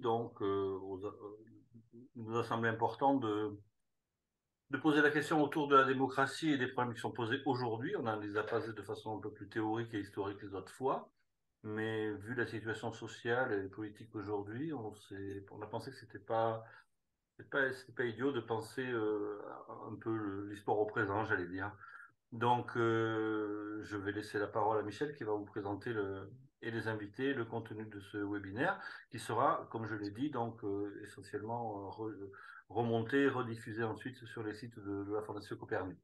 donc il nous a semblé important de poser la question autour de la démocratie et des problèmes qui sont posés aujourd'hui. On en les a posés de façon un peu plus théorique et historique les autres fois. Mais vu la situation sociale et politique aujourd'hui, on a pensé que c'était pas idiot de penser un peu l'histoire au présent, j'allais dire. Donc, je vais laisser la parole à Michel qui va vous présenter et les invités, le contenu de ce webinaire qui sera, comme je l'ai dit, donc essentiellement remonté, rediffusé ensuite sur les sites de la Fondation Copernic.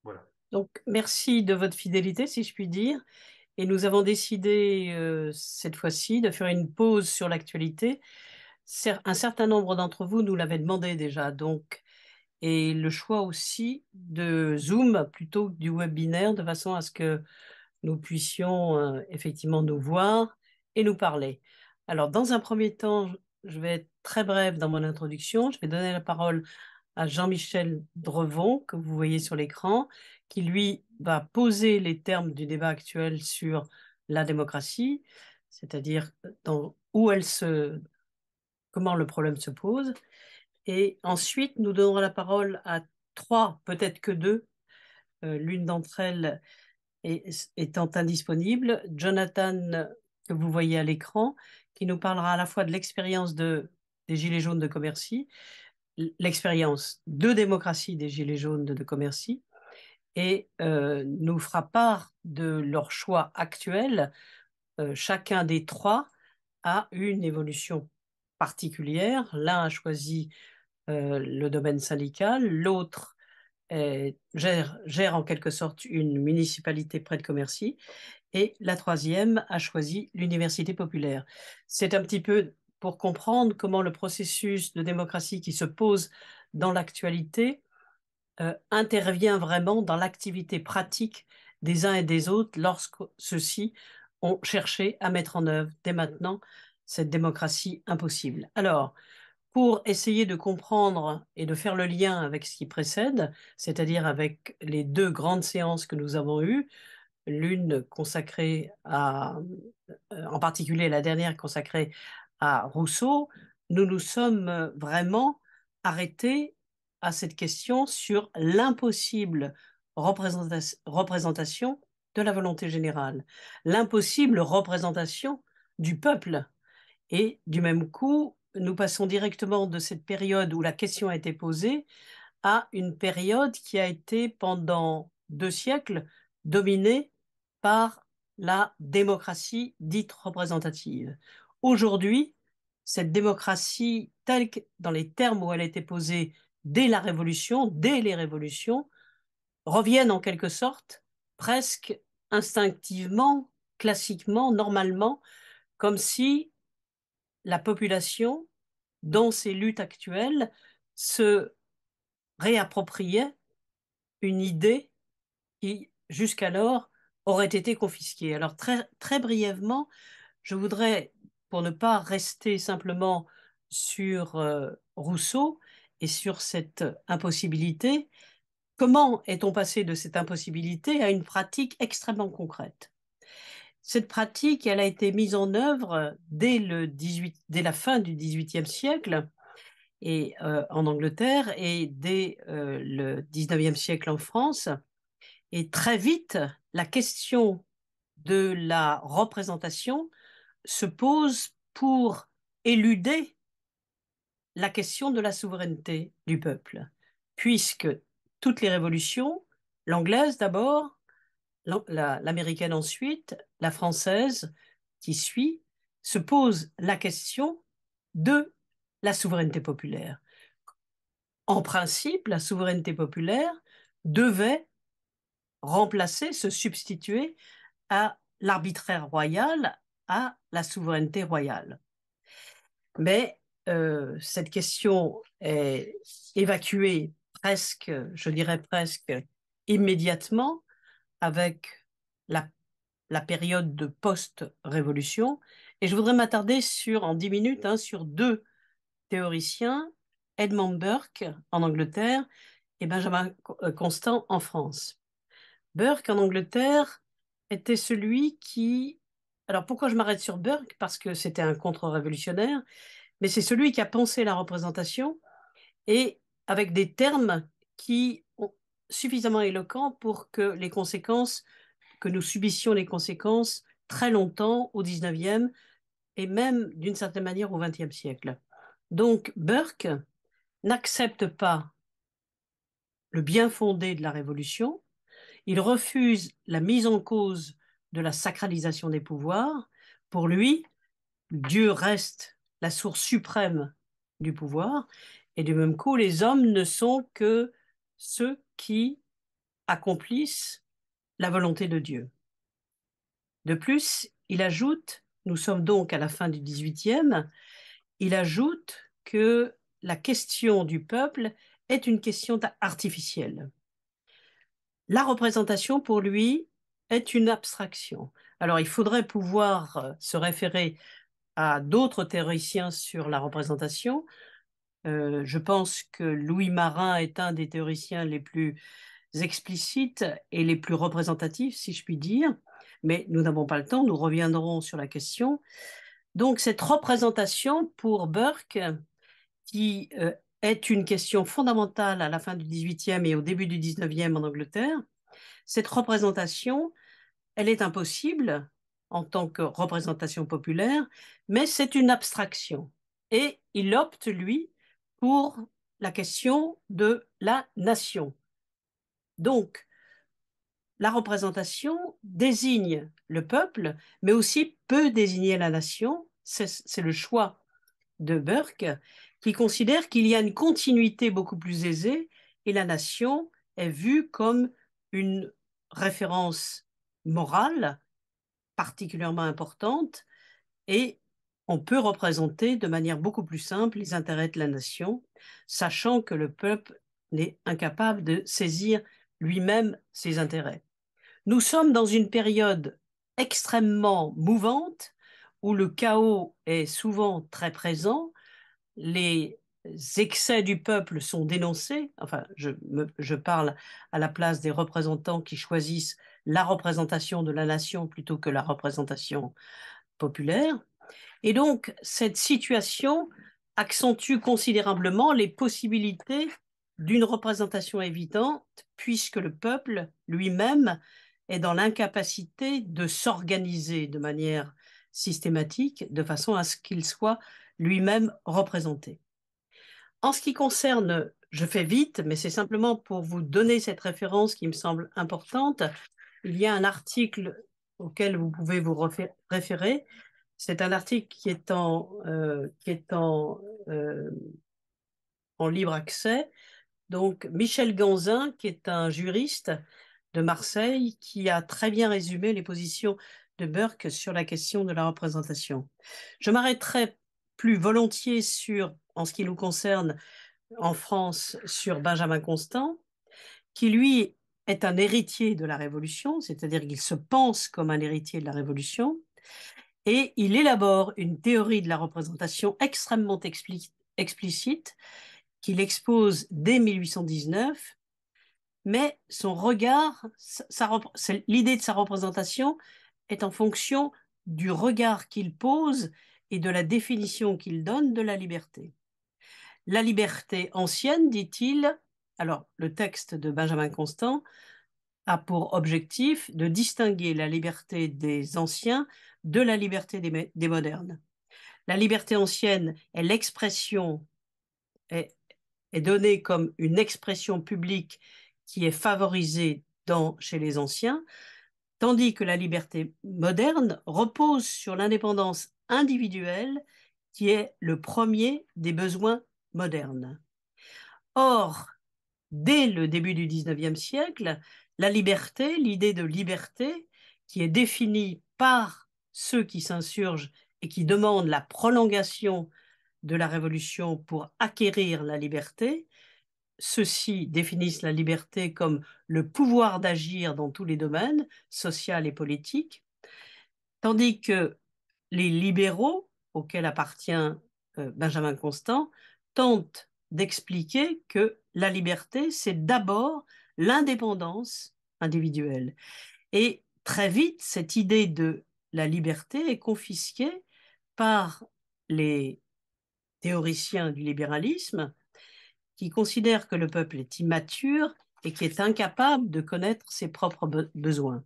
Voilà. Donc, merci de votre fidélité, si je puis dire. Et nous avons décidé cette fois-ci de faire une pause sur l'actualité. Un certain nombre d'entre vous nous l'avaient demandé déjà, donc, et le choix aussi de Zoom plutôt que du webinaire, de façon à ce que nous puissions effectivement nous voir et nous parler. Alors, dans un premier temps, je vais être très brève dans mon introduction. Je vais donner la parole à Jean-Michel Drevon, que vous voyez sur l'écran, qui lui va poser les termes du débat actuel sur la démocratie, c'est-à-dire comment le problème se pose. Et ensuite, nous donnerons la parole à trois, peut-être que deux, l'une d'entre elles étant indisponible, Jonathan, que vous voyez à l'écran, qui nous parlera à la fois de l'expérience des Gilets jaunes de Commercy, l'expérience de démocratie des Gilets jaunes de Commercy, et nous fera part de leur choix actuel. Chacun des trois a une évolution particulière. L'un a choisi le domaine syndical, l'autre gère en quelque sorte une municipalité près de Commercy, et la troisième a choisi l'université populaire. C'est un petit peu pour comprendre comment le processus de démocratie qui se pose dans l'actualité intervient vraiment dans l'activité pratique des uns et des autres lorsque ceux-ci ont cherché à mettre en œuvre dès maintenant cette démocratie impossible. Alors, pour essayer de comprendre et de faire le lien avec ce qui précède, c'est-à-dire avec les deux grandes séances que nous avons eues, l'une consacrée en particulier la dernière consacrée à Rousseau, nous nous sommes vraiment arrêtés à cette question sur l'impossible représentation de la volonté générale, l'impossible représentation du peuple. Et du même coup, nous passons directement de cette période où la question a été posée à une période qui a été pendant 2 siècles dominée par la démocratie dite représentative. Aujourd'hui, cette démocratie, telle que dans les termes où elle a été posée dès la Révolution, dès les révolutions, reviennent en quelque sorte presque instinctivement, classiquement, normalement, comme si la population, dans ses luttes actuelles, se réappropriait une idée qui, jusqu'alors, aurait été confisquée. Alors, très, très brièvement, je voudrais, pour ne pas rester simplement sur Rousseau et sur cette impossibilité, comment est-on passé de cette impossibilité à une pratique extrêmement concrète? Cette pratique, elle a été mise en œuvre dès la fin du XVIIIe siècle et en Angleterre et dès le XIXe siècle en France. Et très vite, la question de la représentation se pose pour éluder la question de la souveraineté du peuple, puisque toutes les révolutions, l'anglaise d'abord, l'américaine ensuite, la française qui suit, se pose la question de la souveraineté populaire. En principe, la souveraineté populaire devait remplacer, se substituer à l'arbitraire royal, à la souveraineté royale. Mais cette question est évacuée presque, je dirais presque immédiatement avec la, la période de post-révolution. Et je voudrais m'attarder en 10 minutes sur deux théoriciens, Edmund Burke en Angleterre et Benjamin Constant en France. Burke en Angleterre était celui qui... Alors pourquoi je m'arrête sur Burke? Parce que c'était un contre-révolutionnaire, mais c'est celui qui a pensé la représentation et avec des termes qui sont suffisamment éloquents pour que les conséquences, que nous subissions les conséquences très longtemps au 19e et même d'une certaine manière au 20e siècle. Donc Burke n'accepte pas le bien fondé de la Révolution, il refuse la mise en cause de la sacralisation des pouvoirs. Pour lui, Dieu reste la source suprême du pouvoir, et du même coup, les hommes ne sont que ceux qui accomplissent la volonté de Dieu. De plus, il ajoute, nous sommes donc à la fin du XVIIIe, il ajoute que la question du peuple est une question artificielle. La représentation, pour lui, est une abstraction. Alors, il faudrait pouvoir se référer à d'autres théoriciens sur la représentation. Je pense que Louis Marin est un des théoriciens les plus explicites et les plus représentatifs, si je puis dire. Mais nous n'avons pas le temps, nous reviendrons sur la question. Donc, cette représentation pour Burke, qui est une question fondamentale à la fin du XVIIIe et au début du XIXe en Angleterre, cette représentation, elle est impossible en tant que représentation populaire, mais c'est une abstraction. Et il opte, lui, pour la question de la nation. Donc, la représentation désigne le peuple, mais aussi peut désigner la nation. C'est le choix de Burke, qui considère qu'il y a une continuité beaucoup plus aisée et la nation est vue comme une référence morale particulièrement importante et on peut représenter de manière beaucoup plus simple les intérêts de la nation, sachant que le peuple n'est incapable de saisir lui-même ses intérêts. Nous sommes dans une période extrêmement mouvante où le chaos est souvent très présent, les excès du peuple sont dénoncés, enfin je parle à la place des représentants qui choisissent la représentation de la nation plutôt que la représentation populaire. Et donc cette situation accentue considérablement les possibilités d'une représentation évidente puisque le peuple lui-même est dans l'incapacité de s'organiser de manière systématique de façon à ce qu'il soit lui-même représenté. En ce qui concerne, je fais vite, mais c'est simplement pour vous donner cette référence qui me semble importante. Il y a un article auquel vous pouvez vous référer. C'est un article qui est en libre accès. Donc, Michel Ganzin, qui est un juriste de Marseille, qui a très bien résumé les positions de Burke sur la question de la représentation. Je m'arrêterai plus volontiers sur, en ce qui nous concerne, en France sur Benjamin Constant, qui lui est un héritier de la Révolution, c'est-à-dire qu'il se pense comme un héritier de la Révolution, et il élabore une théorie de la représentation extrêmement explicite qu'il expose dès 1819, mais son regard, l'idée de sa représentation est en fonction du regard qu'il pose et de la définition qu'il donne de la liberté. La liberté ancienne, dit-il, alors le texte de Benjamin Constant a pour objectif de distinguer la liberté des anciens de la liberté des modernes. La liberté ancienne est l'expression, est donnée comme une expression publique qui est favorisée chez les anciens, tandis que la liberté moderne repose sur l'indépendance individuelle qui est le premier des besoins modernes. Or, dès le début du XIXe siècle, la liberté, l'idée de liberté, qui est définie par ceux qui s'insurgent et qui demandent la prolongation de la révolution pour acquérir la liberté, ceux-ci définissent la liberté comme le pouvoir d'agir dans tous les domaines, social et politique, tandis que les libéraux, auxquels appartient Benjamin Constant, tentent d'expliquer que la liberté, c'est d'abord l'indépendance individuelle. Et très vite, cette idée de la liberté est confisquée par les théoricien du libéralisme, qui considère que le peuple est immature et qui est incapable de connaître ses propres besoins.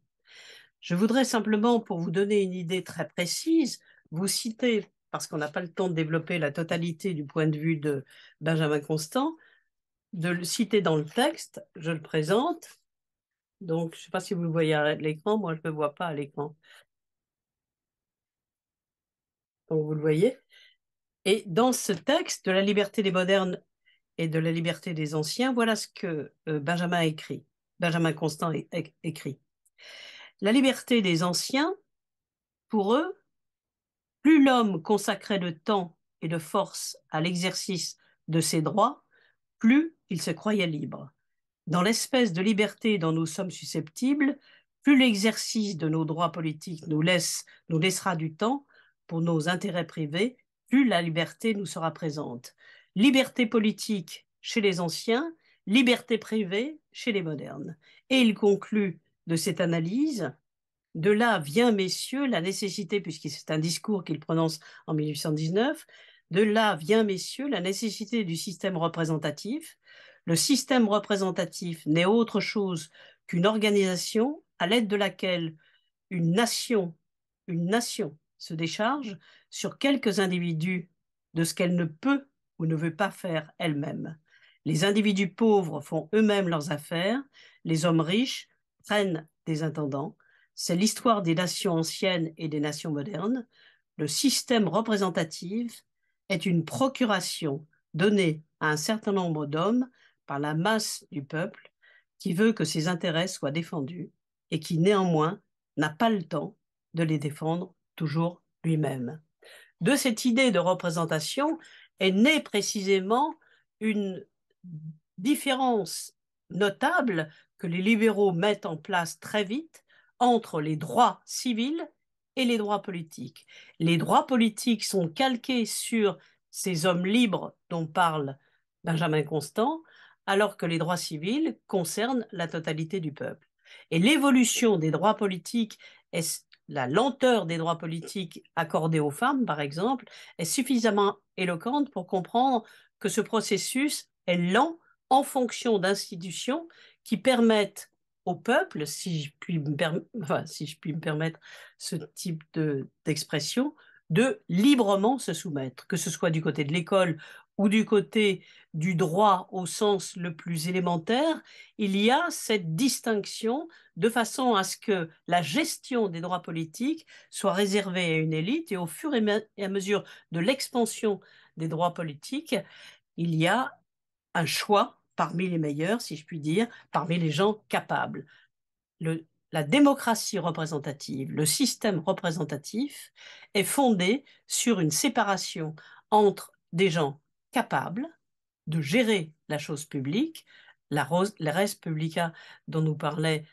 Je voudrais simplement, pour vous donner une idée très précise, vous citer, parce qu'on n'a pas le temps de développer la totalité du point de vue de Benjamin Constant, de le citer dans le texte, je le présente. Donc, je ne sais pas si vous le voyez à l'écran, moi je ne le vois pas à l'écran. Donc, vous le voyez. Et dans ce texte de la liberté des modernes et de la liberté des anciens, voilà ce que Benjamin écrit. Benjamin Constant écrit. La liberté des anciens, pour eux, plus l'homme consacrait de temps et de force à l'exercice de ses droits, plus il se croyait libre. Dans l'espèce de liberté dont nous sommes susceptibles, plus l'exercice de nos droits politiques nous laissera du temps pour nos intérêts privés, plus la liberté nous sera présente. Liberté politique chez les anciens, liberté privée chez les modernes. Et il conclut de cette analyse: de là vient, messieurs, la nécessité, puisque c'est un discours qu'il prononce en 1819, de là vient, messieurs, la nécessité du système représentatif. Le système représentatif n'est autre chose qu'une organisation à l'aide de laquelle une nation se décharge sur quelques individus de ce qu'elle ne peut ou ne veut pas faire elle-même. Les individus pauvres font eux-mêmes leurs affaires, les hommes riches prennent des intendants. C'est l'histoire des nations anciennes et des nations modernes. Le système représentatif est une procuration donnée à un certain nombre d'hommes par la masse du peuple qui veut que ses intérêts soient défendus et qui néanmoins n'a pas le temps de les défendre toujours lui-même. De cette idée de représentation est née précisément une différence notable que les libéraux mettent en place très vite entre les droits civils et les droits politiques. Les droits politiques sont calqués sur ces hommes libres dont parle Benjamin Constant, alors que les droits civils concernent la totalité du peuple. Et l'évolution des droits politiques, la lenteur des droits politiques accordés aux femmes, par exemple, est suffisamment éloquente pour comprendre que ce processus est lent en fonction d'institutions qui permettent au peuple, si je puis me permettre ce type d'expression, de librement se soumettre, que ce soit du côté de l'école ou du côté du droit au sens le plus élémentaire. Il y a cette distinction de façon à ce que la gestion des droits politiques soit réservée à une élite, et au fur et à mesure de l'expansion des droits politiques, il y a un choix parmi les meilleurs, si je puis dire, parmi les gens capables. La démocratie représentative, le système représentatif est fondé sur une séparation entre des gens capables de gérer la chose publique, la res publica dont nous parlait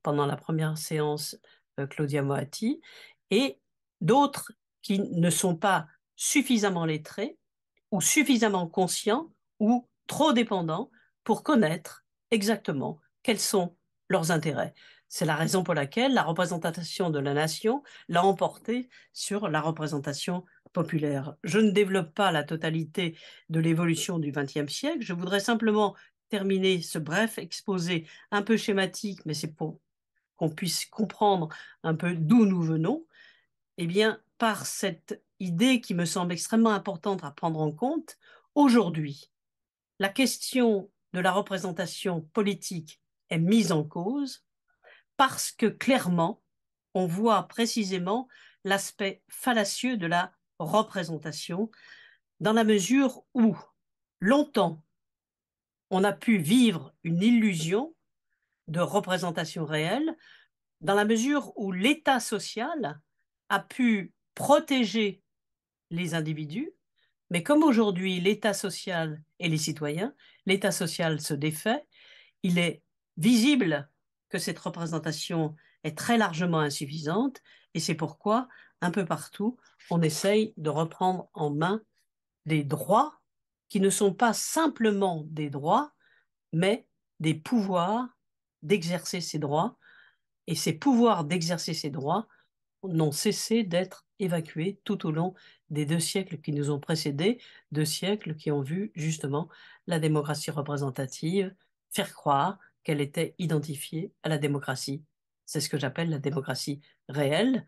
pendant la première séance Claudia Moatti, et d'autres qui ne sont pas suffisamment lettrés ou suffisamment conscients ou trop dépendants pour connaître exactement quels sont leurs intérêts. C'est la raison pour laquelle la représentation de la nation l'a emporté sur la représentation populaire. Je ne développe pas la totalité de l'évolution du XXe siècle. Je voudrais simplement terminer ce bref exposé un peu schématique, mais c'est pour qu'on puisse comprendre un peu d'où nous venons. Eh bien, par cette idée qui me semble extrêmement importante à prendre en compte, aujourd'hui, la question de la représentation politique est mise en cause parce que clairement, on voit précisément l'aspect fallacieux de la représentation, dans la mesure où longtemps on a pu vivre une illusion de représentation réelle, dans la mesure où l'État social a pu protéger les individus, mais comme aujourd'hui l'État social et les citoyens, l'État social se défait, il est visible que cette représentation est très largement insuffisante, et c'est pourquoi, un peu partout, on essaye de reprendre en main des droits qui ne sont pas simplement des droits, mais des pouvoirs d'exercer ces droits, et ces pouvoirs d'exercer ces droits n'ont cessé d'être évacués tout au long des 2 siècles qui nous ont précédés, 2 siècles qui ont vu justement la démocratie représentative faire croire qu'elle était identifiée à la démocratie. C'est ce que j'appelle la démocratie réelle,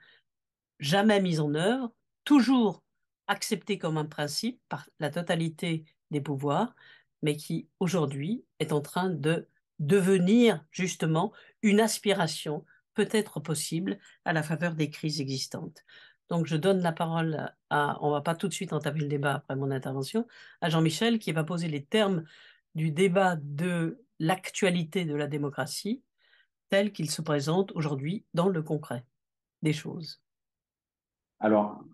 jamais mise en œuvre, toujours acceptée comme un principe par la totalité des pouvoirs, mais qui aujourd'hui est en train de devenir justement une aspiration peut-être possible à la faveur des crises existantes. Donc je donne la parole on va pas tout de suite entamer le débat après mon intervention, à Jean-Michel qui va poser les termes du débat de l'actualité de la démocratie tel qu'il se présente aujourd'hui dans le concret des choses. Alors,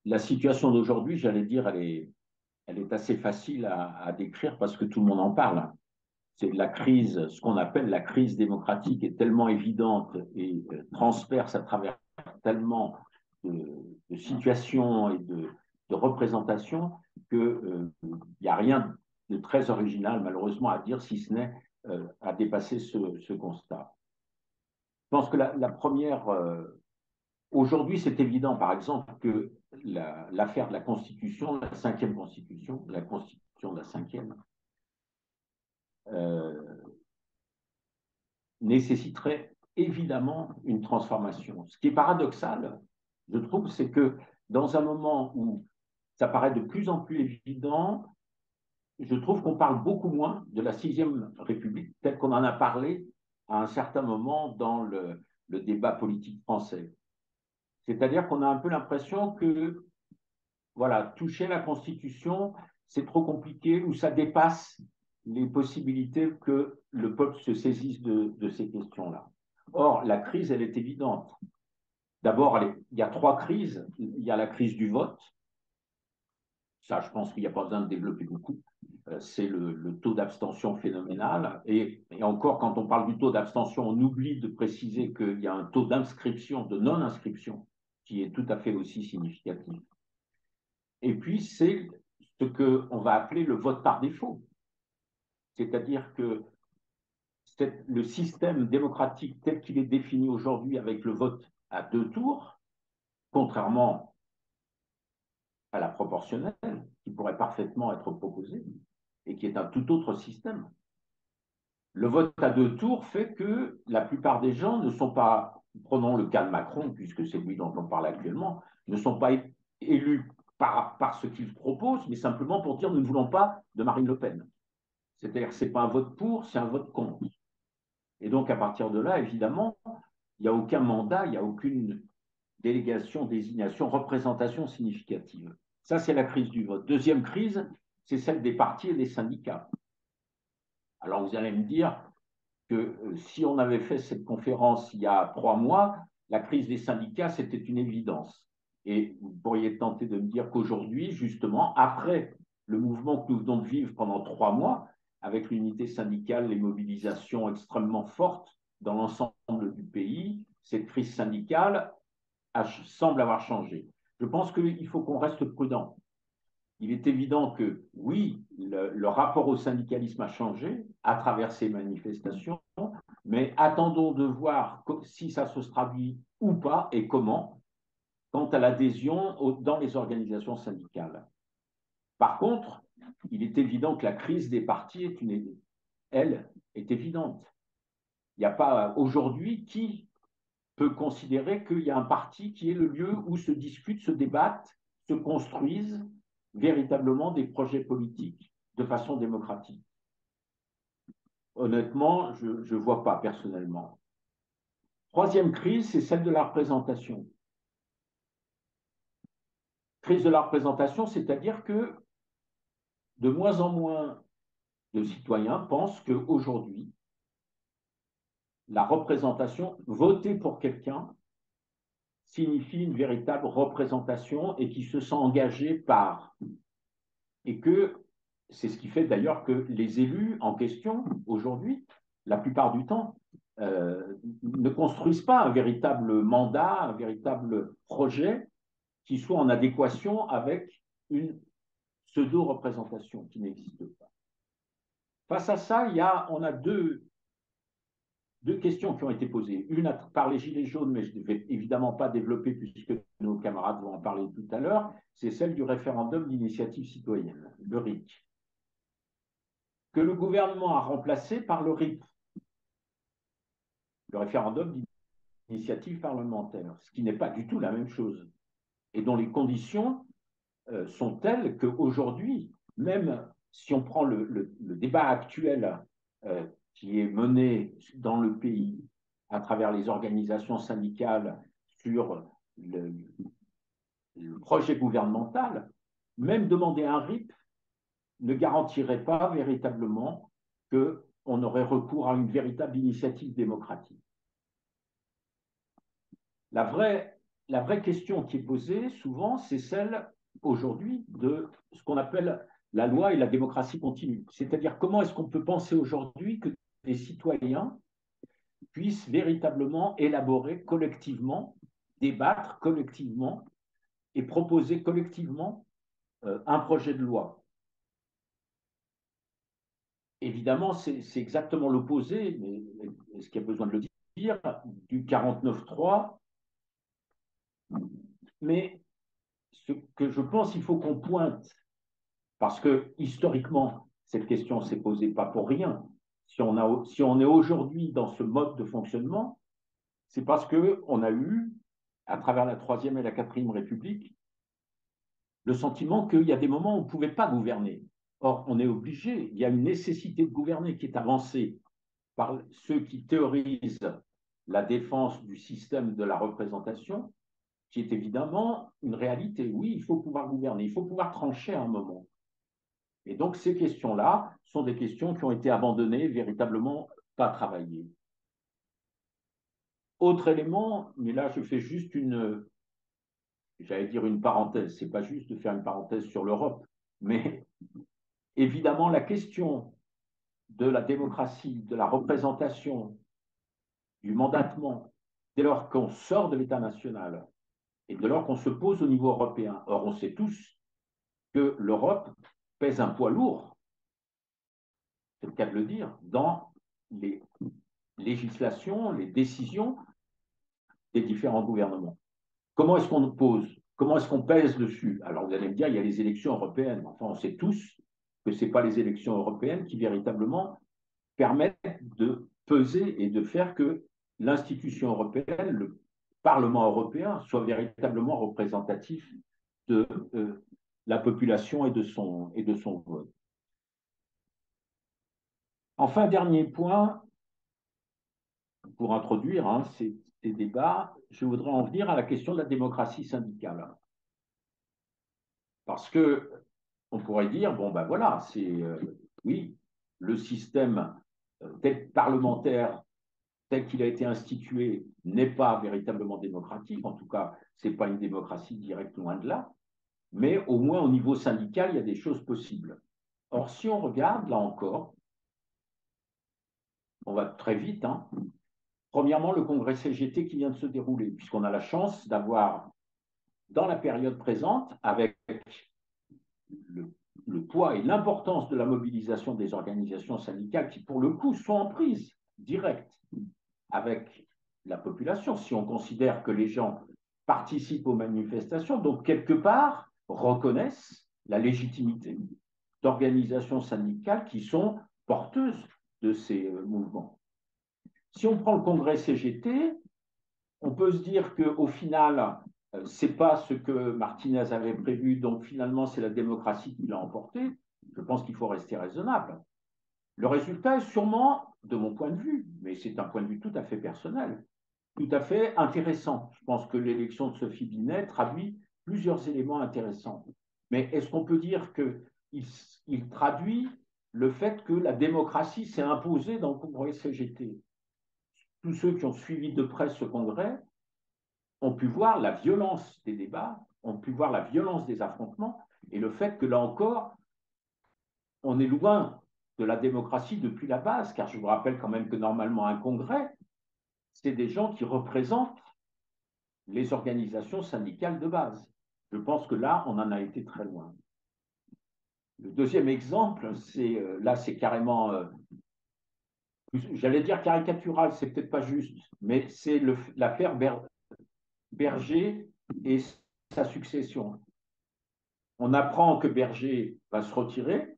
la situation d'aujourd'hui, j'allais dire, elle est assez facile à décrire parce que tout le monde en parle. C'est la crise, ce qu'on appelle la crise démocratique est tellement évidente et transperce à travers tellement de situations et de représentations qu'il n'y a rien de très original, malheureusement, à dire, si ce n'est à dépasser ce constat. Je pense que la première aujourd'hui, c'est évident, par exemple, que l'affaire de la Constitution, la 5e Constitution, la Constitution de la 5e, nécessiterait évidemment une transformation. Ce qui est paradoxal, je trouve, c'est que dans un moment où ça paraît de plus en plus évident, je trouve qu'on parle beaucoup moins de la 6e République, telle qu'on en a parlé à un certain moment dans le débat politique français. C'est-à-dire qu'on a un peu l'impression que, voilà, toucher la Constitution, c'est trop compliqué ou ça dépasse les possibilités que le peuple se saisisse de ces questions-là. Or, la crise, elle est évidente. D'abord, il y a 3 crises. Il y a la crise du vote. Ça, je pense qu'il n'y a pas besoin de développer beaucoup. C'est le taux d'abstention phénoménal. Et encore, quand on parle du taux d'abstention, on oublie de préciser qu'il y a un taux d'inscription, de non-inscription, qui est tout à fait aussi significatif. Et puis, c'est ce qu'on va appeler le vote par défaut. C'est-à-dire que le système démocratique tel qu'il est défini aujourd'hui avec le vote à 2 tours, contrairement à la proportionnelle, qui pourrait parfaitement être proposée, et qui est un tout autre système. Le vote à 2 tours fait que la plupart des gens ne sont pas, prenons le cas de Macron, puisque c'est lui dont on parle actuellement, ne sont pas élus par ce qu'il propose, mais simplement pour dire nous ne voulons pas de Marine Le Pen. C'est-à-dire que ce n'est pas un vote pour, c'est un vote contre. Et donc, à partir de là, évidemment, il n'y a aucun mandat, il n'y a aucune délégation, désignation, représentation significative. Ça, c'est la crise du vote. Deuxième crise, c'est celle des partis et des syndicats. Alors, vous allez me dire que si on avait fait cette conférence il y a 3 mois, la crise des syndicats, c'était une évidence. Et vous pourriez tenter de me dire qu'aujourd'hui, justement, après le mouvement que nous venons de vivre pendant 3 mois, avec l'unité syndicale, les mobilisations extrêmement fortes dans l'ensemble du pays, cette crise syndicale semble avoir changé. Je pense qu'il faut qu'on reste prudent. Il est évident que, oui, le rapport au syndicalisme a changé à travers ces manifestations, mais attendons de voir si ça se traduit ou pas et comment quant à l'adhésion dans les organisations syndicales. Par contre, il est évident que la crise des partis elle, est évidente. Il n'y a pas aujourd'hui qui peut considérer qu'il y a un parti qui est le lieu où se discutent, se débattent, se construisent véritablement des projets politiques de façon démocratique. Honnêtement, je ne vois pas personnellement. Troisième crise, c'est celle de la représentation. Crise de la représentation, c'est-à-dire que de moins en moins de citoyens pensent qu'aujourd'hui, la représentation, voter pour quelqu'un, signifie une véritable représentation et qui se sent engagé par. Et que c'est ce qui fait d'ailleurs que les élus en question, aujourd'hui, la plupart du temps, ne construisent pas un véritable mandat, un véritable projet qui soit en adéquation avec une pseudo-représentation qui n'existe pas. Face à ça, on a deux deux questions qui ont été posées. Une par les Gilets jaunes, mais je ne vais évidemment pas développer puisque nos camarades vont en parler tout à l'heure, c'est celle du référendum d'initiative citoyenne, le RIC, que le gouvernement a remplacé par le RIP, le référendum d'initiative parlementaire, ce qui n'est pas du tout la même chose, et dont les conditions sont telles qu'aujourd'hui, même si on prend le débat actuel qui est mené dans le pays à travers les organisations syndicales sur le projet gouvernemental, même demander un RIP ne garantirait pas véritablement qu'on aurait recours à une véritable initiative démocratique. La vraie question qui est posée souvent, c'est celle aujourd'hui de ce qu'on appelle la loi et la démocratie continue. C'est-à-dire comment est-ce qu'on peut penser aujourd'hui que les citoyens puissent véritablement élaborer collectivement, débattre collectivement et proposer collectivement un projet de loi. Évidemment, c'est exactement l'opposé, mais est-ce qu'il y a besoin de le dire, du 49.3. Mais ce que je pense qu'il faut qu'on pointe, parce que historiquement, cette question s'est posée pas pour rien. Si on est aujourd'hui dans ce mode de fonctionnement, c'est parce qu'on a eu, à travers la Troisième et la Quatrième République, le sentiment qu'il y a des moments où on ne pouvait pas gouverner. Or, on est obligé, il y a une nécessité de gouverner qui est avancée par ceux qui théorisent la défense du système de la représentation, qui est évidemment une réalité. Oui, il faut pouvoir gouverner, il faut pouvoir trancher à un moment. Et donc, ces questions-là sont des questions qui ont été abandonnées, véritablement pas travaillées. Autre élément, mais là, je fais juste j'allais dire une parenthèse, c'est pas juste de faire une parenthèse sur l'Europe, mais évidemment, la question de la démocratie, de la représentation, du mandatement, dès lors qu'on sort de l'État national et dès lors qu'on se pose au niveau européen. Or, on sait tous que l'Europe pèse un poids lourd, c'est le cas de le dire, dans les législations, les décisions des différents gouvernements. Comment est-ce qu'on pose? Comment est-ce qu'on pèse dessus? Alors, vous allez me dire, il y a les élections européennes. Enfin, on sait tous que ce n'est pas les élections européennes qui véritablement permettent de peser et de faire que l'institution européenne, le Parlement européen, soit véritablement représentatif de la population et de son vote. Enfin, dernier point, pour introduire ces débats, je voudrais en venir à la question de la démocratie syndicale. Parce que on pourrait dire, bon ben voilà, oui, le système parlementaire tel qu'il a été institué n'est pas véritablement démocratique, en tout cas, ce n'est pas une démocratie directe, loin de là, mais au moins au niveau syndical, il y a des choses possibles. Or, si on regarde, là encore, on va très vite, premièrement, le congrès CGT qui vient de se dérouler, puisqu'on a la chance d'avoir, dans la période présente, avec le poids et l'importance de la mobilisation des organisations syndicales qui, pour le coup, sont en prise directe avec la population, si on considère que les gens participent aux manifestations, donc quelque part reconnaissent la légitimité d'organisations syndicales qui sont porteuses de ces mouvements. Si on prend le congrès CGT, on peut se dire qu'au final, ce n'est pas ce que Martinez avait prévu, donc finalement, c'est la démocratie qui l'a emporté. Je pense qu'il faut rester raisonnable. Le résultat est sûrement, de mon point de vue, mais c'est un point de vue tout à fait personnel, tout à fait intéressant. Je pense que l'élection de Sophie Binet traduit plusieurs éléments intéressants. Mais est-ce qu'on peut dire qu'il traduit le fait que la démocratie s'est imposée dans le congrès CGT? Tous ceux qui ont suivi de près ce congrès ont pu voir la violence des débats, ont pu voir la violence des affrontements, et le fait que là encore, on est loin de la démocratie depuis la base, car je vous rappelle quand même que normalement un congrès, c'est des gens qui représentent les organisations syndicales de base. Je pense que là, on en a été très loin. Le deuxième exemple, là, c'est carrément j'allais dire caricatural, c'est peut-être pas juste, mais c'est l'affaire Berger et sa succession. On apprend que Berger va se retirer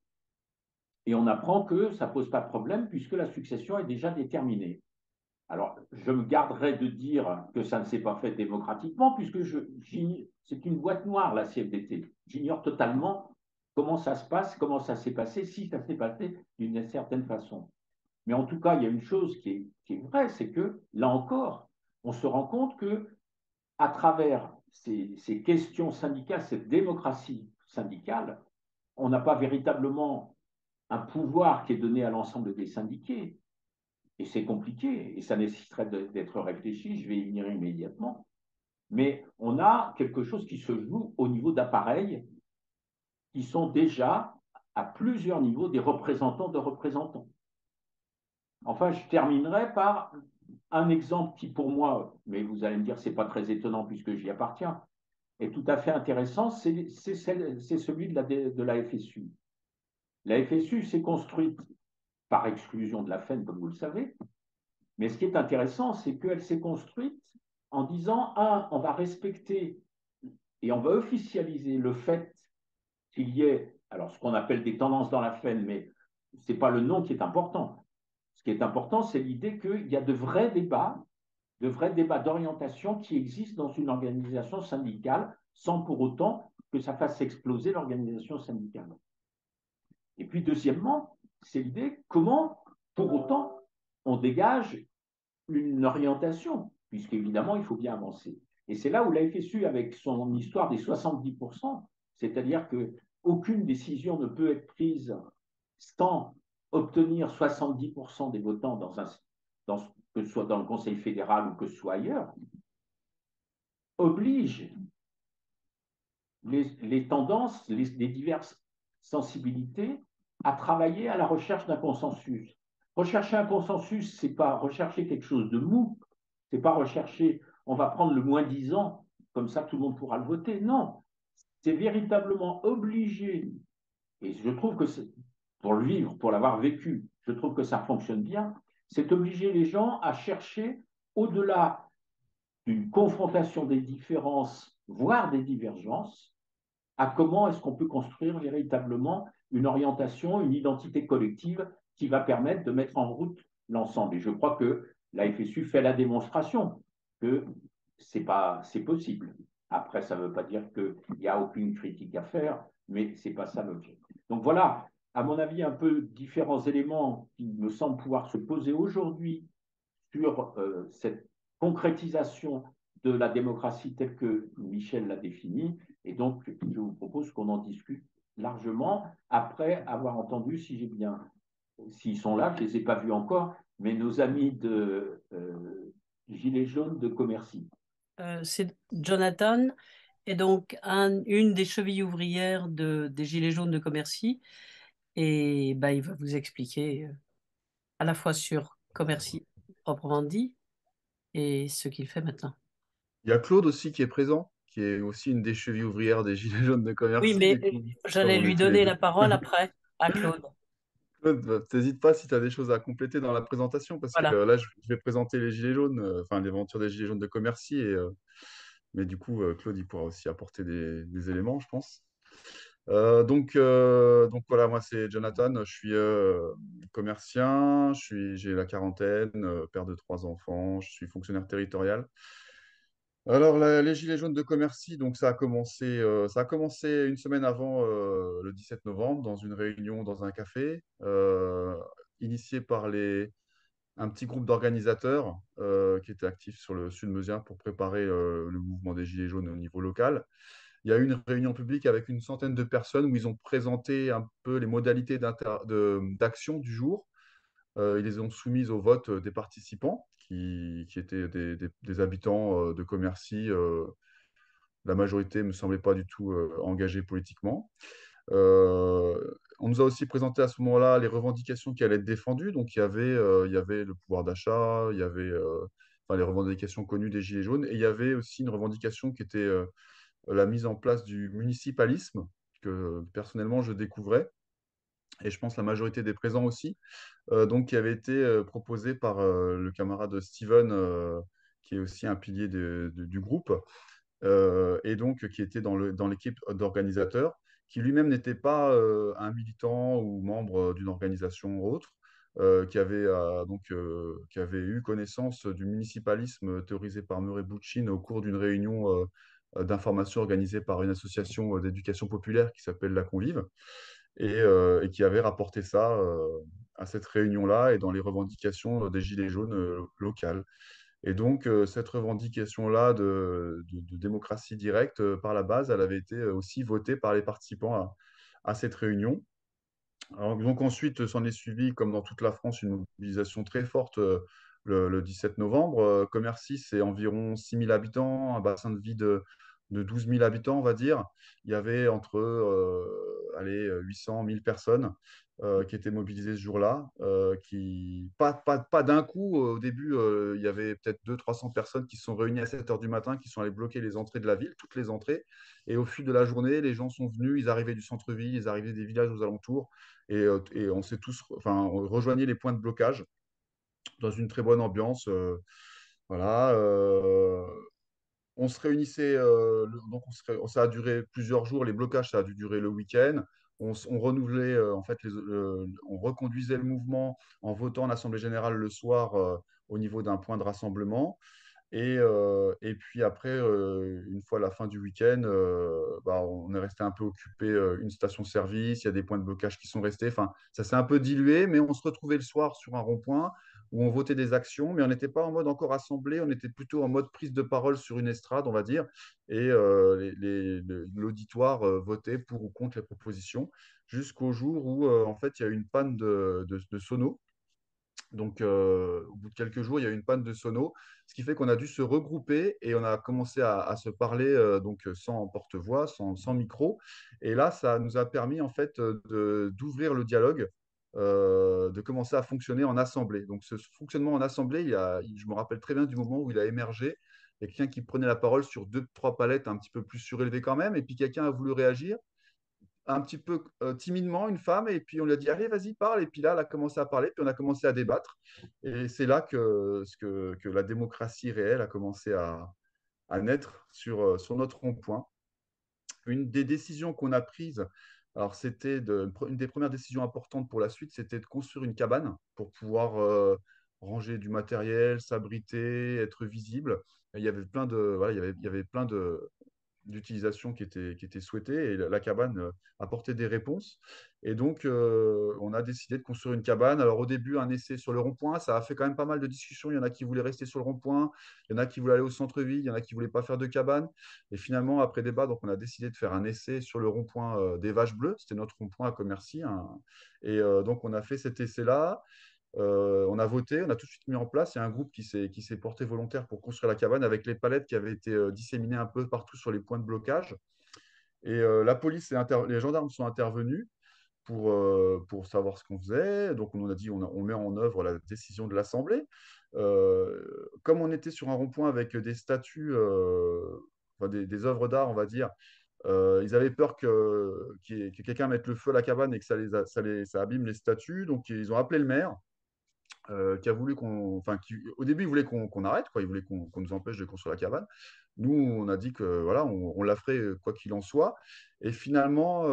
et on apprend que ça ne pose pas de problème puisque la succession est déjà déterminée. Alors, je me garderai de dire que ça ne s'est pas fait démocratiquement, puisque c'est une boîte noire, la CFDT. J'ignore totalement comment ça se passe, comment ça s'est passé, si ça s'est passé d'une certaine façon. Mais en tout cas, il y a une chose qui est vraie, c'est que, là encore, on se rend compte que, à travers ces questions syndicales, cette démocratie syndicale, on n'a pas véritablement un pouvoir qui est donné à l'ensemble des syndiqués, et c'est compliqué, et ça nécessiterait d'être réfléchi, je vais y venir immédiatement, mais on a quelque chose qui se joue au niveau d'appareils qui sont déjà à plusieurs niveaux des représentants de représentants. Enfin, je terminerai par un exemple qui, pour moi, mais vous allez me dire, c'est pas très étonnant puisque j'y appartiens, est tout à fait intéressant, c'est celui de la FSU. La FSU s'est construite par exclusion de la FEN, comme vous le savez, mais ce qui est intéressant, c'est qu'elle s'est construite en disant, on va respecter et on va officialiser le fait qu'il y ait, alors ce qu'on appelle des tendances dans la FEN, mais ce n'est pas le nom qui est important. Ce qui est important, c'est l'idée qu'il y a de vrais débats d'orientation qui existent dans une organisation syndicale sans pour autant que ça fasse exploser l'organisation syndicale. Et puis deuxièmement, c'est l'idée comment, pour autant, on dégage une orientation, puisqu'évidemment, il faut bien avancer. Et c'est là où la FSU, avec son histoire des 70%, c'est-à-dire qu'aucune décision ne peut être prise sans obtenir 70% des votants que ce soit dans le Conseil fédéral ou que ce soit ailleurs, oblige les tendances, les diverses sensibilités à travailler à la recherche d'un consensus. Rechercher un consensus, c'est pas rechercher quelque chose de mou, c'est pas rechercher, on va prendre le moins 10 ans, comme ça tout le monde pourra le voter. Non, c'est véritablement obligé, et je trouve que pour le vivre, pour l'avoir vécu, je trouve que ça fonctionne bien, c'est obliger les gens à chercher au-delà d'une confrontation des différences, voire des divergences, à comment est-ce qu'on peut construire véritablement une orientation, une identité collective qui va permettre de mettre en route l'ensemble. Et je crois que la FSU fait la démonstration que c'est possible. Après, ça ne veut pas dire qu'il n'y a aucune critique à faire, mais ce n'est pas ça l'objet. Donc voilà, à mon avis, un peu différents éléments qui me semblent pouvoir se poser aujourd'hui sur cette concrétisation de la démocratie telle que Michel l'a définie. Et donc, je vous propose qu'on en discute largement après avoir entendu, si j'ai bien, s'ils sont là, je ne les ai pas vus encore, mais nos amis de Gilets jaunes de Commercy. C'est Jonathan est donc une des chevilles ouvrières des Gilets jaunes de Commercy. Et bah, il va vous expliquer à la fois sur Commercy proprement dit et ce qu'il fait maintenant. Il y a Claude aussi qui est présent, qui est aussi une des chevilles ouvrières des Gilets jaunes de Oui, Commercy, mais du coup, comme j'allais on lui était les donner deux. la parole après à Claude. Claude, bah, t'hésites pas si tu as des choses à compléter dans la présentation, parce que Voilà. là, je vais présenter les Gilets jaunes, enfin l'aventure des Gilets jaunes de Commercy, mais du coup, Claude, il pourra aussi apporter des éléments, je pense. Donc voilà, moi c'est Jonathan, je suis commercien, j'ai la quarantaine, père de trois enfants, je suis fonctionnaire territorial. Alors les Gilets jaunes de Commercy, donc ça a commencé une semaine avant le 17 novembre dans une réunion dans un café, initié par un petit groupe d'organisateurs qui étaient actifs sur le sud-meusien pour préparer le mouvement des Gilets jaunes au niveau local. Il y a eu une réunion publique avec une centaine de personnes où ils ont présenté un peu les modalités d'action du jour. Ils les ont soumises au vote des participants qui étaient des habitants de Commercy. La majorité ne me semblait pas du tout engagée politiquement. On nous a aussi présenté à ce moment-là les revendications qui allaient être défendues. Donc il y avait le pouvoir d'achat, il y avait enfin, les revendications connues des Gilets jaunes, et il y avait aussi une revendication qui était la mise en place du municipalisme, que personnellement je découvrais. et je pense la majorité des présents aussi, donc qui avait été proposé par le camarade Steven, qui est aussi un pilier du groupe, et donc qui était dans l'équipe d'organisateurs, qui lui-même n'était pas un militant ou membre d'une organisation ou autre, qui avait eu connaissance du municipalisme théorisé par Murray Bookchin au cours d'une réunion d'information organisée par une association d'éducation populaire qui s'appelle La Convive, et qui avait rapporté ça à cette réunion-là et dans les revendications des Gilets jaunes locales. Et donc, cette revendication-là de démocratie directe, par la base, elle avait été aussi votée par les participants à cette réunion. Alors, donc ensuite, s'en est suivi, comme dans toute la France, une mobilisation très forte le 17 novembre. Commercy, c'est environ 6 000 habitants, un bassin de vie de 12 000 habitants, on va dire. Il y avait entre allez, 800 1000 personnes qui étaient mobilisées ce jour-là. Pas d'un coup, au début, il y avait peut-être 200 300 personnes qui se sont réunies à 7 heures du matin, qui sont allées bloquer les entrées de la ville, toutes les entrées. Et au fil de la journée, les gens sont venus, ils arrivaient du centre-ville, ils arrivaient des villages aux alentours. Et on s'est tous, enfin, on rejoignait les points de blocage dans une très bonne ambiance. Voilà. On se réunissait, donc ça a duré plusieurs jours. Les blocages, ça a dû durer le week-end. On renouvelait, en fait, on reconduisait le mouvement en votant en Assemblée générale le soir au niveau d'un point de rassemblement. Et puis après, une fois la fin du week-end, bah, on est resté un peu occupé une station-service, il y a des points de blocage qui sont restés. Enfin, ça s'est un peu dilué, mais on se retrouvait le soir sur un rond-point où on votait des actions, mais on n'était pas en mode encore assemblée, on était plutôt en mode prise de parole sur une estrade, on va dire, et l'auditoire votait pour ou contre les propositions, jusqu'au jour où en fait il y a eu une panne de sonos. Donc, au bout de quelques jours, il y a eu une panne de sono, ce qui fait qu'on a dû se regrouper et on a commencé à se parler donc sans porte-voix, sans micro. Et là, ça nous a permis en fait d'ouvrir le dialogue, de commencer à fonctionner en assemblée. Donc, ce fonctionnement en assemblée, je me rappelle très bien du moment où il a émergé. Il y a quelqu'un qui prenait la parole sur deux, trois palettes un petit peu plus surélevées quand même, et puis quelqu'un a voulu réagir un petit peu timidement une femme, et puis on lui a dit, allez, vas-y, parle. Et puis là, elle a commencé à parler, puis on a commencé à débattre. Et c'est là que la démocratie réelle a commencé à naître sur notre rond-point. Une des décisions qu'on a prises, alors une des premières décisions importantes pour la suite, c'était de construire une cabane pour pouvoir ranger du matériel, s'abriter, être visible. Il y avait plein voilà, il y avait plein d'utilisation qui était souhaitée, et la cabane apportait des réponses. Et donc, on a décidé de construire une cabane. Alors, au début, un essai sur le rond-point, ça a fait quand même pas mal de discussions. Il y en a qui voulaient rester sur le rond-point, il y en a qui voulaient aller au centre-ville, il y en a qui voulaient pas faire de cabane. Et finalement, après débat, donc, on a décidé de faire un essai sur le rond-point des Vaches Bleues. C'était notre rond-point à Commercy, hein. Et donc, on a fait cet essai-là. On a voté, on a tout de suite mis en place. Il y a un groupe qui s'est porté volontaire pour construire la cabane avec les palettes qui avaient été disséminées un peu partout sur les points de blocage. Et la police et les gendarmes sont intervenus pour savoir ce qu'on faisait. Donc on a dit on met en œuvre la décision de l'Assemblée. Comme on était sur un rond-point avec des statues, enfin, des œuvres d'art, on va dire, ils avaient peur que quelqu'un mette le feu à la cabane et que ça abîme les statues. Donc ils ont appelé le maire qui a voulu au début, il voulait qu'on arrête, quoi. Il voulait qu'on nous empêche de construire la cabane. Nous, on a dit que voilà, on la ferait quoi qu'il en soit. Et finalement,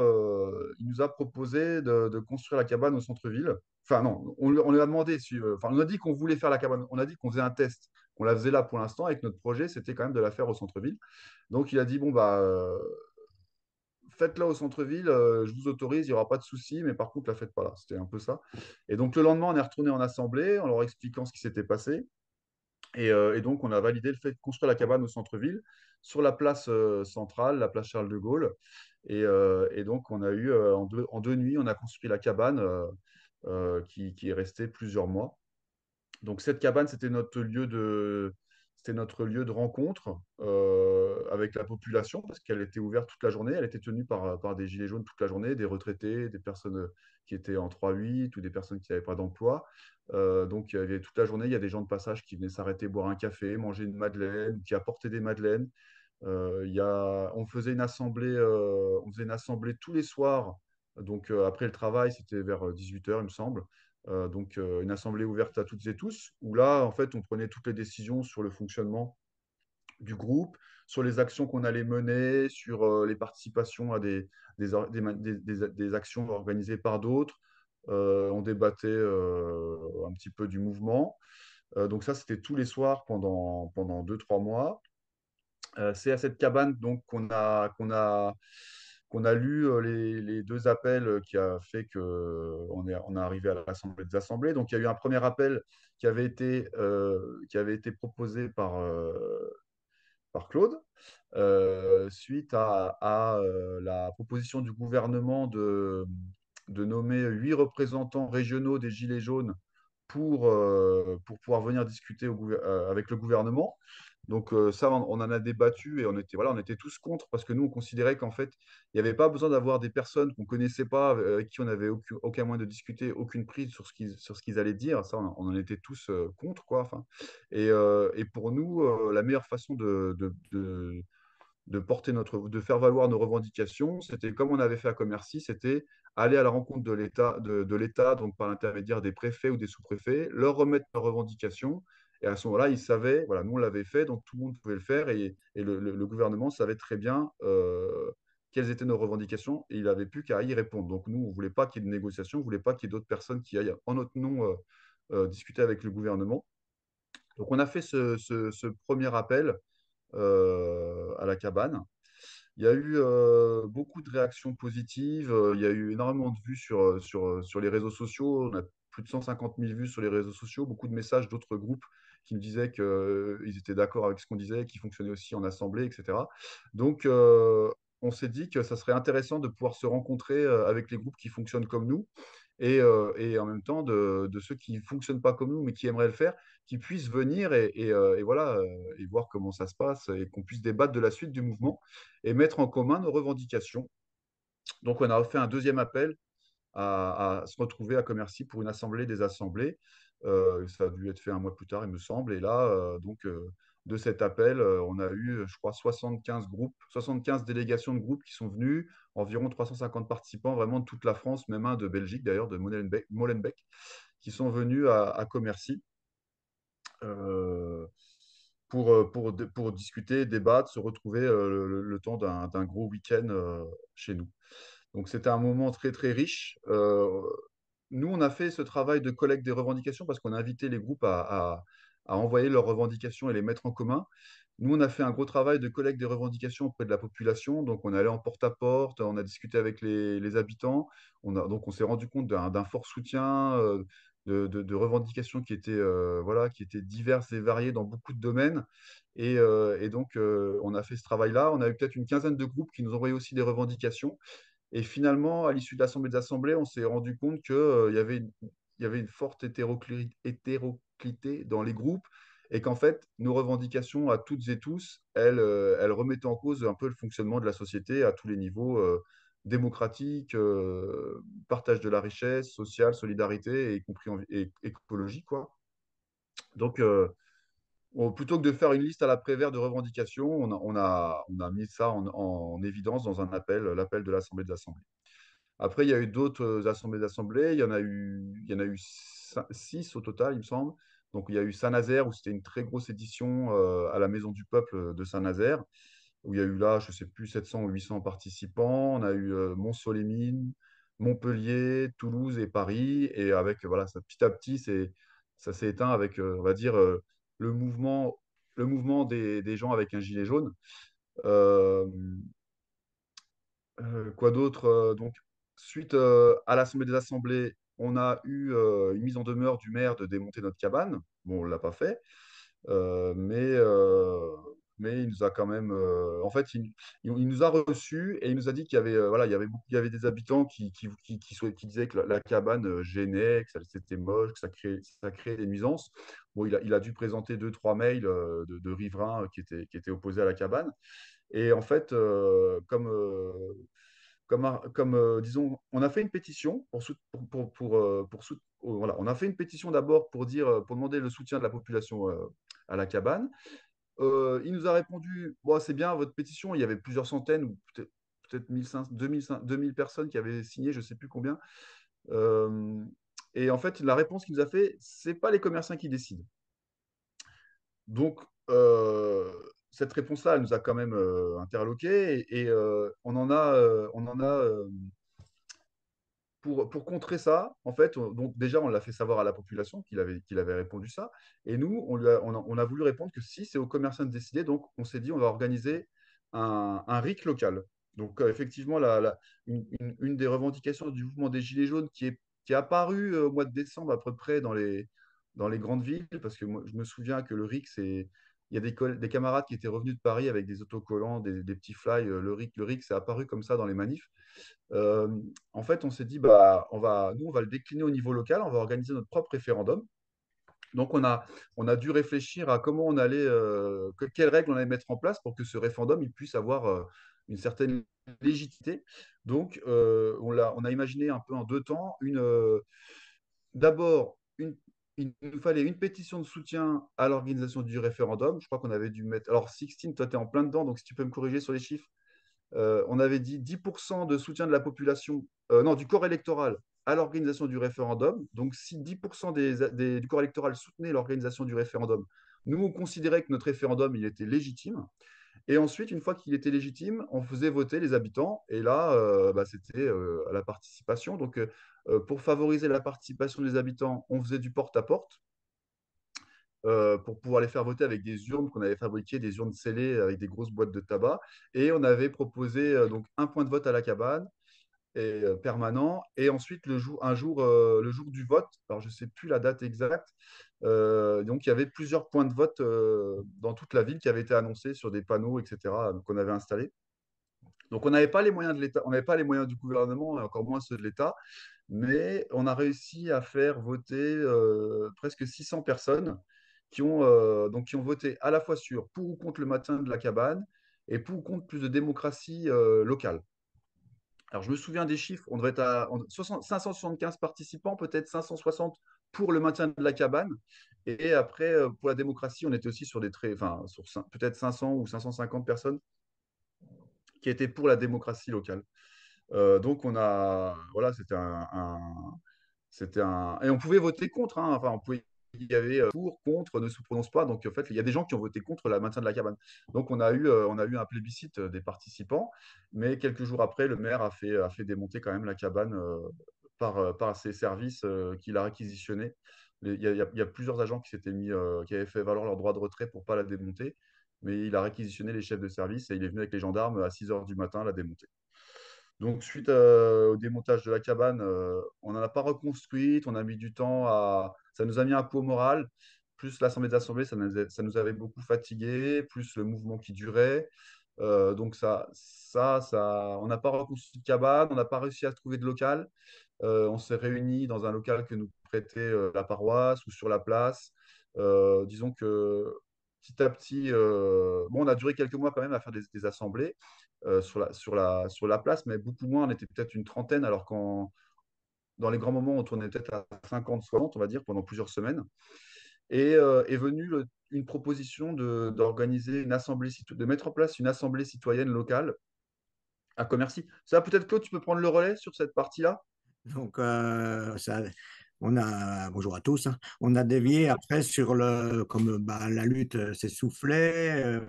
il nous a proposé de construire la cabane au centre-ville. Enfin, non, on lui a demandé, enfin, on a dit qu'on voulait faire la cabane, on a dit qu'on faisait un test, qu'on la faisait là pour l'instant, et que notre projet, c'était quand même de la faire au centre-ville. Donc, il a dit, bon, bah, faites-la au centre-ville, je vous autorise, il n'y aura pas de souci, mais par contre, la faites pas là. C'était un peu ça. Et donc, le lendemain, on est retourné en assemblée en leur expliquant ce qui s'était passé. Et donc, on a validé le fait de construire la cabane au centre-ville, sur la place centrale, la place Charles de Gaulle. Et donc, on a eu, en deux nuits, on a construit la cabane qui est restée plusieurs mois. Donc cette cabane, c'était notre lieu de rencontre avec la population parce qu'elle était ouverte toute la journée. Elle était tenue par des gilets jaunes toute la journée, des retraités, des personnes qui étaient en 3-8 ou des personnes qui n'avaient pas d'emploi. Donc il y avait toute la journée, il y a des gens de passage qui venaient s'arrêter, boire un café, manger une madeleine, qui apportaient des madeleines. On faisait une assemblée tous les soirs Donc, après le travail, c'était vers 18 h, il me semble. Donc, une assemblée ouverte à toutes et tous, où là, en fait, on prenait toutes les décisions sur le fonctionnement du groupe, sur les actions qu'on allait mener, sur les participations à des actions organisées par d'autres. On débattait un petit peu du mouvement. Donc ça, c'était tous les soirs pendant 2, 3 mois. C'est à cette cabane donc qu'on a lu les deux appels qui a fait qu'on est arrivé à l'Assemblée des Assemblées. Donc il y a eu un premier appel qui avait été proposé par Claude, suite à la proposition du gouvernement de nommer 8 représentants régionaux des Gilets jaunes pour pouvoir venir discuter avec le gouvernement. Donc ça, on en a débattu et on était tous contre parce que nous, on considérait qu'en fait, il n'y avait pas besoin d'avoir des personnes qu'on ne connaissait pas, avec qui on n'avait aucun moyen de discuter, aucune prise sur ce qu'ils allaient dire. Ça, on en était tous contre, quoi. Enfin, et pour nous, la meilleure façon de faire valoir nos revendications, c'était comme on avait fait à Commercy, c'était aller à la rencontre de l'État, donc par l'intermédiaire des préfets ou des sous-préfets, leur remettre leurs revendications. Et à ce moment-là, ils savaient, voilà, nous on l'avait fait, donc tout le monde pouvait le faire, et le gouvernement savait très bien quelles étaient nos revendications, et il n'avait plus qu'à y répondre. Donc nous, on ne voulait pas qu'il y ait de négociations, on ne voulait pas qu'il y ait d'autres personnes qui aillent en notre nom discuter avec le gouvernement. Donc on a fait ce premier appel à la cabane. Il y a eu beaucoup de réactions positives. Il y a eu énormément de vues sur les réseaux sociaux. On a plus de 150 000 vues sur les réseaux sociaux, beaucoup de messages d'autres groupes qui me disaient qu'ils étaient d'accord avec ce qu'on disait, qui fonctionnaient aussi en assemblée, etc. Donc, on s'est dit que ça serait intéressant de pouvoir se rencontrer avec les groupes qui fonctionnent comme nous et en même temps de ceux qui ne fonctionnent pas comme nous, mais qui aimeraient le faire, qui puissent venir et voilà, et voir comment ça se passe et qu'on puisse débattre de la suite du mouvement et mettre en commun nos revendications. Donc, on a fait un deuxième appel à se retrouver à Commercy pour une assemblée des assemblées. Ça a dû être fait un mois plus tard, il me semble. Et là, de cet appel, on a eu, je crois, 75 groupes, 75 délégations de groupes qui sont venus, environ 350 participants, vraiment de toute la France, même un de Belgique d'ailleurs, de Molenbeek, qui sont venus à Commercy. Euh, pour discuter, débattre, se retrouver le temps d'un gros week-end chez nous. Donc c'était un moment très très riche. Nous, on a fait ce travail de collecte des revendications parce qu'on a invité les groupes à envoyer leurs revendications et les mettre en commun. Nous, on a fait un gros travail de collecte des revendications auprès de la population. Donc, on est allé en porte-à-porte, on a discuté avec les habitants. Donc, on s'est rendu compte d'un fort soutien, de revendications qui étaient diverses et variées dans beaucoup de domaines. Et donc, on a fait ce travail-là. On a eu peut-être une quinzaine de groupes qui nous ont envoyé aussi des revendications. Et finalement, à l'issue de l'Assemblée des Assemblées, on s'est rendu compte qu'il y avait une forte hétéroclité dans les groupes et qu'en fait, nos revendications à toutes et tous, elles remettaient en cause un peu le fonctionnement de la société à tous les niveaux, démocratique, partage de la richesse, sociale, solidarité, y compris et écologie, quoi. Donc, plutôt que de faire une liste à l'après-vert de revendications, on a mis ça en évidence dans un appel, l'appel de l'Assemblée des Assemblées. Après, il y a eu d'autres assemblées d'assemblées. Il y en a eu 6 au total, il me semble. Donc, il y a eu Saint-Nazaire, où c'était une très grosse édition à la Maison du Peuple de Saint-Nazaire, où il y a eu là, je ne sais plus, 700 ou 800 participants. On a eu Mont-Solémine, Montpellier, Toulouse et Paris. Et avec, voilà, ça, petit à petit, ça s'est éteint avec, on va dire, le mouvement des gens avec un gilet jaune. Euh, quoi d'autre? Donc, suite à l'Assemblée des Assemblées, on a eu une mise en demeure du maire de démonter notre cabane. Bon, on ne l'a pas fait, mais il nous a quand même. En fait, il nous a reçus et il nous a dit qu'il y avait, voilà, il y avait des habitants qui disaient que la cabane gênait, que c'était moche, que ça créait des nuisances. Bon, il a dû présenter 2, 3 mails de riverains qui étaient opposés à la cabane. Et en fait, disons, on a fait une pétition voilà, on a fait une pétition d'abord pour demander le soutien de la population à la cabane. Il nous a répondu, bon, c'est bien votre pétition, il y avait plusieurs centaines ou peut-être 2000 personnes qui avaient signé, je ne sais plus combien. Et en fait, la réponse qu'il nous a fait, ce n'est pas les commerçants qui décident. Donc, cette réponse-là, elle nous a quand même interloqués et on en a pour contrer ça, en fait, donc déjà, on l'a fait savoir à la population qu'il avait répondu ça. Et nous, on a voulu répondre que si, c'est aux commerçants de décider. Donc, on s'est dit, on va organiser un RIC local. Donc, effectivement, une des revendications du mouvement des Gilets jaunes qui est apparue au mois de décembre à peu près dans les grandes villes, parce que moi, je me souviens que le RIC, il y a des camarades qui étaient revenus de Paris avec des autocollants, des petits fly. Le RIC, c'est apparu comme ça dans les manifs. Euh, En fait, on s'est dit, bah, nous, on va le décliner au niveau local, on va organiser notre propre référendum. Donc, on a dû réfléchir à comment on allait, quelles règles on allait mettre en place pour que ce référendum il puisse avoir une certaine légitimité. Donc, on a imaginé un peu en deux temps. D'abord, il nous fallait une pétition de soutien à l'organisation du référendum. Je crois qu'on avait dû mettre. Alors, Sixtine, toi, tu es en plein dedans, donc si tu peux me corriger sur les chiffres. On avait dit 10% de soutien de la population, non, du corps électoral à l'organisation du référendum. Donc, si 10% du corps électoral soutenait l'organisation du référendum, nous, on considérait que notre référendum, il était légitime. Et ensuite, une fois qu'il était légitime, on faisait voter les habitants. Et là, bah, c'était à la participation. Donc, pour favoriser la participation des habitants, on faisait du porte-à-porte pour pouvoir les faire voter avec des urnes qu'on avait fabriquées, des urnes scellées avec des grosses boîtes de tabac. Et on avait proposé donc un point de vote à la cabane permanent. Et ensuite, le jour du vote, alors je ne sais plus la date exacte, donc il y avait plusieurs points de vote dans toute la ville qui avaient été annoncés sur des panneaux, etc., qu'on avait installés. Donc on n'avait pas les moyens de l'État, on n'avait pas les moyens du gouvernement et encore moins ceux de l'État, mais on a réussi à faire voter presque 600 personnes qui ont voté à la fois pour ou contre le maintien de la cabane et pour ou contre plus de démocratie locale. Alors, je me souviens des chiffres, on devrait être à 575 participants, peut-être 560 pour le maintien de la cabane. Et après, pour la démocratie, on était aussi sur peut-être 500 ou 550 personnes qui étaient pour la démocratie locale. Donc, voilà, et on pouvait voter contre, hein. Enfin, il y avait pour, contre, ne se prononce pas. Donc, en fait, il y a des gens qui ont voté contre le maintien de la cabane. Donc, on a eu un plébiscite des participants, mais quelques jours après, le maire a fait démonter quand même la cabane par ses services qu'il a réquisitionnés. Il y a plusieurs agents qui avaient fait valoir leur droit de retrait pour ne pas la démonter, mais il a réquisitionné les chefs de service et il est venu avec les gendarmes à 6 heures du matin la démonter. Donc, suite au démontage de la cabane, on n'en a pas reconstruite, on a mis du temps Ça nous a mis un coup au moral, plus l'Assemblée des Assemblées, ça nous avait beaucoup fatigué, plus le mouvement qui durait. Donc, on n'a pas reconstruit de cabane, on n'a pas réussi à trouver de local. On s'est réunis dans un local que nous prêtait la paroisse ou sur la place. Disons que petit à petit, bon, on a duré quelques mois quand même à faire des assemblées sur la place, mais beaucoup moins. On était peut-être une trentaine, alors dans les grands moments, on tournait peut-être à 50, 60, on va dire, pendant plusieurs semaines. Et est venue une proposition d'organiser de mettre en place une assemblée citoyenne locale à Commercy. Ça, peut-être, Claude, tu peux prendre le relais sur cette partie-là? Donc, bonjour à tous, hein. On a dévié après comme bah, la lutte s'essoufflait,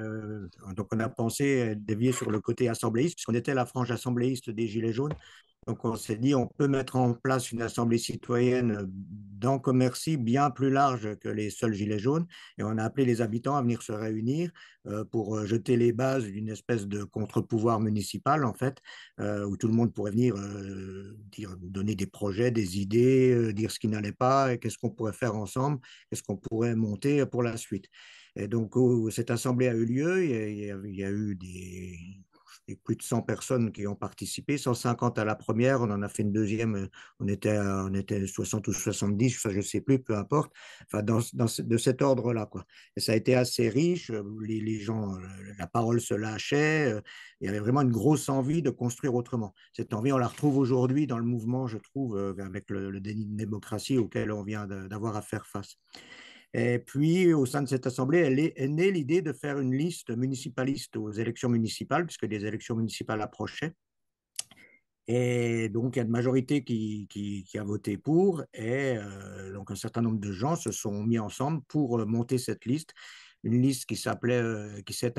donc on a pensé dévier sur le côté assembléiste, puisqu'on était la frange assembléiste des Gilets jaunes. Donc, on s'est dit, on peut mettre en place une assemblée citoyenne dans Commercy bien plus large que les seuls Gilets jaunes. Et on a appelé les habitants à venir se réunir pour jeter les bases d'une espèce de contre-pouvoir municipal, en fait, où tout le monde pourrait venir donner des projets, des idées, dire ce qui n'allait pas et qu'est-ce qu'on pourrait faire ensemble, qu'est-ce qu'on pourrait monter pour la suite. Et donc, cette assemblée a eu lieu, il y a eu plus de 100 personnes qui ont participé, 150 à la première, on en a fait une deuxième, on était 60 ou 70, ça je ne sais plus, peu importe, enfin de cet ordre-là, quoi. Et ça a été assez riche, les gens, la parole se lâchait, il y avait vraiment une grosse envie de construire autrement. Cette envie, on la retrouve aujourd'hui dans le mouvement, je trouve, avec le déni de démocratie auquel on vient d'avoir à faire face. Et puis, au sein de cette assemblée, est née l'idée de faire une liste municipaliste aux élections municipales, puisque les élections municipales approchaient. Et donc, il y a une majorité qui a voté pour, et donc un certain nombre de gens se sont mis ensemble pour monter cette liste. Une liste qui s'est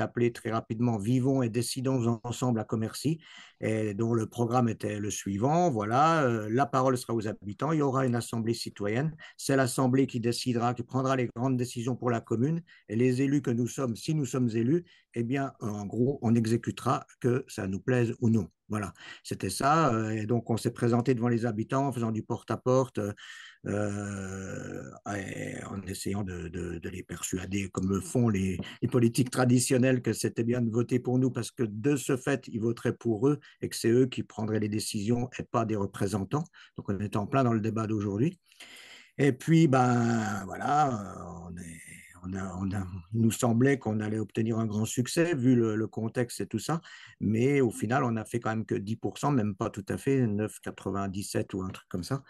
appelée très rapidement Vivons et décidons ensemble à Commercy, et dont le programme était le suivant. Voilà, la parole sera aux habitants, il y aura une assemblée citoyenne, c'est l'assemblée qui décidera, qui prendra les grandes décisions pour la commune, et les élus que nous sommes, si nous sommes élus, eh bien, en gros, on exécutera que ça nous plaise ou non. Voilà, c'était ça. Et donc, on s'est présenté devant les habitants en faisant du porte-à-porte, en essayant de les persuader, comme le font les politiques traditionnelles, que c'était bien de voter pour nous parce que de ce fait, ils voteraient pour eux et que c'est eux qui prendraient les décisions et pas des représentants. Donc, on est en plein dans le débat d'aujourd'hui. Et puis, ben voilà, il nous semblait qu'on allait obtenir un grand succès vu le contexte et tout ça, mais au final, on n'a fait quand même que 10%, même pas tout à fait, 9,97 ou un truc comme ça.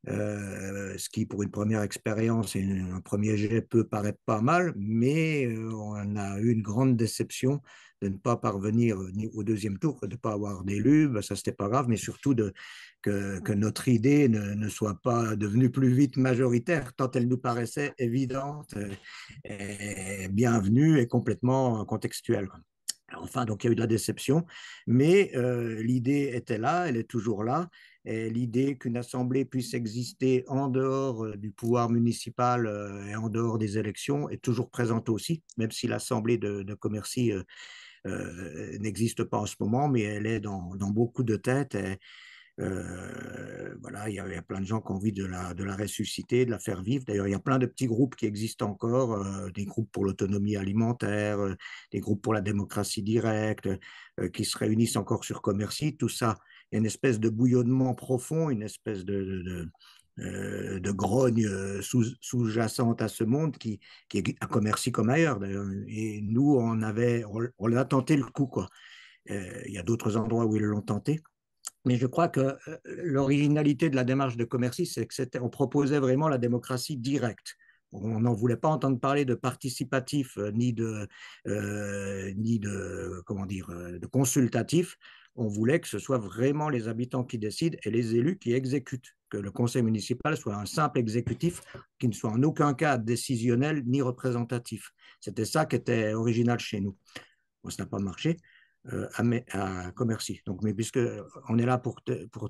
Ce qui, pour une première expérience et un premier jet, peut paraître pas mal, mais on a eu une grande déception de ne pas parvenir au deuxième tour, de ne pas avoir d'élu, ben ça c'était pas grave, mais surtout que notre idée ne soit pas devenue plus vite majoritaire, tant elle nous paraissait évidente, et bienvenue et complètement contextuelle. Enfin, donc il y a eu de la déception, mais l'idée était là, elle est toujours là, et l'idée qu'une assemblée puisse exister en dehors du pouvoir municipal et en dehors des élections est toujours présente aussi, même si l'assemblée de Commercy n'existe pas en ce moment, mais elle est dans beaucoup de têtes. Et, voilà, il y a plein de gens qui ont envie de la ressusciter, de la faire vivre. D'ailleurs, il y a plein de petits groupes qui existent encore, des groupes pour l'autonomie alimentaire, des groupes pour la démocratie directe, qui se réunissent encore sur Commercy. Tout ça, il y a une espèce de bouillonnement profond, une espèce de grogne sous-jacente à ce monde qui est à Commercy comme ailleurs. Et nous, on a tenté le coup, quoi. Il y a d'autres endroits où ils l'ont tenté. Mais je crois que l'originalité de la démarche de Commercy, c'est qu'on proposait vraiment la démocratie directe. On n'en voulait pas entendre parler de participatif ni de comment dire de consultatif. On voulait que ce soit vraiment les habitants qui décident et les élus qui exécutent. Que le conseil municipal soit un simple exécutif qui ne soit en aucun cas décisionnel ni représentatif. C'était ça qui était original chez nous. Bon, ça n'a pas marché. À Commercy. Donc, mais puisque on est là pour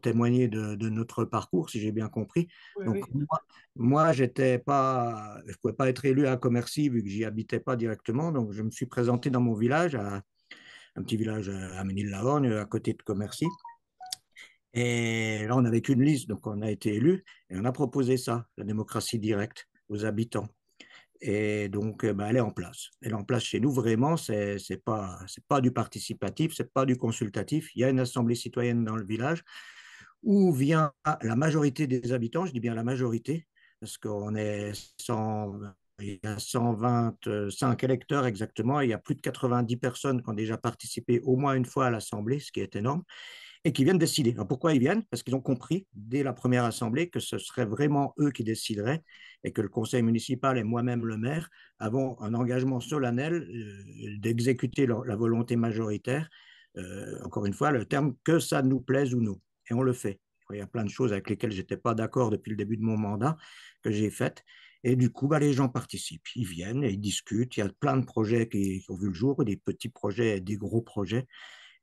témoigner de notre parcours, si j'ai bien compris. Oui, Donc, oui. moi je ne pouvais pas être élu à Commercy vu que j'y habitais pas directement. Donc, je me suis présenté dans mon village, un petit village à Ménil-la-Horgne, à côté de Commercy. Et là, on n'avait qu'une liste, donc on a été élu et on a proposé ça, la démocratie directe aux habitants. Et donc, ben, elle est en place. Elle est en place chez nous, vraiment, c'est pas du participatif, c'est pas du consultatif. Il y a une assemblée citoyenne dans le village où vient la majorité des habitants, je dis bien la majorité, parce qu'on est 100, il y a 125 électeurs exactement, et il y a plus de 90 personnes qui ont déjà participé au moins une fois à l'assemblée, ce qui est énorme et qui viennent décider. Alors pourquoi ils viennent? Parce qu'ils ont compris dès la première assemblée que ce serait vraiment eux qui décideraient et que le conseil municipal et moi-même le maire avons un engagement solennel d'exécuter la volonté majoritaire. Encore une fois, le terme que ça nous plaise ou non. Et on le fait. Il y a plein de choses avec lesquelles je n'étais pas d'accord depuis le début de mon mandat que j'ai faites. Et du coup, bah, les gens participent, ils viennent et ils discutent. Il y a plein de projets qui ont vu le jour, des petits projets et des gros projets.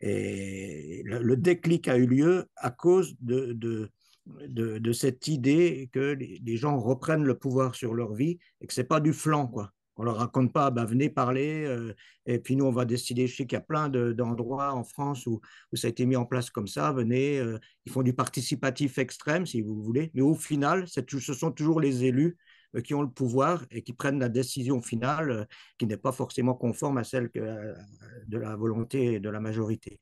Et le déclic a eu lieu à cause de cette idée que les gens reprennent le pouvoir sur leur vie et que ce n'est pas du flanc, quoi. On ne leur raconte pas, bah, venez parler, et puis nous, on va décider. Je sais qu'il y a plein d'endroits en France où ça a été mis en place comme ça. Venez, ils font du participatif extrême, si vous voulez. Mais au final, ce sont toujours les élus qui ont le pouvoir et qui prennent la décision finale qui n'est pas forcément conforme à celle de la volonté de la majorité.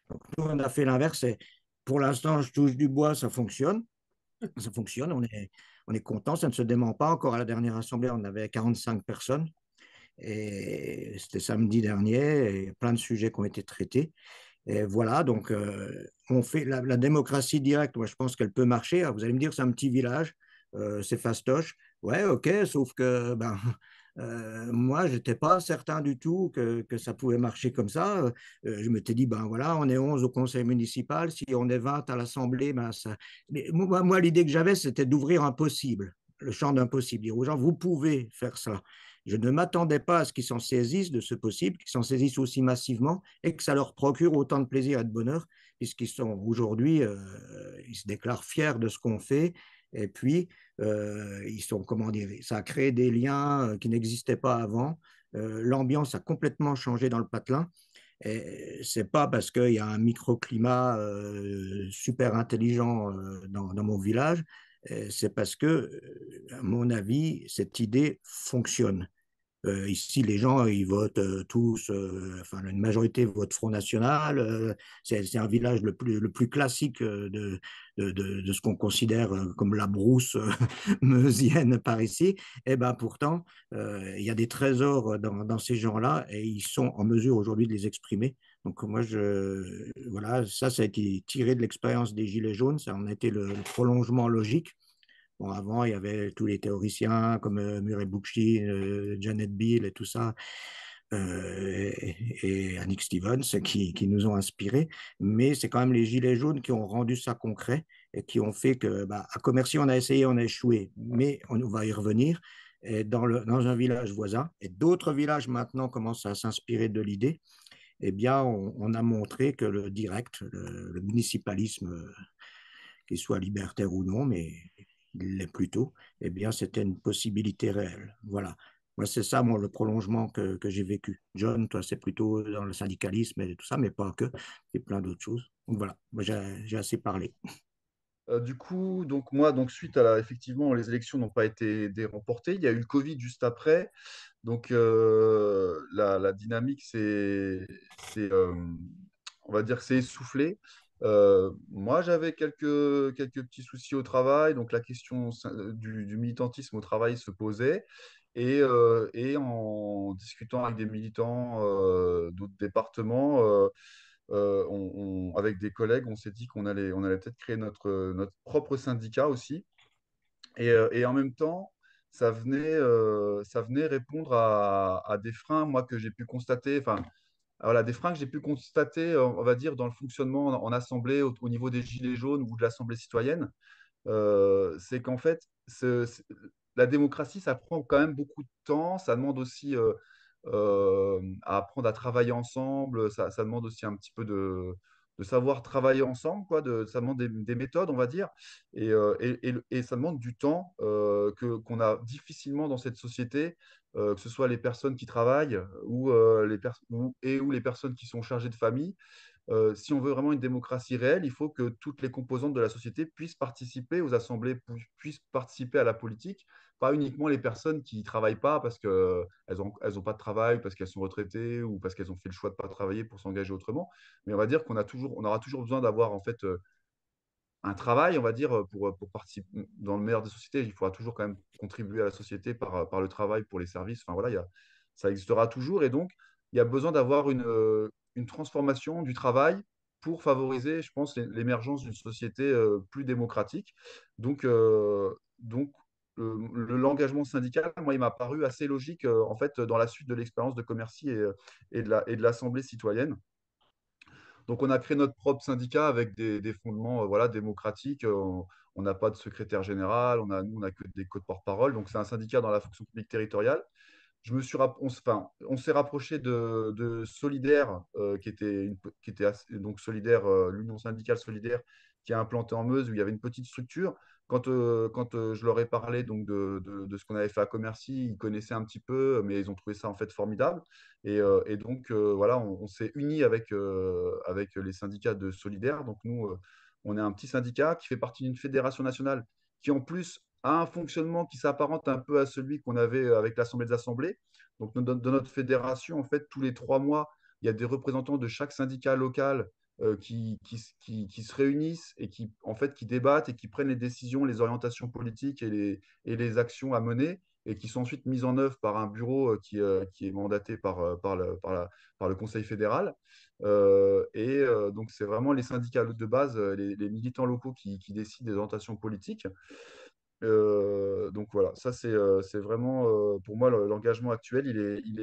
Donc, nous, on a fait l'inverse. Pour l'instant, je touche du bois, ça fonctionne. Ça fonctionne, on est content, ça ne se dément pas. Encore à la dernière assemblée, on avait 45 personnes. Et c'était samedi dernier, et plein de sujets qui ont été traités. Et voilà, donc on fait la démocratie directe, moi je pense qu'elle peut marcher. Alors, vous allez me dire, c'est un petit village, c'est fastoche. Ouais, ok, sauf que ben, moi, je n'étais pas certain du tout que ça pouvait marcher comme ça. Je m'étais dit, ben voilà, on est 11 au conseil municipal, si on est 20 à l'Assemblée, ben ça. Mais moi l'idée que j'avais, c'était d'ouvrir un possible, le champ d'un possible, dire aux gens, vous pouvez faire ça. Je ne m'attendais pas à ce qu'ils s'en saisissent de ce possible, qu'ils s'en saisissent aussi massivement et que ça leur procure autant de plaisir et de bonheur, puisqu'ils sont aujourd'hui, ils se déclarent fiers de ce qu'on fait. Et puis, ils sont, comment dire, ça a créé des liens qui n'existaient pas avant. L'ambiance a complètement changé dans le patelin. Et c'est pas parce qu'il y a un microclimat super intelligent dans mon village, c'est parce que, à mon avis, cette idée fonctionne. Ici, les gens, ils votent tous, enfin, une majorité vote Front National. C'est un village le plus classique de ce qu'on considère comme la brousse meusienne par ici. Et ben pourtant, il y a des trésors dans ces gens-là et ils sont en mesure aujourd'hui de les exprimer. Donc moi, voilà, ça a été tiré de l'expérience des Gilets jaunes, ça en a été le prolongement logique. Bon, avant, il y avait tous les théoriciens comme Murray Bookchin, Janet Bill et tout ça, et Annick Stevens qui nous ont inspirés. Mais c'est quand même les Gilets jaunes qui ont rendu ça concret et qui ont fait que, bah, à Commercy, on a essayé, on a échoué, mais on va y revenir. Et dans un village voisin, et d'autres villages maintenant commencent à s'inspirer de l'idée, eh bien, on a montré que le direct, le municipalisme, qu'il soit libertaire ou non, mais il l'est plutôt, eh bien, c'était une possibilité réelle. Voilà. Moi, c'est ça, moi, le prolongement que j'ai vécu. John, toi, c'est plutôt dans le syndicalisme et tout ça, mais pas que. C'est plein d'autres choses. Donc, voilà. Moi, j'ai assez parlé. Du coup, donc moi, donc suite à effectivement, les élections n'ont pas été remportées. Il y a eu le Covid juste après. Donc la dynamique, on va dire, que c'est essoufflé. Moi, j'avais quelques petits soucis au travail. Donc la question du militantisme au travail se posait. Et en discutant avec des militants d'autres départements, avec des collègues, on s'est dit on allait peut-être créer notre propre syndicat aussi. Et en même temps, ça venait répondre à des freins, moi, que j'ai pu constater, enfin, voilà, des freins que j'ai pu constater, on va dire, dans le fonctionnement en assemblée, au niveau des Gilets jaunes ou de l'Assemblée citoyenne. C'est qu'en fait, la démocratie, ça prend quand même beaucoup de temps. Ça demande aussi à apprendre à travailler ensemble. Ça demande aussi un petit peu de savoir travailler ensemble, quoi. Ça demande des méthodes, on va dire. Et ça demande du temps qu'on a difficilement dans cette société, que ce soit les personnes qui travaillent ou les personnes qui sont chargées de famille. Si on veut vraiment une démocratie réelle, il faut que toutes les composantes de la société puissent participer aux assemblées, puissent participer à la politique, pas uniquement les personnes qui ne travaillent pas parce qu'elles elles ont pas de travail, parce qu'elles sont retraitées ou parce qu'elles ont fait le choix de ne pas travailler pour s'engager autrement. Mais on va dire on aura toujours besoin d'avoir en fait un travail, on va dire, pour participer dans le meilleur des sociétés. Il faudra toujours quand même contribuer à la société par le travail, pour les services. Enfin voilà, ça existera toujours. Et donc, il y a besoin d'avoir une transformation du travail pour favoriser, je pense, l'émergence d'une société plus démocratique. Donc, l'engagement syndical, moi, il m'a paru assez logique, en fait, dans la suite de l'expérience de Commercy et de l'Assemblée citoyenne. Donc, on a créé notre propre syndicat avec des fondements voilà, démocratiques. On n'a pas de secrétaire général, nous, on n'a que des codes porte-parole. Donc, c'est un syndicat dans la fonction publique territoriale. On s'est rapproché de Solidaire, donc Solidaire, l'Union syndicale solidaire, qui est implantée en Meuse, où il y avait une petite structure. Quand je leur ai parlé donc de ce qu'on avait fait à Commercy, ils connaissaient un petit peu, mais ils ont trouvé ça en fait formidable. Et donc voilà, on s'est unis avec les syndicats de Solidaire. Donc nous, on est un petit syndicat qui fait partie d'une fédération nationale qui en plus a un fonctionnement qui s'apparente un peu à celui qu'on avait avec l'Assemblée des assemblées. Donc, dans notre fédération, en fait, tous les 3 mois, il y a des représentants de chaque syndicat local qui se réunissent et en fait, qui débattent et qui prennent les décisions, les orientations politiques et les actions à mener et qui sont ensuite mises en œuvre par un bureau qui est mandaté par le Conseil fédéral. Donc, c'est vraiment les syndicats de base, les militants locaux qui décident des orientations politiques. Donc voilà, ça c'est vraiment pour moi l'engagement actuel, il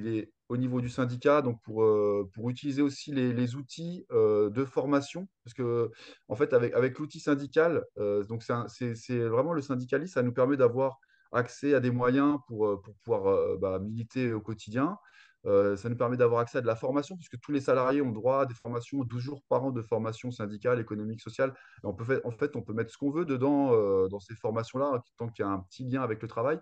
est au niveau du syndicat, donc pour utiliser aussi les outils de formation, parce que en fait avec l'outil syndical, donc c'est vraiment le syndicalisme, ça nous permet d'avoir accès à des moyens pour pouvoir militer au quotidien. Ça nous permet d'avoir accès à de la formation, puisque tous les salariés ont droit à des formations, 12 jours par an de formation syndicale, économique, sociale. Et en fait, on peut mettre ce qu'on veut dedans, dans ces formations-là, hein, tant qu'il y a un petit lien avec le travail.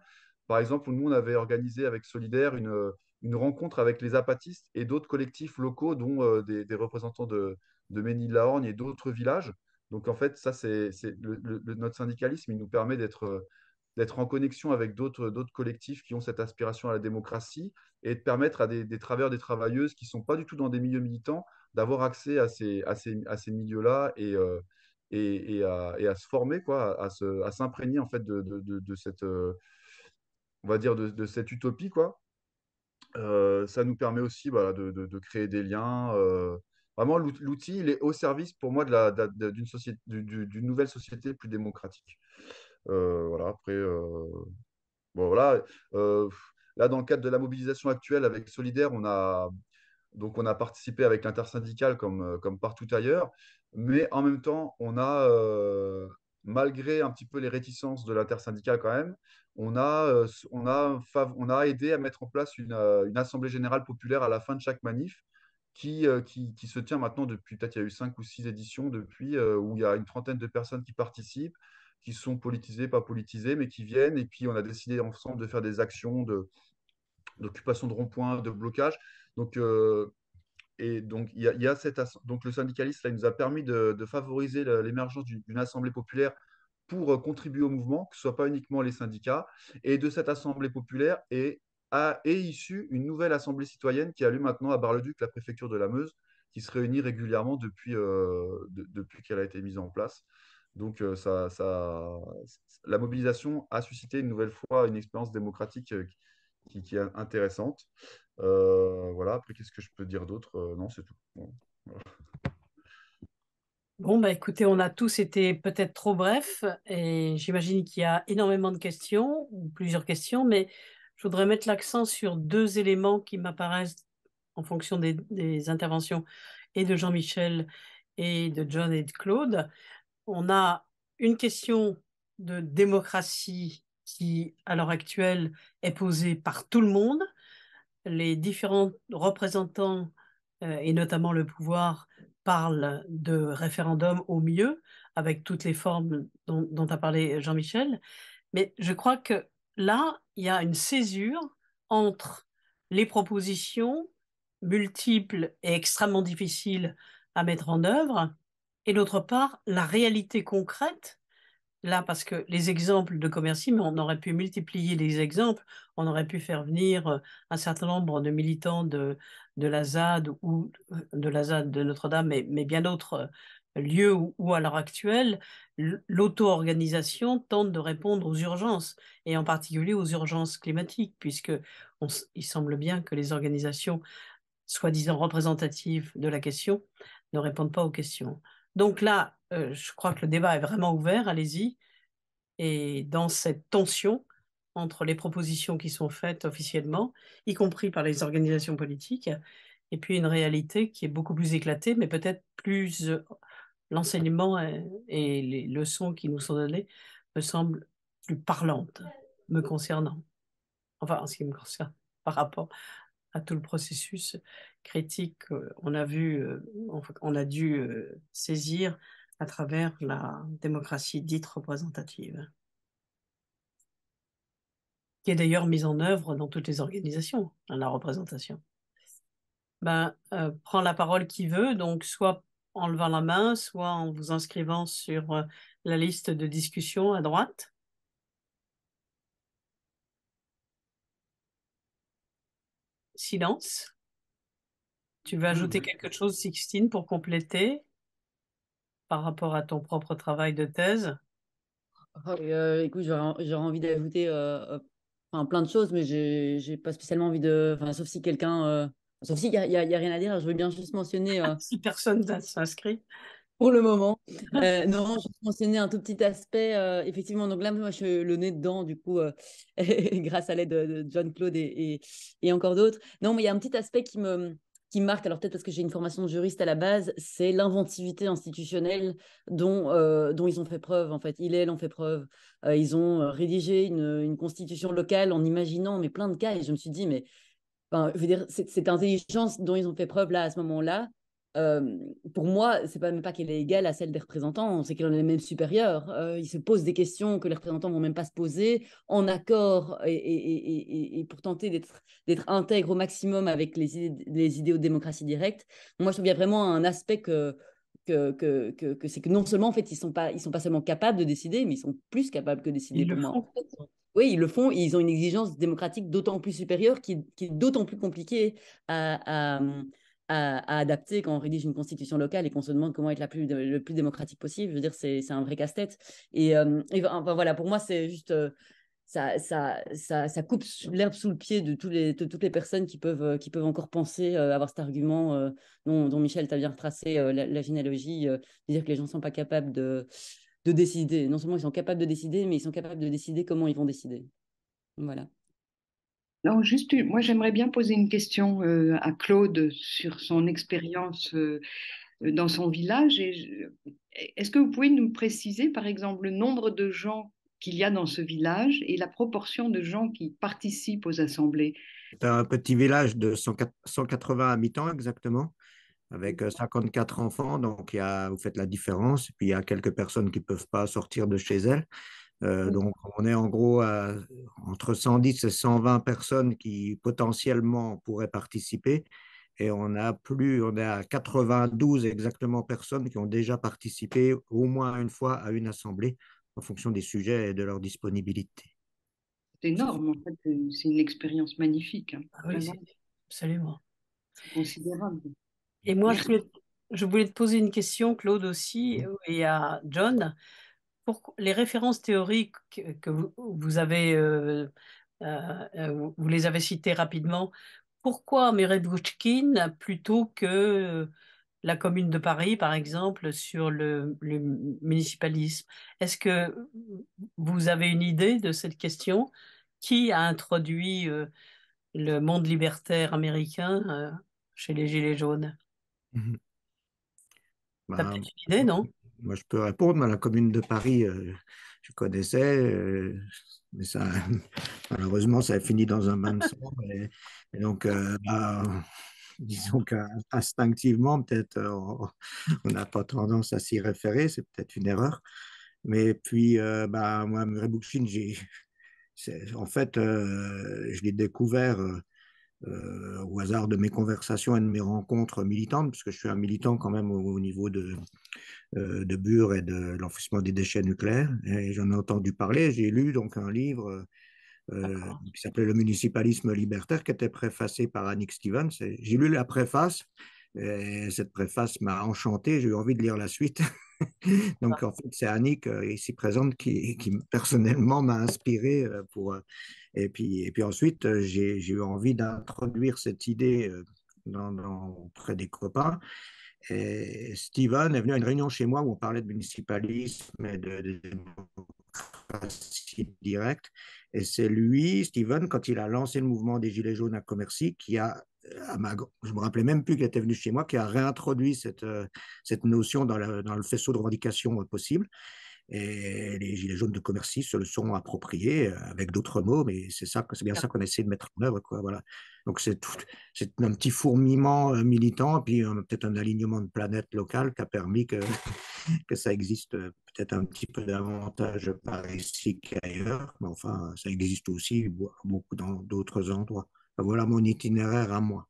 Par exemple, nous, on avait organisé avec Solidaire une rencontre avec les apatistes et d'autres collectifs locaux, dont des représentants de Ménil-la-Horgne et d'autres villages. Donc, en fait, ça, notre syndicalisme, il nous permet d'être en connexion avec d'autres collectifs qui ont cette aspiration à la démocratie et de permettre à des travailleurs, des travailleuses qui ne sont pas du tout dans des milieux militants d'avoir accès à ces milieux-là et à se former, quoi, à s'imprégner en fait de cette, on va dire, de cette utopie, quoi. Ça nous permet aussi voilà, de créer des liens. Vraiment, l'outil, il est au service pour moi d'une société, d'une nouvelle société plus démocratique. Voilà, après, bon, voilà. Euh, Là, dans le cadre de la mobilisation actuelle avec Solidaire, on a participé avec l'intersyndicale comme partout ailleurs, mais en même temps, malgré un petit peu les réticences de l'intersyndicale quand même, on a aidé à mettre en place une assemblée générale populaire à la fin de chaque manif qui se tient maintenant depuis, peut-être il y a eu 5 ou 6 éditions depuis, où il y a une trentaine de personnes qui participent, qui sont politisées, pas politisées, mais qui viennent, et puis on a décidé ensemble de faire des actions d'occupation de ronds-points, de blocage. Donc, il y a donc le syndicalisme, là, il nous a permis de favoriser l'émergence d'une assemblée populaire pour contribuer au mouvement, que ce ne soit pas uniquement les syndicats. Et de cette assemblée populaire est issue une nouvelle assemblée citoyenne qui a lieu maintenant à Bar-le-Duc, la préfecture de la Meuse, qui se réunit régulièrement depuis qu'elle a été mise en place. Donc, la mobilisation a suscité une nouvelle fois une expérience démocratique qui est intéressante. Voilà, après, qu'est-ce que je peux dire d'autre? Non, c'est tout. Bon, voilà. Bon, bah écoutez, on a tous été peut-être trop brefs et j'imagine qu'il y a énormément de questions ou plusieurs questions, mais je voudrais mettre l'accent sur deux éléments qui m'apparaissent en fonction des interventions et de Jean-Michel et de John et de Claude. On a une question de démocratie qui, à l'heure actuelle, est posée par tout le monde. Les différents représentants, et notamment le pouvoir, parlent de référendum au mieux, avec toutes les formes dont a parlé Jean-Michel. Mais je crois que là, il y a une césure entre les propositions multiples et extrêmement difficiles à mettre en œuvre, et d'autre part, la réalité concrète là, parce que les exemples de Commercy, mais on aurait pu multiplier les exemples, on aurait pu faire venir un certain nombre de militants de la ZAD ou de la ZAD de Notre-Dame, mais bien d'autres lieux où à l'heure actuelle, l'auto-organisation tente de répondre aux urgences, et en particulier aux urgences climatiques, puisque il semble bien que les organisations soi-disant représentatives de la question ne répondent pas aux questions. Donc là, je crois que le débat est vraiment ouvert, allez-y. Et dans cette tension entre les propositions qui sont faites officiellement, y compris par les organisations politiques, et puis une réalité qui est beaucoup plus éclatée, mais peut-être plus l'enseignement et les leçons qui nous sont données me semblent plus parlantes me concernant. Enfin, en ce qui me concerne, par rapport à tout le processus critique on a dû saisir à travers la démocratie dite représentative, qui est d'ailleurs mise en œuvre dans toutes les organisations, la représentation. Prend la parole qui veut, donc soit en levant la main, soit en vous inscrivant sur la liste de discussion à droite. Silence. Tu veux ajouter quelque chose, Sixtine, pour compléter par rapport à ton propre travail de thèse? Écoute, j'aurais envie d'ajouter enfin, plein de choses, mais j'ai pas spécialement envie de. Enfin, sauf si quelqu'un. Sauf s'il y a rien à dire, je veux bien juste mentionner. Si personne ne s'inscrit. pour le moment. Non, je vais mentionner un tout petit aspect. Effectivement, donc là, moi, je suis le nez dedans, du coup, grâce à l'aide de John-Claude et encore d'autres. Non, mais il y a un petit aspect qui me marque, alors peut-être parce que j'ai une formation de juriste à la base, c'est l'inventivité institutionnelle dont ils ont fait preuve, en fait. Ils et elles ont fait preuve. Ils ont rédigé une constitution locale en imaginant mais plein de cas, et je me suis dit, mais enfin, je veux dire, cette intelligence dont ils ont fait preuve là, à ce moment-là, euh, pour moi, c'est pas même pas qu'elle est égale à celle des représentants, c'est qu'elle en est même supérieure. Ils se posent des questions que les représentants vont même pas se poser, en accord et pour tenter d'être intègre au maximum avec les idéaux de démocratie directe. Moi, je trouve qu'il y a vraiment un aspect que c'est que non seulement en fait ils sont pas seulement capables de décider, mais ils sont plus capables que de décider Ils le pour moi. font. Oui, ils le font. Ils ont une exigence démocratique d'autant plus supérieure qui est d'autant plus compliquée à, à, à adapter quand on rédige une constitution locale et qu'on se demande comment être le plus démocratique possible. Je veux dire, c'est un vrai casse-tête. Enfin, voilà, pour moi, c'est juste ça coupe l'herbe sous le pied de toutes les personnes qui peuvent encore penser avoir cet argument dont Michel t'a bien retracé la généalogie, de dire que les gens ne sont pas capables de décider. Non seulement ils sont capables de décider, mais ils sont capables de décider comment ils vont décider. Voilà. Non, juste, moi j'aimerais bien poser une question à Claude sur son expérience dans son village. Est-ce que vous pouvez nous préciser, par exemple, le nombre de gens qu'il y a dans ce village et la proportion de gens qui participent aux assemblées? C'est un petit village de 180 habitants exactement, avec 54 enfants. Donc, vous faites la différence. Et puis, il y a quelques personnes qui ne peuvent pas sortir de chez elles. Donc, on est en gros entre 110 et 120 personnes qui potentiellement pourraient participer. Et on est à 92 exactement personnes qui ont déjà participé au moins une fois à une assemblée en fonction des sujets et de leur disponibilité. C'est énorme, en fait, c'est une expérience magnifique, hein. Ah oui, Vraiment, absolument. c'est considérable. Et moi, Merci. je voulais te poser une question, Claude aussi, et à John. Pour les références théoriques que vous avez, vous les avez citées rapidement, pourquoi Merebouchkine plutôt que la Commune de Paris, par exemple, sur le municipalisme? Est-ce que vous avez une idée de cette question? Qui a introduit le monde libertaire américain chez les Gilets jaunes? Mhm. T'as Ben, peut-être une idée, non? moi, je peux répondre, mais la Commune de Paris, je connaissais, mais ça, malheureusement, ça a fini dans un bain de sang. Et donc, disons qu'instinctivement, peut-être, on n'a pas tendance à s'y référer, c'est peut-être une erreur. Mais puis, moi, Murray Bookchin, en fait, je l'ai découvert au hasard de mes conversations et de mes rencontres militantes, parce que je suis un militant quand même au niveau de Bure et de l'enfouissement des déchets nucléaires. Et j'en ai entendu parler. J'ai lu donc un livre qui s'appelait Le municipalisme libertaire, qui était préfacé par Annick Stevens. J'ai lu la préface. Et cette préface m'a enchanté, j'ai eu envie de lire la suite. Donc en fait, c'est Annick ici présente qui personnellement m'a inspiré et puis ensuite j'ai eu envie d'introduire cette idée auprès des copains. Et Steven est venu à une réunion chez moi où on parlait de municipalisme et de démocratie directe. Et c'est lui, Steven, quand il a lancé le mouvement des Gilets jaunes à Commercy, je me rappelais même plus qu'il était venu chez moi, qui a réintroduit cette notion dans le faisceau de revendications possibles. Et les Gilets jaunes de Commercy se le sont appropriés avec d'autres mots, mais c'est bien ça qu'on essaie de mettre en œuvre, quoi. Voilà. Donc c'est un petit fourmillement militant, puis peut-être un alignement de planètes locales qui a permis que ça existe peut-être un petit peu davantage par ici qu'ailleurs, mais enfin ça existe aussi beaucoup dans d'autres endroits. Voilà mon itinéraire à moi.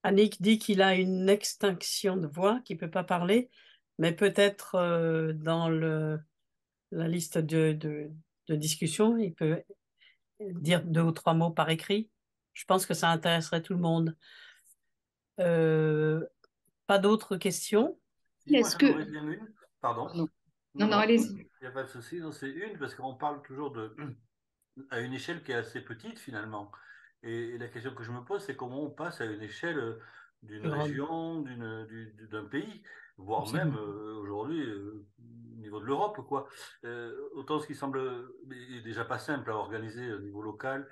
Annick dit qu'il a une extinction de voix, qu'il ne peut pas parler, mais peut-être dans la liste de discussion, il peut dire 2 ou 3 mots par écrit. Je pense que ça intéresserait tout le monde. Euh, Pas d'autres questions? Si, moi Est-ce j'en aurais que... bien une. Pardon. Pardon. Non, Non, non, non, allez-y. il n'y a pas de souci. Non, c'est une parce qu'on parle toujours à une échelle qui est assez petite finalement. Et la question que je me pose, c'est comment on passe à une échelle d'une région, d'un pays, voire même aujourd'hui au niveau de l'Europe, quoi. Autant ce qui semble est déjà pas simple à organiser au niveau local,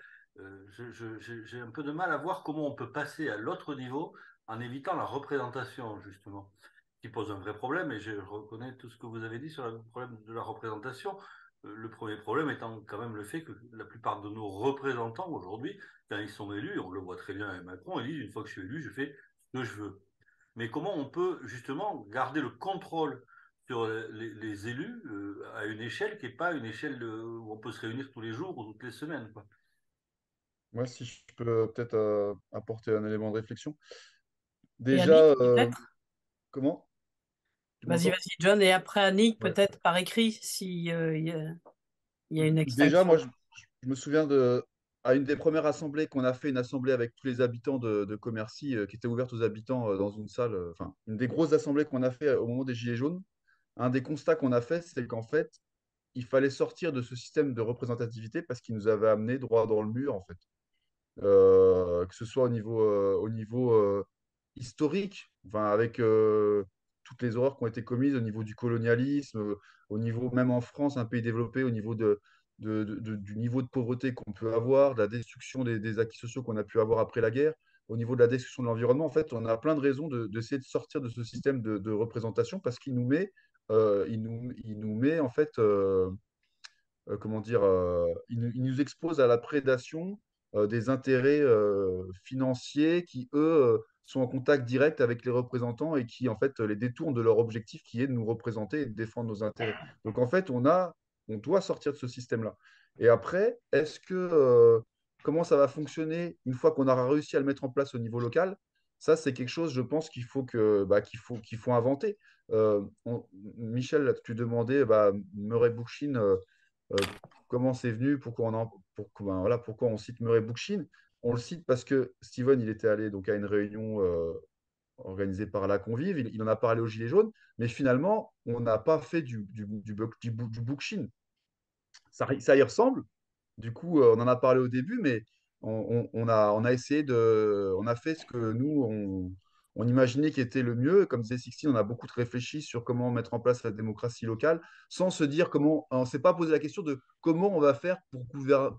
j'ai un peu de mal à voir comment on peut passer à l'autre niveau en évitant la représentation, justement, qui pose un vrai problème, et je reconnais tout ce que vous avez dit sur le problème de la représentation. Le premier problème étant quand même le fait que la plupart de nos représentants aujourd'hui, quand ils sont élus, on le voit très bien avec Macron, ils disent une fois que je suis élu, je fais ce que je veux. Mais comment on peut justement garder le contrôle sur les élus à une échelle qui n'est pas une échelle où on peut se réunir tous les jours ou toutes les semaines, quoi. Moi, si je peux peut-être apporter un élément de réflexion. Et Déjà, Annick, peut-être? comment? Tu Vas-y, m'entends? vas-y, John, et après Annick, Ouais. peut-être par écrit, si, il y a une Déjà, extinction. moi, je me souviens à une des premières assemblées qu'on a fait, une assemblée avec tous les habitants de Commercy, qui était ouverte aux habitants dans une salle, enfin, une des grosses assemblées qu'on a fait au moment des Gilets jaunes. Un des constats qu'on a fait, c'est qu'en fait, il fallait sortir de ce système de représentativité parce qu'il nous avait amené droit dans le mur, en fait. Que ce soit au niveau historique, enfin, avec toutes les horreurs qui ont été commises au niveau du colonialisme, au niveau, même en France, un pays développé, au niveau du niveau de pauvreté qu'on peut avoir, de la destruction des acquis sociaux qu'on a pu avoir après la guerre, au niveau de la destruction de l'environnement. En fait, on a plein de raisons d'essayer de sortir de ce système de représentation parce qu'il nous met, il nous met en fait comment dire, il nous expose à la prédation des intérêts financiers qui, eux, sont en contact direct avec les représentants et qui, en fait, les détournent de leur objectif qui est de nous représenter et de défendre nos intérêts. Donc, en fait, on doit sortir de ce système-là. Et après, comment ça va fonctionner une fois qu'on aura réussi à le mettre en place au niveau local? Ça, c'est quelque chose, je pense, qu'il faut inventer. Michel, tu demandais, Murray Bookchin, euh, comment c'est venu, pourquoi on cite Murray Bookchin. On le cite parce que Steven, il était allé donc à une réunion organisée par la Convive, il en a parlé aux Gilets jaunes, mais finalement, on n'a pas fait du Bookchin. Ça y ressemble, du coup, on en a parlé au début, mais on a essayé on a fait ce que nous, on imaginait qui était le mieux. Comme disait Sixtine, on a beaucoup réfléchi sur comment mettre en place la démocratie locale, sans se dire comment, on ne s'est pas posé la question de comment on va faire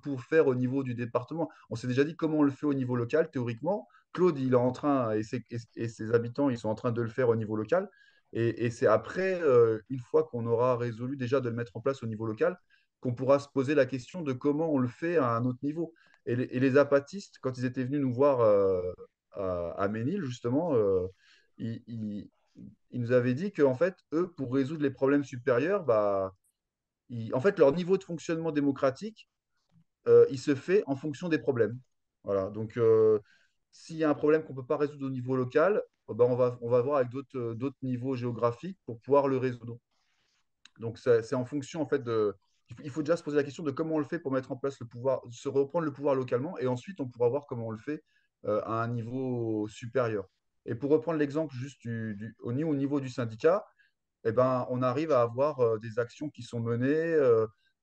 pour faire au niveau du département. On s'est déjà dit comment on le fait au niveau local, théoriquement. Claude, il est en train, et ses habitants, ils sont en train de le faire au niveau local. Et c'est après, une fois qu'on aura résolu déjà de le mettre en place au niveau local, qu'on pourra se poser la question de comment on le fait à un autre niveau. Et les apatistes, quand ils étaient venus nous voir à Ménil, justement, ils nous avaient dit qu'en fait, eux, pour résoudre les problèmes supérieurs, en fait, leur niveau de fonctionnement démocratique, il se fait en fonction des problèmes. Voilà. Donc, s'il y a un problème qu'on ne peut pas résoudre au niveau local, on va voir avec d'autres niveaux géographiques pour pouvoir le résoudre. Donc, c'est en fonction, en fait, il faut déjà se poser la question de comment on le fait pour mettre en place le pouvoir, se reprendre le pouvoir localement, et ensuite, on pourra voir comment on le fait à un niveau supérieur. Et pour reprendre l'exemple juste au niveau du syndicat, eh ben, on arrive à avoir des actions qui sont menées,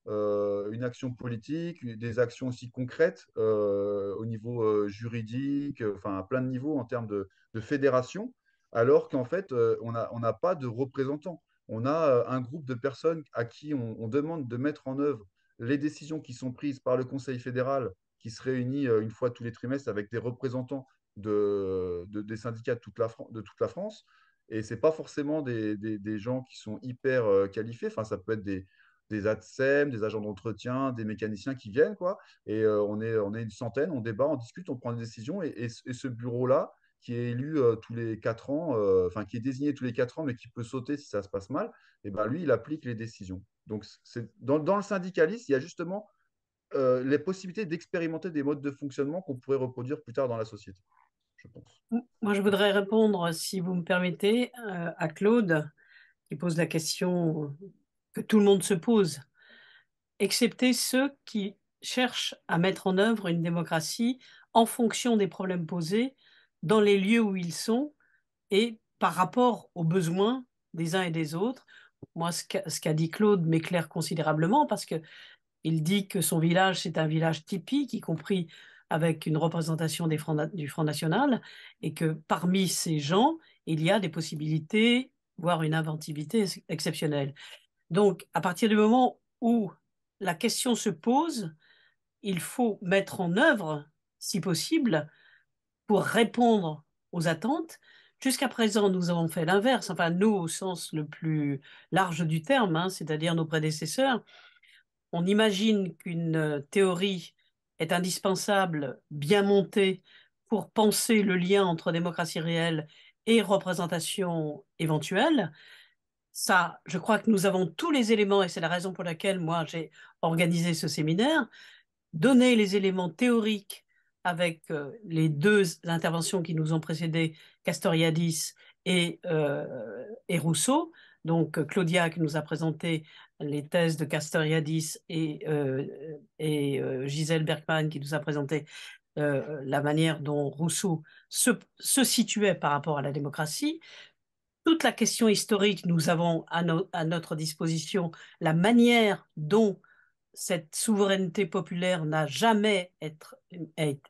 une action politique, des actions aussi concrètes au niveau juridique, enfin à plein de niveaux en termes de fédération, alors qu'en fait, on n'a pas de représentants. On a un groupe de personnes à qui on demande de mettre en œuvre les décisions qui sont prises par le Conseil fédéral, qui se réunit une fois tous les trimestres avec des représentants des syndicats de toute la France. Et ce n'est pas forcément des gens qui sont hyper qualifiés. Enfin, ça peut être des ATSEM, des agents d'entretien, des mécaniciens qui viennent, quoi. Et on est une centaine, on débat, on discute, on prend des décisions. Et ce bureau-là, qui est élu tous les 4 ans, enfin, qui est désigné tous les 4 ans, mais qui peut sauter si ça se passe mal, et ben, lui, il applique les décisions. Donc, dans le syndicalisme, il y a justement les possibilités d'expérimenter des modes de fonctionnement qu'on pourrait reproduire plus tard dans la société, je pense. Moi, je voudrais répondre, si vous me permettez, à Claude, qui pose la question que tout le monde se pose, excepté ceux qui cherchent à mettre en œuvre une démocratie en fonction des problèmes posés dans les lieux où ils sont et par rapport aux besoins des uns et des autres. Moi, ce qu'a dit Claude m'éclaire considérablement parce qu'il dit que son village, c'est un village typique, y compris avec une représentation du Front National, et que parmi ces gens, il y a des possibilités, voire une inventivité exceptionnelle. Donc, à partir du moment où la question se pose, il faut mettre en œuvre, si possible, pour répondre aux attentes. Jusqu'à présent, nous avons fait l'inverse, enfin nous au sens le plus large du terme, hein, c'est-à-dire nos prédécesseurs. On imagine qu'une théorie est indispensable, bien montée, pour penser le lien entre démocratie réelle et représentation éventuelle. Ça, je crois que nous avons tous les éléments, et c'est la raison pour laquelle moi j'ai organisé ce séminaire, donner les éléments théoriques avec les deux interventions qui nous ont précédés, Castoriadis et Rousseau. Donc Claudia qui nous a présenté les thèses de Castoriadis et Gisèle Bergman qui nous a présenté la manière dont Rousseau se situait par rapport à la démocratie. Toute la question historique, nous avons à notre disposition la manière dont cette souveraineté populaire n'a jamais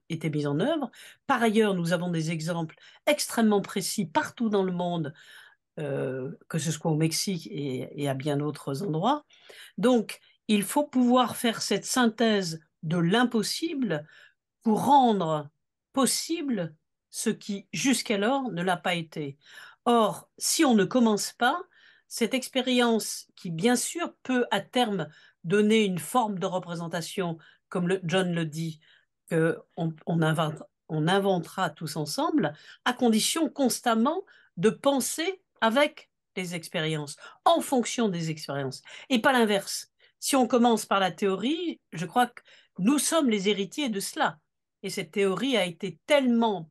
été mise en œuvre. Par ailleurs, nous avons des exemples extrêmement précis partout dans le monde, que ce soit au Mexique et à bien d'autres endroits. Donc, il faut pouvoir faire cette synthèse de l'impossible pour rendre possible ce qui jusqu'alors ne l'a pas été. Or, si on ne commence pas, cette expérience qui, bien sûr, peut à terme donner une forme de représentation, comme John le dit, qu'on inventera tous ensemble, à condition constamment de penser avec les expériences, en fonction des expériences, et pas l'inverse. Si on commence par la théorie, je crois que nous sommes les héritiers de cela. Et cette théorie a été tellement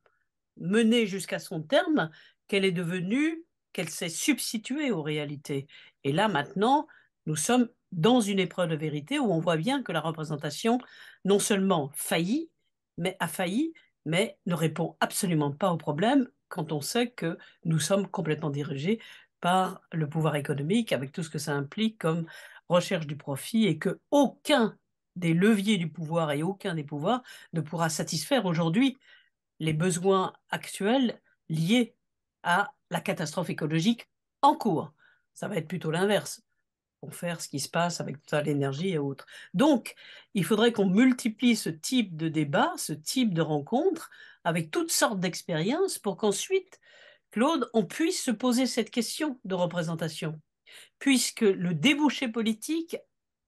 menée jusqu'à son terme qu'elle s'est substituée aux réalités. Et là, maintenant, nous sommes dans une épreuve de vérité où on voit bien que la représentation non seulement a failli, mais ne répond absolument pas au problème quand on sait que nous sommes complètement dirigés par le pouvoir économique avec tout ce que ça implique comme recherche du profit et que aucun des leviers du pouvoir et aucun des pouvoirs ne pourra satisfaire aujourd'hui les besoins actuels liés à la catastrophe écologique en cours. Ça va être plutôt l'inverse, pour faire ce qui se passe avec toute l'énergie et autres. Donc, il faudrait qu'on multiplie ce type de débat, ce type de rencontres, avec toutes sortes d'expériences, pour qu'ensuite, Claude, on puisse se poser cette question de représentation, puisque le débouché politique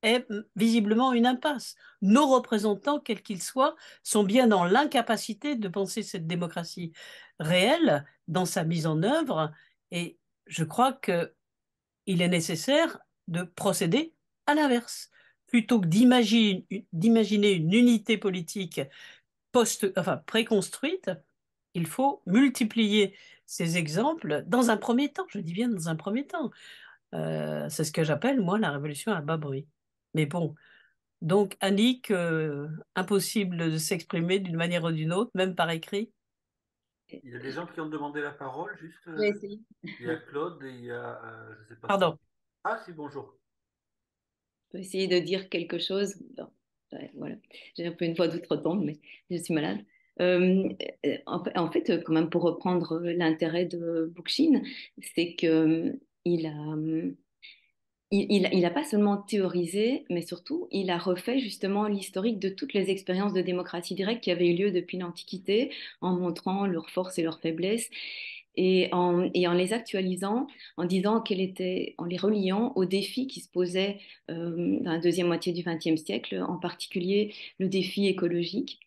est visiblement une impasse. Nos représentants, quels qu'ils soient, sont bien dans l'incapacité de penser cette démocratie réelle dans sa mise en œuvre, et je crois qu'il est nécessaire de procéder à l'inverse. Plutôt que d'imaginer une unité politique préconstruite, il faut multiplier ces exemples dans un premier temps, je dis bien dans un premier temps. C'est ce que j'appelle, moi, la révolution à bas bruit. Mais bon, donc Annick, impossible de s'exprimer d'une manière ou d'une autre, même par écrit. Il y a des gens qui ont demandé la parole, juste. Je vais essayer. Il y a Claude et il y a, je sais pas. Pardon. Ah, si, bonjour. Je peux essayer de dire quelque chose. Bon, ouais, voilà. J'ai un peu une voix d'outre-tombe, mais je suis malade. En fait, quand même, pour reprendre l'intérêt de Bookchin, c'est que il a, il a pas seulement théorisé, mais surtout, il a refait justement l'historique de toutes les expériences de démocratie directe qui avaient eu lieu depuis l'Antiquité, en montrant leurs forces et leurs faiblesses, et en les actualisant, en disant en les reliant aux défis qui se posaient dans la deuxième moitié du XXe siècle, en particulier le défi écologique,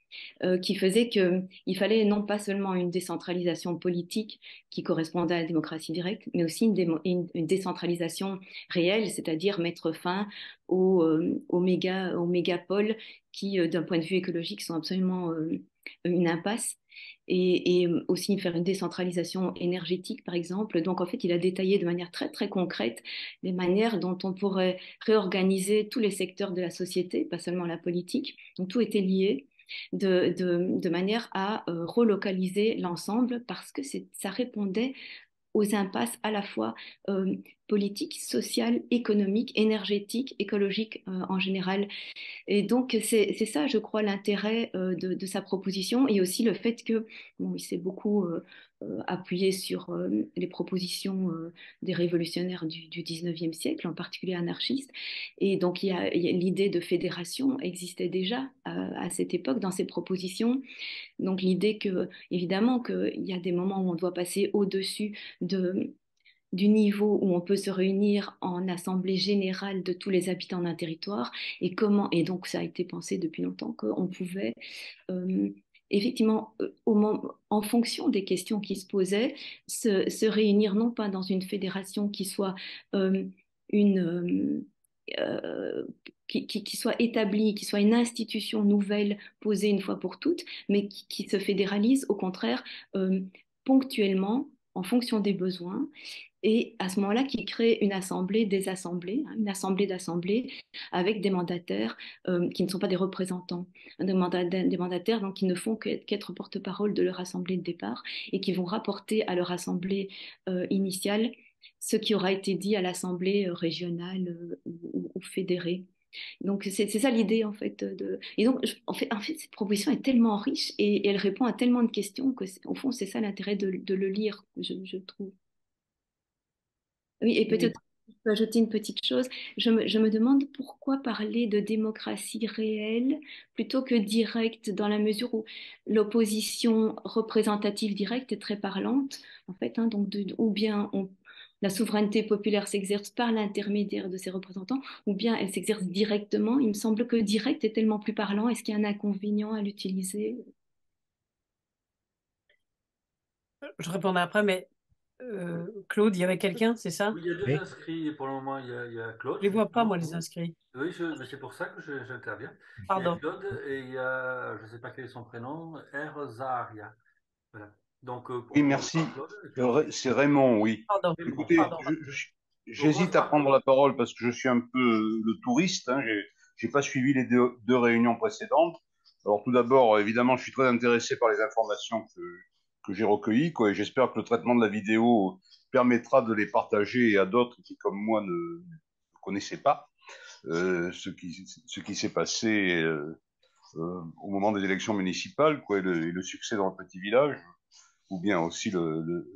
qui faisait qu'il fallait non pas seulement une décentralisation politique qui correspondait à la démocratie directe, mais aussi une décentralisation réelle, c'est-à-dire mettre fin aux mégapoles qui, d'un point de vue écologique, sont absolument une impasse. Et aussi faire une décentralisation énergétique, par exemple. Donc, en fait, il a détaillé de manière très, très concrète les manières dont on pourrait réorganiser tous les secteurs de la société, pas seulement la politique. Donc, tout était lié de manière à relocaliser l'ensemble parce que ça répondait aux impasses à la fois politique, sociale, économique, énergétique, écologique en général. Et donc, c'est ça, je crois, l'intérêt de sa proposition et aussi le fait que, bon, il s'est beaucoup appuyé sur les propositions des révolutionnaires du 19e siècle, en particulier anarchistes. Et donc, l'idée de fédération existait déjà à cette époque dans ces propositions. Donc, l'idée que, évidemment, qu'il y a des moments où on doit passer au-dessus du niveau où on peut se réunir en assemblée générale de tous les habitants d'un territoire et donc ça a été pensé depuis longtemps qu'on pouvait effectivement en fonction des questions qui se posaient se réunir non pas dans une fédération qui soit une qui soit établie, qui soit une institution nouvelle posée une fois pour toutes, mais qui se fédéralise au contraire ponctuellement en fonction des besoins et à ce moment-là, qui crée une assemblée des assemblées, une assemblée d'assemblées avec des mandataires qui ne sont pas des représentants, des mandataires donc, qui ne font qu'être porte-parole de leur assemblée de départ et qui vont rapporter à leur assemblée initiale ce qui aura été dit à l'assemblée régionale ou fédérée. Donc c'est ça l'idée en fait et donc en fait cette proposition est tellement riche et elle répond à tellement de questions que au fond c'est ça l'intérêt de le lire, je trouve. Oui, et peut-être je peux ajouter une petite chose. Je me demande pourquoi parler de démocratie réelle plutôt que directe, dans la mesure où l'opposition représentative directe est très parlante, en fait, hein, donc ou bien la souveraineté populaire s'exerce par l'intermédiaire de ses représentants, ou bien elle s'exerce directement. Il me semble que direct est tellement plus parlant. Est-ce qu'il y a un inconvénient à l'utiliser? Je répondrai après, mais Claude, il y avait quelqu'un, c'est ça? Oui, il y a deux inscrits, et pour le moment, il y a Claude. Je ne les vois pas, moi, les inscrits. Oui, mais c'est pour ça que j'interviens. Il y a Pardon. Claude et il y a, je ne sais pas quel est son prénom, Erzaria. Voilà. Donc, Oui, merci. C'est Raymond, oui. Pardon. Écoutez, Pardon. j'hésite à prendre la parole parce que je suis un peu le touriste. Hein. J'ai pas suivi les deux réunions précédentes. Alors tout d'abord, évidemment, je suis très intéressé par les informations que j'ai recueillies, quoi, et j'espère que le traitement de la vidéo permettra de les partager à d'autres qui, comme moi, ne connaissaient pas ce qui s'est passé au moment des élections municipales, quoi, et le succès dans le petit village, ou bien aussi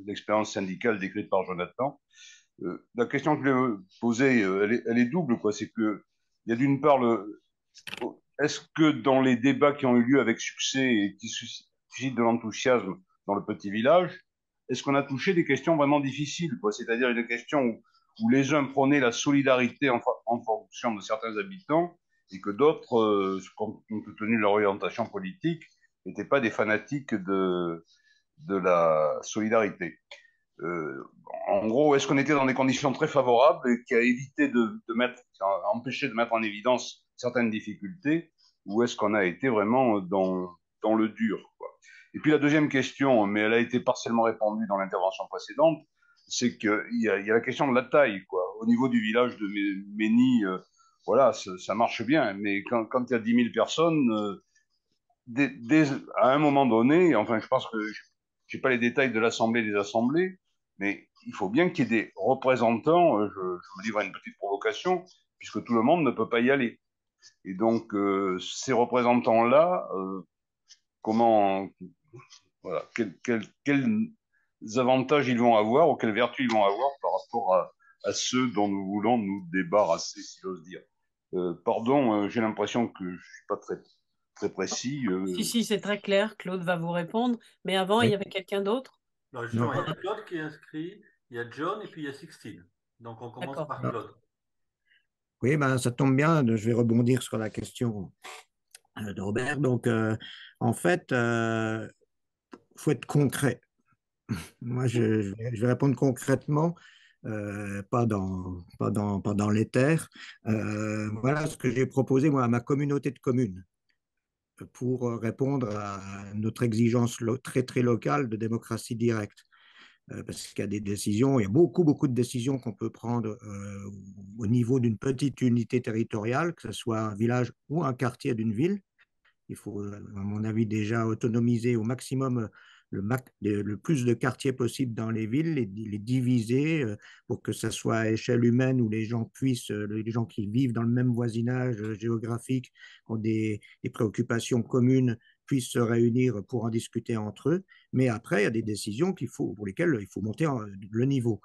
l'expérience syndicale décrite par Jonathan. La question que je voulais poser, elle est double, quoi. C'est que il y a d'une part est-ce que dans les débats qui ont eu lieu avec succès et qui suscitent de l'enthousiasme dans le petit village, est-ce qu'on a touché des questions vraiment difficiles, quoi? C'est-à-dire une question où les uns prônaient la solidarité en fonction de certains habitants et que d'autres, compte tenu de leur orientation politique, n'étaient pas des fanatiques de la solidarité. En gros, est-ce qu'on était dans des conditions très favorables et qui a évité empêché de mettre en évidence certaines difficultés, ou est-ce qu'on a été vraiment dans le dur, quoi? Et puis la deuxième question, mais elle a été partiellement répondue dans l'intervention précédente, c'est qu'il y a la question de la taille, quoi. Au niveau du village de Mény, voilà, ça marche bien, mais quand il y a 10 000 personnes, à un moment donné, enfin, je pense que je n'ai pas les détails de l'assemblée des assemblées, mais il faut bien qu'il y ait des représentants. Je me livre à une petite provocation, puisque tout le monde ne peut pas y aller. Et donc, ces représentants-là, voilà, quels avantages ils vont avoir, ou quelles vertus ils vont avoir par rapport à ceux dont nous voulons nous débarrasser, si j'ose dire. Pardon, j'ai l'impression que je ne suis pas très précis. Si, c'est très clair. Claude va vous répondre. Mais avant, il y avait quelqu'un d'autre? Non, justement, il y a Claude qui est inscrit, il y a John et puis il y a Sixtine. Donc, on commence par Claude. Oui, ben, ça tombe bien. Je vais rebondir sur la question de Robert. Donc, en fait, il faut être concret. Moi, je vais répondre concrètement. Pas dans l'éther. Voilà ce que j'ai proposé moi à ma communauté de communes pour répondre à notre exigence très très locale de démocratie directe. Parce qu'il y a des décisions, il y a beaucoup de décisions qu'on peut prendre au niveau d'une petite unité territoriale, que ce soit un village ou un quartier d'une ville. Il faut, à mon avis, déjà autonomiser au maximum le plus de quartiers possible dans les villes, les diviser pour que ce soit à échelle humaine où les gens puissent, les gens qui vivent dans le même voisinage géographique, ont des préoccupations communes, puissent se réunir pour en discuter entre eux. Mais après, il y a des décisions pour lesquelles il faut monter le niveau.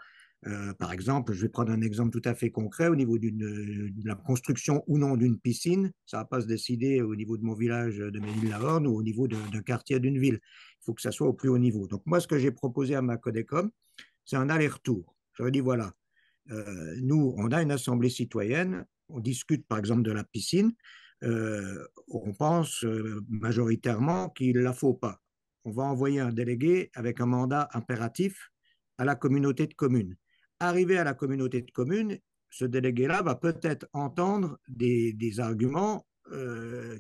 Par exemple, je vais prendre un exemple tout à fait concret au niveau de la construction ou non d'une piscine. Ça ne va pas se décider au niveau de mon village de Ménil-la-Horne ou au niveau d'un quartier d'une ville. Il faut que ça soit au plus haut niveau. Donc moi, ce que j'ai proposé à ma Codecom, c'est un aller-retour. J'aurais dit, voilà, nous, on a une assemblée citoyenne, on discute par exemple de la piscine, on pense majoritairement qu'il ne la faut pas. On va envoyer un délégué avec un mandat impératif à la communauté de communes. Arrivé à la communauté de communes, ce délégué-là va peut-être entendre des arguments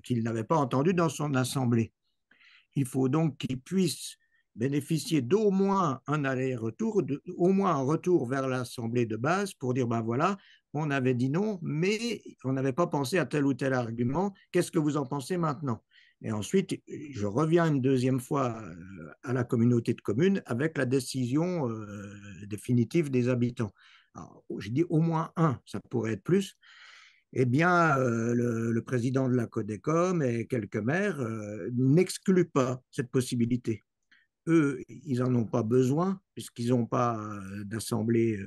qu'il n'avait pas entendus dans son assemblée. Il faut donc qu'il puisse bénéficier d'au moins un aller-retour, au moins un retour vers l'Assemblée de base pour dire, ben voilà, on avait dit non, mais on n'avait pas pensé à tel ou tel argument, qu'est-ce que vous en pensez maintenant? Et ensuite, je reviens une deuxième fois à la communauté de communes avec la décision définitive des habitants. Alors, je dis au moins un, ça pourrait être plus. Eh bien, le président de la Codecom et quelques maires n'excluent pas cette possibilité. Eux, ils n'en ont pas besoin, puisqu'ils n'ont pas d'assemblée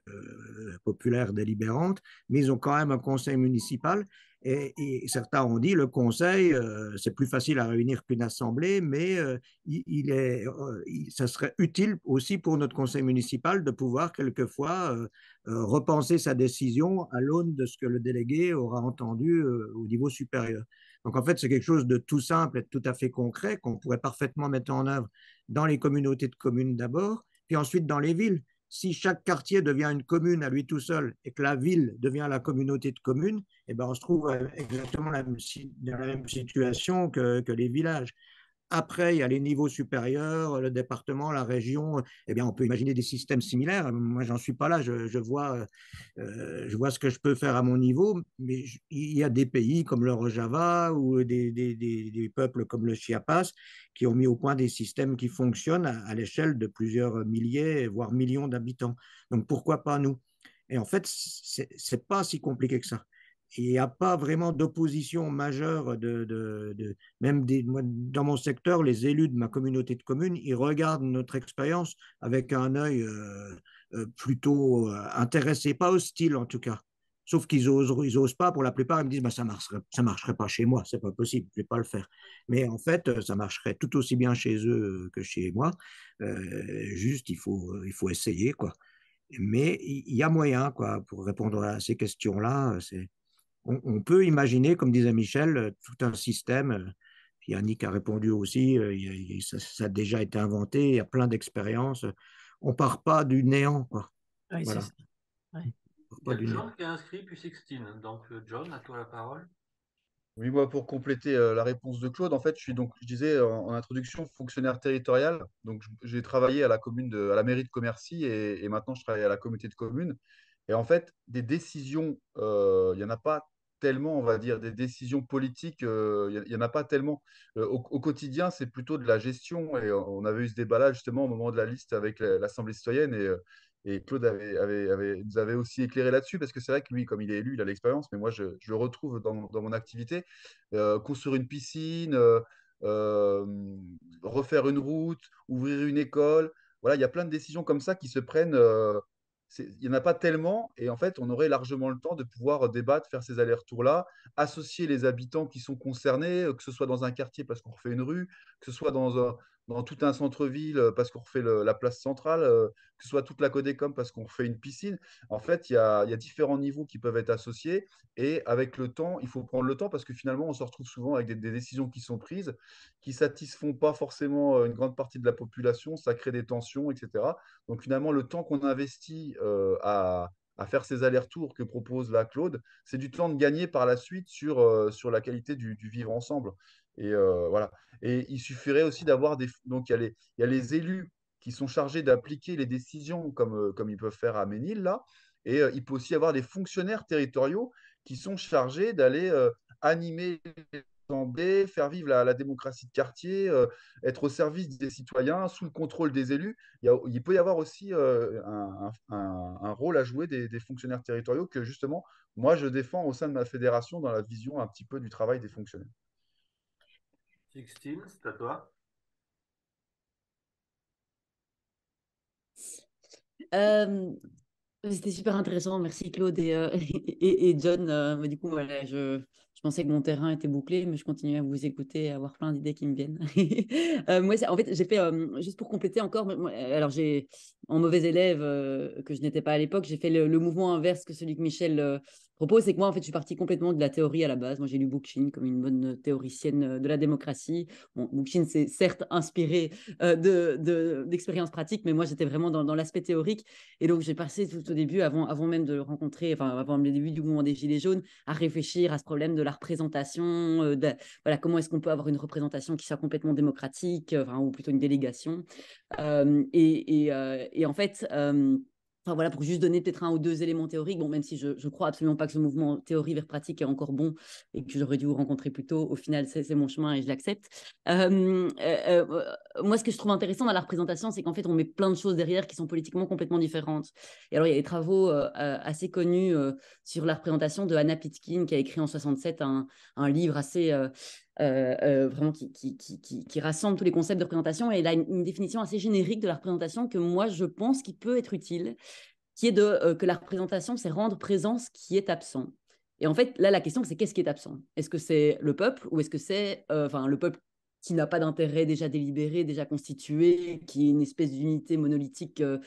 populaire délibérante, mais ils ont quand même un conseil municipal. Et certains ont dit le conseil, c'est plus facile à réunir qu'une assemblée, mais ça serait utile aussi pour notre conseil municipal de pouvoir quelquefois repenser sa décision à l'aune de ce que le délégué aura entendu au niveau supérieur. Donc en fait, c'est quelque chose de tout simple et de tout à fait concret qu'on pourrait parfaitement mettre en œuvre dans les communautés de communes d'abord, puis ensuite dans les villes. Si chaque quartier devient une commune à lui tout seul et que la ville devient la communauté de communes, eh ben on se trouve exactement dans la même situation que les villages. Après, il y a les niveaux supérieurs, le département, la région. Eh bien, on peut imaginer des systèmes similaires. Moi, j'en suis pas là. Je vois ce que je peux faire à mon niveau. Mais il y a des pays comme le Rojava ou des peuples comme le Chiapas qui ont mis au point des systèmes qui fonctionnent à l'échelle de plusieurs milliers, voire millions d'habitants. Donc, pourquoi pas nous? Et en fait, c'est pas si compliqué que ça. Il n'y a pas vraiment d'opposition majeure même moi, dans mon secteur, les élus de ma communauté de communes, ils regardent notre expérience avec un œil plutôt intéressé, pas hostile en tout cas. Sauf qu'ils osent pas, pour la plupart, ils me disent bah, ça marcherait pas chez moi, c'est pas possible, je vais pas le faire. Mais en fait, ça marcherait tout aussi bien chez eux que chez moi. Juste, il faut essayer, quoi. Mais il y a moyen, quoi, pour répondre à ces questions-là. On peut imaginer, comme disait Michel, tout un système. Yannick a répondu aussi, ça a déjà été inventé, il y a plein d'expériences. On ne part pas du néant, quoi. Oui, voilà. c'est ça. Ouais. Il y a John qui est inscrit, puis Sixtine. Donc, John, à toi la parole. Oui, moi, pour compléter la réponse de Claude, en fait, je disais en introduction, fonctionnaire territorial. Donc, j'ai travaillé à à la mairie de Commercy et maintenant, je travaille à la communauté de communes. Et en fait, des décisions, il n'y en a pas tellement, on va dire, des décisions politiques, il y en a pas tellement. Au quotidien, c'est plutôt de la gestion. Et on avait eu ce débat-là, justement, au moment de la liste avec l'Assemblée citoyenne. Et Claude nous avait aussi éclairé là-dessus, parce que c'est vrai que lui, comme il est élu, il a l'expérience, mais moi, je le retrouve dans mon activité. Construire une piscine, euh, refaire une route, ouvrir une école. Voilà, il y a plein de décisions comme ça qui se prennent. Il n'y en a pas tellement, et en fait, on aurait largement le temps de pouvoir débattre, faire ces allers-retours-là, associer les habitants qui sont concernés, que ce soit dans un quartier parce qu'on refait une rue, que ce soit dans tout un centre-ville parce qu'on refait la place centrale, que ce soit toute la Codecom parce qu'on refait une piscine. En fait, il y a différents niveaux qui peuvent être associés, et avec le temps, il faut prendre le temps parce que finalement, on se retrouve souvent avec des décisions qui sont prises, qui satisfont pas forcément une grande partie de la population, ça crée des tensions, etc. Donc finalement, le temps qu'on investit à faire ces allers-retours que propose la Claude, c'est du temps de gagner par la suite sur la qualité du vivre ensemble. Et voilà. Et il suffirait aussi d'avoir des. Donc il y a les élus qui sont chargés d'appliquer les décisions comme ils peuvent faire à Ménil, là. Et il peut aussi y avoir des fonctionnaires territoriaux qui sont chargés d'aller animer rassembler, faire vivre la démocratie de quartier, être au service des citoyens, sous le contrôle des élus. Il peut y avoir aussi un rôle à jouer des fonctionnaires territoriaux que justement, moi, je défends au sein de ma fédération dans la vision un petit peu du travail des fonctionnaires. Sixtine, c'est à toi. C'était super intéressant, merci Claude et John. Mais du coup, voilà, je pensais que mon terrain était bouclé, mais je continue à vous écouter et à avoir plein d'idées qui me viennent. Moi, en fait, j'ai fait, juste pour compléter encore, alors j'ai, en mauvais élève que je n'étais pas à l'époque, j'ai fait le mouvement inverse que celui que Michel propose. C'est que moi, en fait, je suis partie complètement de la théorie à la base. Moi, j'ai lu Bookchin comme une bonne théoricienne de la démocratie. Bon, Bookchin s'est certes inspiré d'expériences pratiques, mais moi, j'étais vraiment dans l'aspect théorique. Et donc, j'ai passé tout au début, avant même de le rencontrer, enfin, avant le début du mouvement des Gilets jaunes, à réfléchir à ce problème de la représentation, voilà, comment est-ce qu'on peut avoir une représentation qui soit complètement démocratique, enfin, ou plutôt une délégation. Et en fait, enfin, voilà, pour juste donner peut-être un ou deux éléments théoriques, bon, même si je ne crois absolument pas que ce mouvement théorie vers pratique est encore bon et que j'aurais dû vous rencontrer plus tôt, au final, c'est mon chemin et je l'accepte. Moi, ce que je trouve intéressant dans la représentation, c'est qu'en fait, on met plein de choses derrière qui sont politiquement complètement différentes. Et alors, il y a des travaux assez connus sur la représentation de Anna Pitkin, qui a écrit en 67 un livre assez... vraiment qui rassemble tous les concepts de représentation, et il a une définition assez générique de la représentation que moi je pense qu'il peut être utile, qui est que la représentation, c'est rendre présent ce qui est absent. Et en fait, là, la question, c'est qu'est-ce qui est absent? Est-ce que c'est le peuple ou est-ce que c'est le peuple qui n'a pas d'intérêt déjà délibéré, déjà constitué, qui est une espèce d'unité monolithique que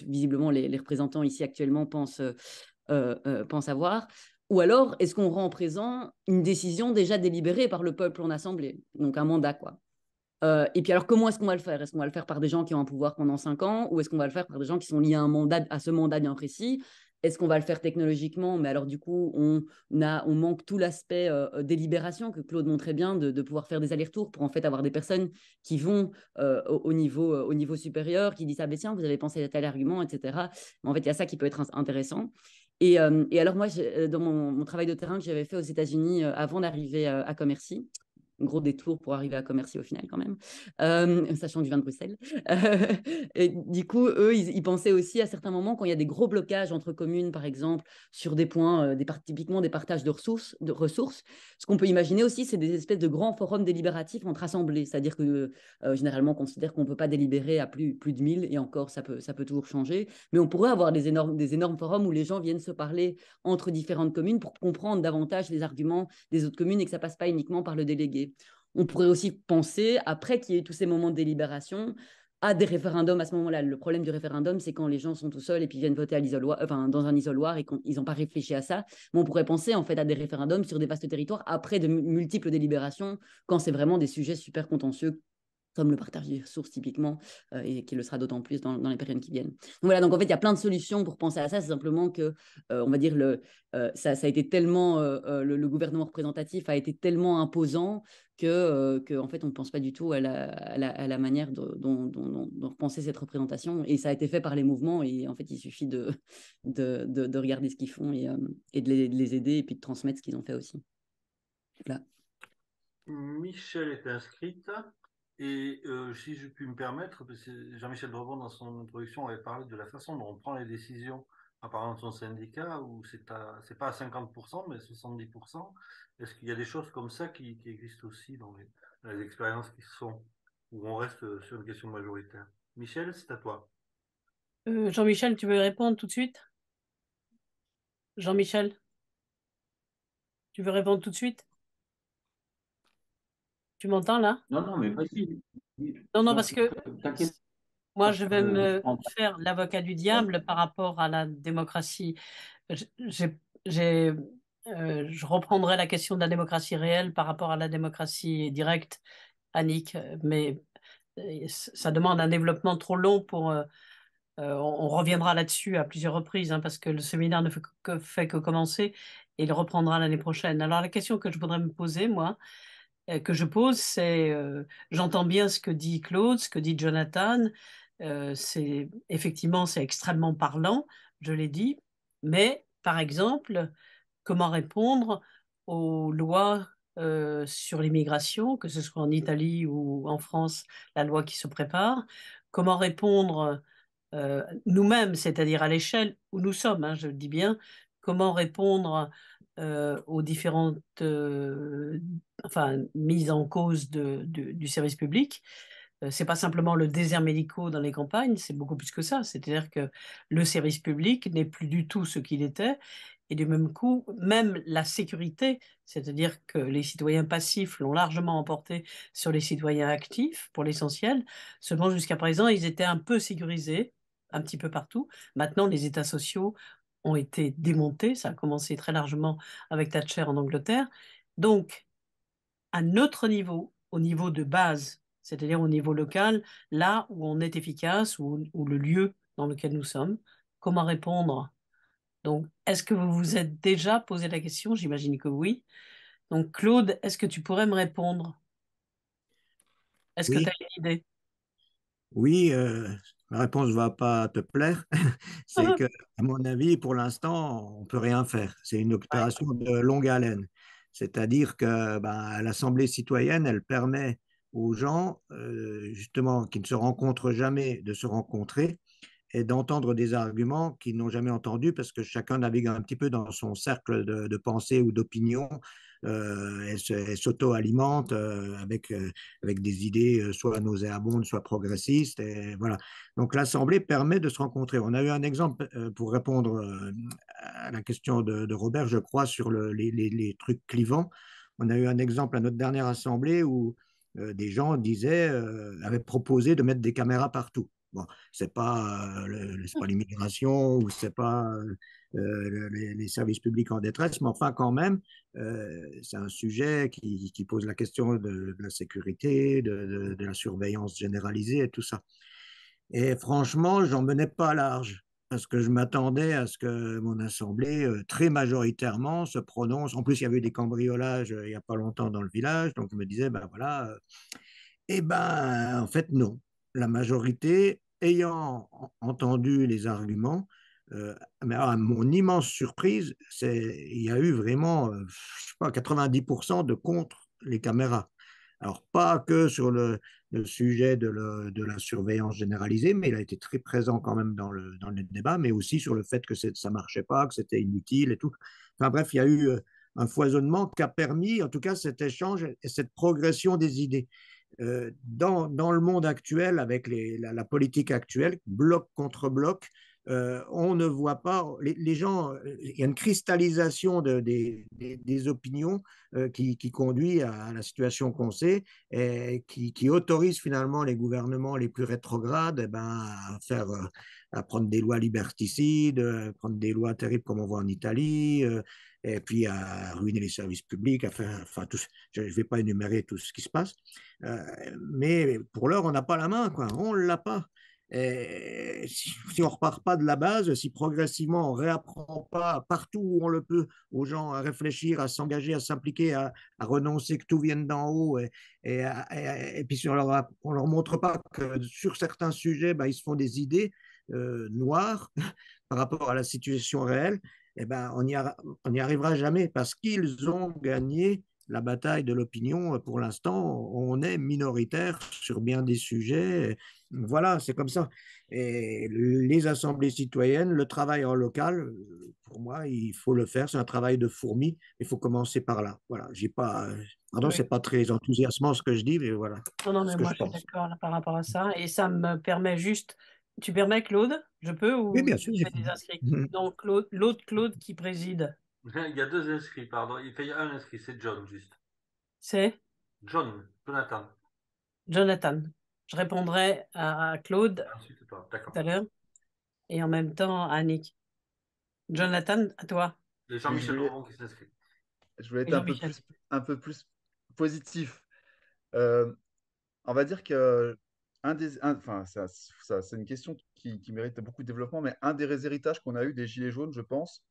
visiblement les représentants ici actuellement pensent avoir? Ou alors, est-ce qu'on rend présent une décision déjà délibérée par le peuple en assemblée? Donc un mandat, quoi. Et puis alors, comment est-ce qu'on va le faire? Est-ce qu'on va le faire par des gens qui ont un pouvoir pendant 5 ans ou est-ce qu'on va le faire par des gens qui sont liés à ce mandat bien précis? Est-ce qu'on va le faire technologiquement? Mais alors, du coup, on manque tout l'aspect délibération que Claude montrait bien, de pouvoir faire des allers-retours pour en fait avoir des personnes qui vont au niveau supérieur, qui disent ah ben tiens, vous avez pensé à tel argument, etc. Mais en fait, il y a ça qui peut être intéressant. Et alors, moi, dans mon travail de terrain que j'avais fait aux États-Unis avant d'arriver à Commercy, gros détour pour arriver à Commercy au final quand même, sachant que je viens de Bruxelles. Et du coup, eux, ils pensaient aussi à certains moments quand il y a des gros blocages entre communes, par exemple, sur des points, typiquement des partages de ressources. Ce qu'on peut imaginer aussi, c'est des espèces de grands forums délibératifs entre assemblées, c'est-à-dire que généralement, on considère qu'on ne peut pas délibérer à plus de 1000, et encore, ça peut toujours changer, mais on pourrait avoir des énormes forums où les gens viennent se parler entre différentes communes pour comprendre davantage les arguments des autres communes et que ça ne passe pas uniquement par le délégué. On pourrait aussi penser, après qu'il y ait tous ces moments de délibération, à des référendums à ce moment-là. Le problème du référendum, c'est quand les gens sont tout seuls et puis viennent voter dans un isoloir et qu'ils n'ont pas réfléchi à ça. Mais on pourrait penser en fait à des référendums sur des vastes territoires après de multiples délibérations, quand c'est vraiment des sujets super contentieux comme le partage des ressources typiquement, et qui le sera d'autant plus dans les périodes qui viennent. Donc voilà, donc en fait, il y a plein de solutions pour penser à ça, c'est simplement que, on va dire, ça a été tellement, le gouvernement représentatif a été tellement imposant que en fait, on ne pense pas du tout à la manière dont repenser cette représentation, et ça a été fait par les mouvements, et en fait, il suffit de regarder ce qu'ils font et de les aider, et puis de transmettre ce qu'ils ont fait aussi. Voilà. Michel est inscrite. Et si je puis me permettre, parce que Jean-Michel Drebon, dans son introduction, avait parlé de la façon dont on prend les décisions en parlant de son syndicat, où c'est pas à 50%, mais 70%. Est-ce qu'il y a des choses comme ça qui existent aussi dans les expériences où on reste sur une question majoritaire? Michel, c'est à toi. Jean-Michel, tu veux répondre tout de suite? Jean-Michel, tu veux répondre tout de suite? Tu m'entends là? Non, mais vas-y. Non, parce que T'inquiète. moi, je vais me faire l'avocat du diable par rapport à la démocratie. Je reprendrai la question de la démocratie réelle par rapport à la démocratie directe, Annick, mais ça demande un développement trop long pour... on reviendra là-dessus à plusieurs reprises, hein, parce que le séminaire ne fait que commencer et il reprendra l'année prochaine. Alors la question que je voudrais me poser, moi, que je pose, c'est, j'entends bien ce que dit Claude, ce que dit Jonathan, effectivement, c'est extrêmement parlant, je l'ai dit, mais par exemple, comment répondre aux lois sur l'immigration, que ce soit en Italie ou en France, la loi qui se prépare, comment répondre nous-mêmes, c'est-à-dire à l'échelle où nous sommes, hein, je le dis bien, comment répondre aux différentes mises en cause du service public. C'est pas simplement le désert médicaux dans les campagnes, c'est beaucoup plus que ça. C'est-à-dire que le service public n'est plus du tout ce qu'il était. Et du même coup, même la sécurité, c'est-à-dire que les citoyens passifs l'ont largement emporté sur les citoyens actifs, pour l'essentiel. Seulement, jusqu'à présent, ils étaient un peu sécurisés, un petit peu partout. Maintenant, les États sociaux ont été démontés. Ça a commencé très largement avec Thatcher en Angleterre. Donc, à notre niveau, au niveau de base, c'est-à-dire au niveau local, là où on est efficace, ou le lieu dans lequel nous sommes, comment répondre? Donc, est-ce que vous vous êtes déjà posé la question? J'imagine que oui. Donc, Claude, est-ce que tu pourrais me répondre? Est-ce que tu Oui, as une idée? oui, la réponse ne va pas te plaire. C'est que, à mon avis, pour l'instant, on ne peut rien faire. C'est une Ouais. opération de longue haleine. C'est-à-dire que ben, l'Assemblée citoyenne, elle permet aux gens, justement, qui ne se rencontrent jamais, de se rencontrer et d'entendre des arguments qu'ils n'ont jamais entendus parce que chacun navigue un petit peu dans son cercle de pensée ou d'opinion. Elle s'auto-alimente avec des idées soit nauséabondes, soit progressistes. Et voilà. Donc l'Assemblée permet de se rencontrer. On a eu un exemple pour répondre à la question de Robert, je crois, sur les trucs clivants. On a eu un exemple à notre dernière Assemblée où des gens avaient proposé de mettre des caméras partout. Bon, c'est pas, c'est pas l'immigration ou c'est pas les services publics en détresse, mais enfin quand même, c'est un sujet qui pose la question de la sécurité, de la surveillance généralisée et tout ça. Et franchement, j'en menais pas large parce que je m'attendais à ce que mon assemblée, très majoritairement, se prononce. En plus, il y avait eu des cambriolages il n'y a pas longtemps dans le village, donc je me disais, ben voilà, eh ben, en fait, non. La majorité, ayant entendu les arguments, mais à mon immense surprise, il y a eu vraiment, je sais pas, 90% de contre les caméras. Alors, pas que sur le sujet de la surveillance généralisée, mais il a été très présent quand même dans le débat, mais aussi sur le fait que ça ne marchait pas, que c'était inutile et tout. Enfin bref, il y a eu un foisonnement qui a permis, en tout cas, cet échange et cette progression des idées dans le monde actuel, avec politique actuelle, bloc contre bloc, on ne voit pas les gens, il y a une cristallisation des opinions qui conduit à la situation qu'on sait et qui autorise finalement les gouvernements les plus rétrogrades à prendre des lois liberticides, prendre des lois terribles comme on voit en Italie, et puis à ruiner les services publics, je ne vais pas énumérer tout ce qui se passe. Mais pour l'heure, on n'a pas la main, quoi. On ne l'a pas. Et si on ne repart pas de la base, si progressivement on ne réapprend pas partout où on le peut aux gens à réfléchir, à s'engager, à s'impliquer, à renoncer que tout vienne d'en haut, et puis si on leur montre pas que sur certains sujets, ben, ils se font des idées noires par rapport à la situation réelle, eh ben, on n'y arrivera jamais parce qu'ils ont gagné la bataille de l'opinion. Pour l'instant, on est minoritaire sur bien des sujets. Voilà, c'est comme ça. Et les assemblées citoyennes, le travail en local, pour moi, il faut le faire. C'est un travail de fourmi. Il faut commencer par là. Voilà, j'ai pas, pardon, Oui. c'est pas très enthousiasmant ce que je dis, mais voilà Non, non, ce mais que moi je je suis pense. d'accord là, par rapport à ça. Et ça me permet juste. Tu permets, Claude? Je peux Oui, ou bien tu sûr, j'ai fais des fini. inscrits? Donc, Claude, l'autre Claude qui préside, Il y a deux inscrits, pardon. Il y a un inscrit, c'est John, juste. c'est Jonathan. Jonathan. Je répondrai à Claude Ensuite, toi. tout D'accord. à l'heure et en même temps à Annick. Jonathan, à toi. Et Oui, Jean-Michel Auron qui s'inscrit. je voulais Et être Jean-Michel. un peu plus positif. Euh, on va dire que enfin, c'est une question qui mérite beaucoup de développement, mais un des héritages qu'on a eu des Gilets jaunes, je pense,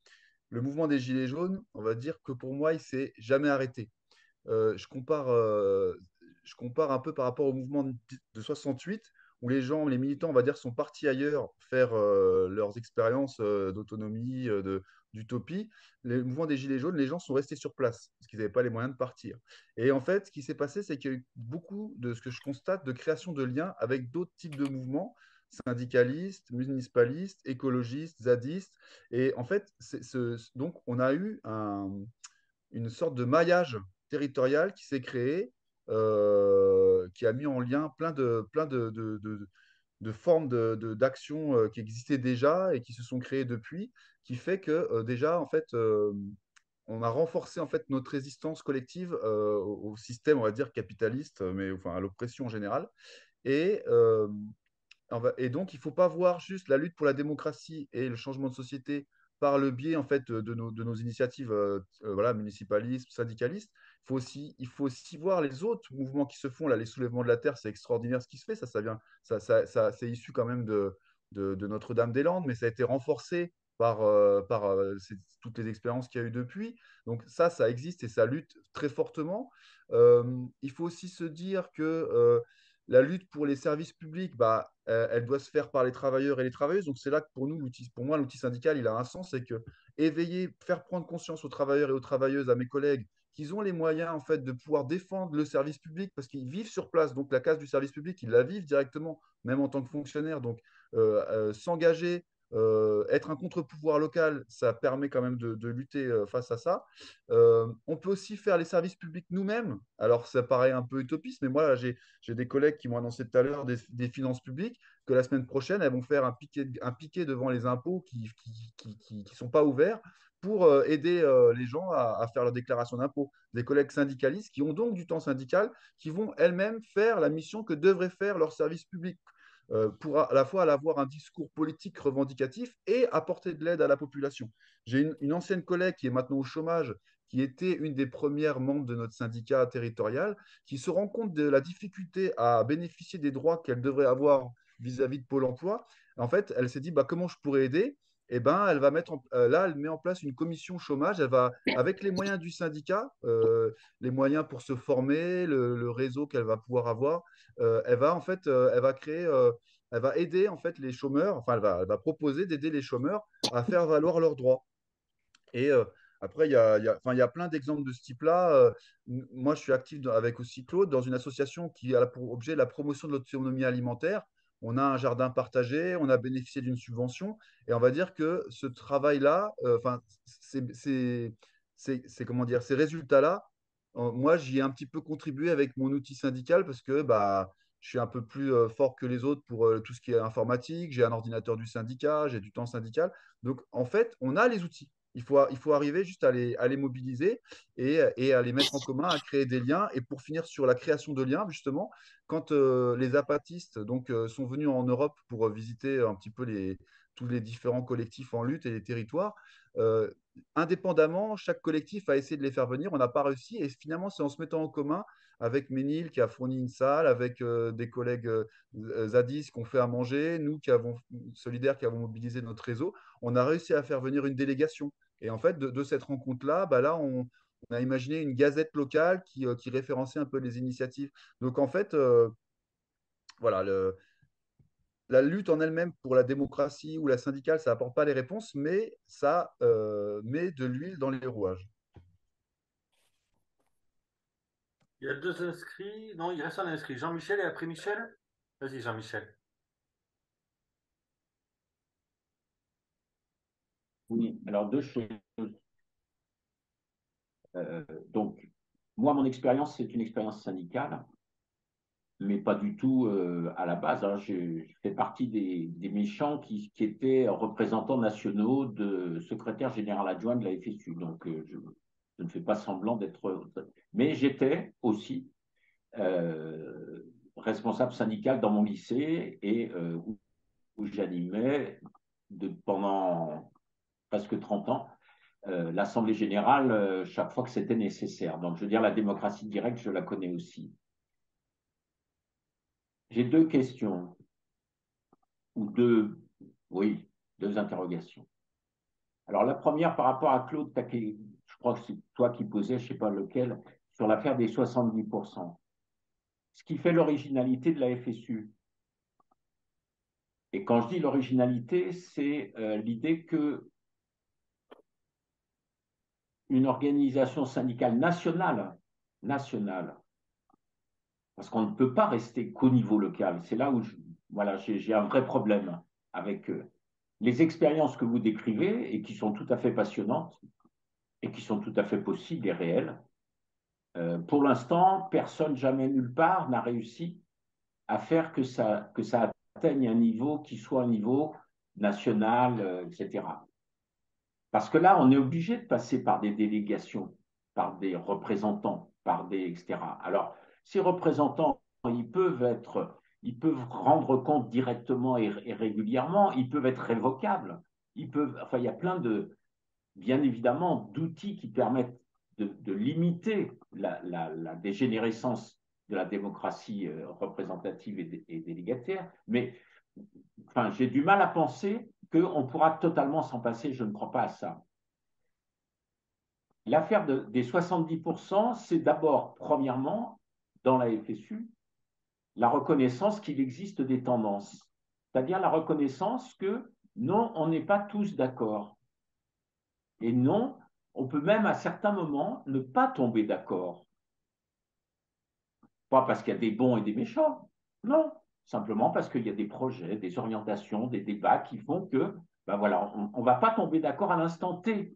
le mouvement des Gilets jaunes, on va dire que pour moi, il s'est jamais arrêté. Euh, je compare, euh, je compare un peu par rapport au mouvement de 68, où les gens, les militants, on va dire, sont partis ailleurs faire leurs expériences d'autonomie, d'utopie, le mouvement des Gilets jaunes, les gens sont restés sur place parce qu'ils n'avaient pas les moyens de partir. Et en fait, ce qui s'est passé, c'est qu'il y a eu beaucoup de ce que je constate de création de liens avec d'autres types de mouvements syndicalistes, municipalistes, écologistes, zadistes. Et en fait, donc on a eu une sorte de maillage territorial qui s'est créé, qui a mis en lien plein de formes d'action qui existaient déjà et qui se sont créées depuis, qui fait que déjà, en fait, on a renforcé en fait notre résistance collective au système, on va dire, capitaliste, mais enfin à l'oppression en général. Et, et donc, il ne faut pas voir juste la lutte pour la démocratie et le changement de société par le biais en fait, de nos initiatives voilà, municipalistes, syndicalistes. Il faut aussi voir les autres mouvements qui se font. Là, les soulèvements de la terre, c'est extraordinaire ce qui se fait. Ça vient, c'est issu quand même de Notre-Dame-des-Landes, mais ça a été renforcé par toutes les expériences qu'il y a eu depuis. Donc ça existe et ça lutte très fortement. Il faut aussi se dire que la lutte pour les services publics, bah, elle doit se faire par les travailleurs et les travailleuses. Donc c'est là que pour moi, l'outil syndical, il a un sens, c'est que éveiller, faire prendre conscience aux travailleurs et aux travailleuses, à mes collègues, qu'ils ont les moyens en fait de pouvoir défendre le service public parce qu'ils vivent sur place. Donc la case du service public, ils la vivent directement, même en tant que fonctionnaire. Donc s'engager, être un contre-pouvoir local, ça permet quand même de lutter face à ça. On peut aussi faire les services publics nous-mêmes. Alors ça paraît un peu utopiste, mais moi j'ai des collègues qui m'ont annoncé tout à l'heure des finances publiques que la semaine prochaine, elles vont faire un piquet devant les impôts qui sont pas ouverts pour aider les gens à faire leur déclaration d'impôt. Des collègues syndicalistes qui ont donc du temps syndical, qui vont elles-mêmes faire la mission que devraient faire leurs services publics pour à la fois avoir un discours politique revendicatif et apporter de l'aide à la population. J'ai une ancienne collègue qui est maintenant au chômage, qui était une des premières membres de notre syndicat territorial, qui se rend compte de la difficulté à bénéficier des droits qu'elle devrait avoir vis-à-vis de Pôle emploi. En fait, elle s'est dit bah, comment je pourrais aider. Eh ben, là, elle met en place une commission chômage. Elle va, avec les moyens du syndicat, les moyens pour se former, le réseau qu'elle va pouvoir avoir, elle va en fait, elle va aider en fait les chômeurs. Enfin, elle va proposer d'aider les chômeurs à faire valoir leurs droits. Et après, enfin, il y a plein d'exemples de ce type-là. Moi, je suis actif avec aussi Claude dans une association qui a pour objet la promotion de l'autonomie alimentaire. On a un jardin partagé, on a bénéficié d'une subvention, et on va dire que ce travail-là, enfin, comment dire, ces résultats-là, moi, j'y ai un petit peu contribué avec mon outil syndical parce que bah, je suis un peu plus fort que les autres pour tout ce qui est informatique. J'ai un ordinateur du syndicat, j'ai du temps syndical. Donc, en fait, on a les outils. Il faut arriver juste à les mobiliser et à les mettre en commun, à créer des liens. Et pour finir sur la création de liens, justement, quand les apatistes donc, sont venus en Europe pour visiter un petit peu tous les différents collectifs en lutte et les territoires, euh, indépendamment, chaque collectif a essayé de les faire venir. On n'a pas réussi. Et finalement, c'est en se mettant en commun avec Ménil qui a fourni une salle, avec des collègues zadistes qui ont fait à manger, nous qui avons, solidaires qui avons mobilisé notre réseau, on a réussi à faire venir une délégation. Et en fait, de cette rencontre-là, bah là, on a imaginé une gazette locale qui référençait un peu les initiatives. Donc en fait, voilà, la lutte en elle-même pour la démocratie ou la syndicale, ça n'apporte pas les réponses, mais ça met de l'huile dans les rouages. Il y a deux inscrits. Non, il reste un inscrit. Jean-Michel et après Michel. Vas-y, Jean-Michel. Oui, alors deux choses. Donc, moi, mon expérience, c'est une expérience syndicale, mais pas du tout à la base. Hein. Je fais partie des méchants qui étaient représentants nationaux de secrétaire général adjoint de la FSU. Donc, je ne fais pas semblant d'être. Mais j'étais aussi responsable syndical dans mon lycée et où j'animais pendant presque 30 ans l'Assemblée générale chaque fois que c'était nécessaire. Donc, je veux dire, la démocratie directe, je la connais aussi. J'ai deux questions, ou oui, deux interrogations. Alors, la première, par rapport à Claude, je crois que c'est toi qui posais, je ne sais pas lequel, sur l'affaire des 70%. Ce qui fait l'originalité de la FSU, Et quand je dis l'originalité, c'est l'idée que une organisation syndicale nationale, parce qu'on ne peut pas rester qu'au niveau local. C'est là où voilà, j'ai un vrai problème avec les expériences que vous décrivez et qui sont tout à fait passionnantes et qui sont tout à fait possibles et réelles. Pour l'instant, personne, jamais nulle part, n'a réussi à faire que ça atteigne un niveau qui soit un niveau national, etc. Parce que là, on est obligé de passer par des délégations, par des représentants, etc. Alors, ces représentants, ils peuvent rendre compte directement et régulièrement, ils peuvent être révocables, enfin, il y a plein bien évidemment, d'outils qui permettent de limiter la dégénérescence de la démocratie représentative et délégataire, mais enfin, j'ai du mal à penser qu'on pourra totalement s'en passer, je ne crois pas à ça. L'affaire des 70%, c'est d'abord, premièrement, dans la FSU, la reconnaissance qu'il existe des tendances, c'est-à-dire la reconnaissance que non, on n'est pas tous d'accord. Et non, on peut même à certains moments ne pas tomber d'accord. Pas parce qu'il y a des bons et des méchants, non, simplement parce qu'il y a des projets, des orientations, des débats qui font que, ben voilà, on ne va pas tomber d'accord à l'instant T.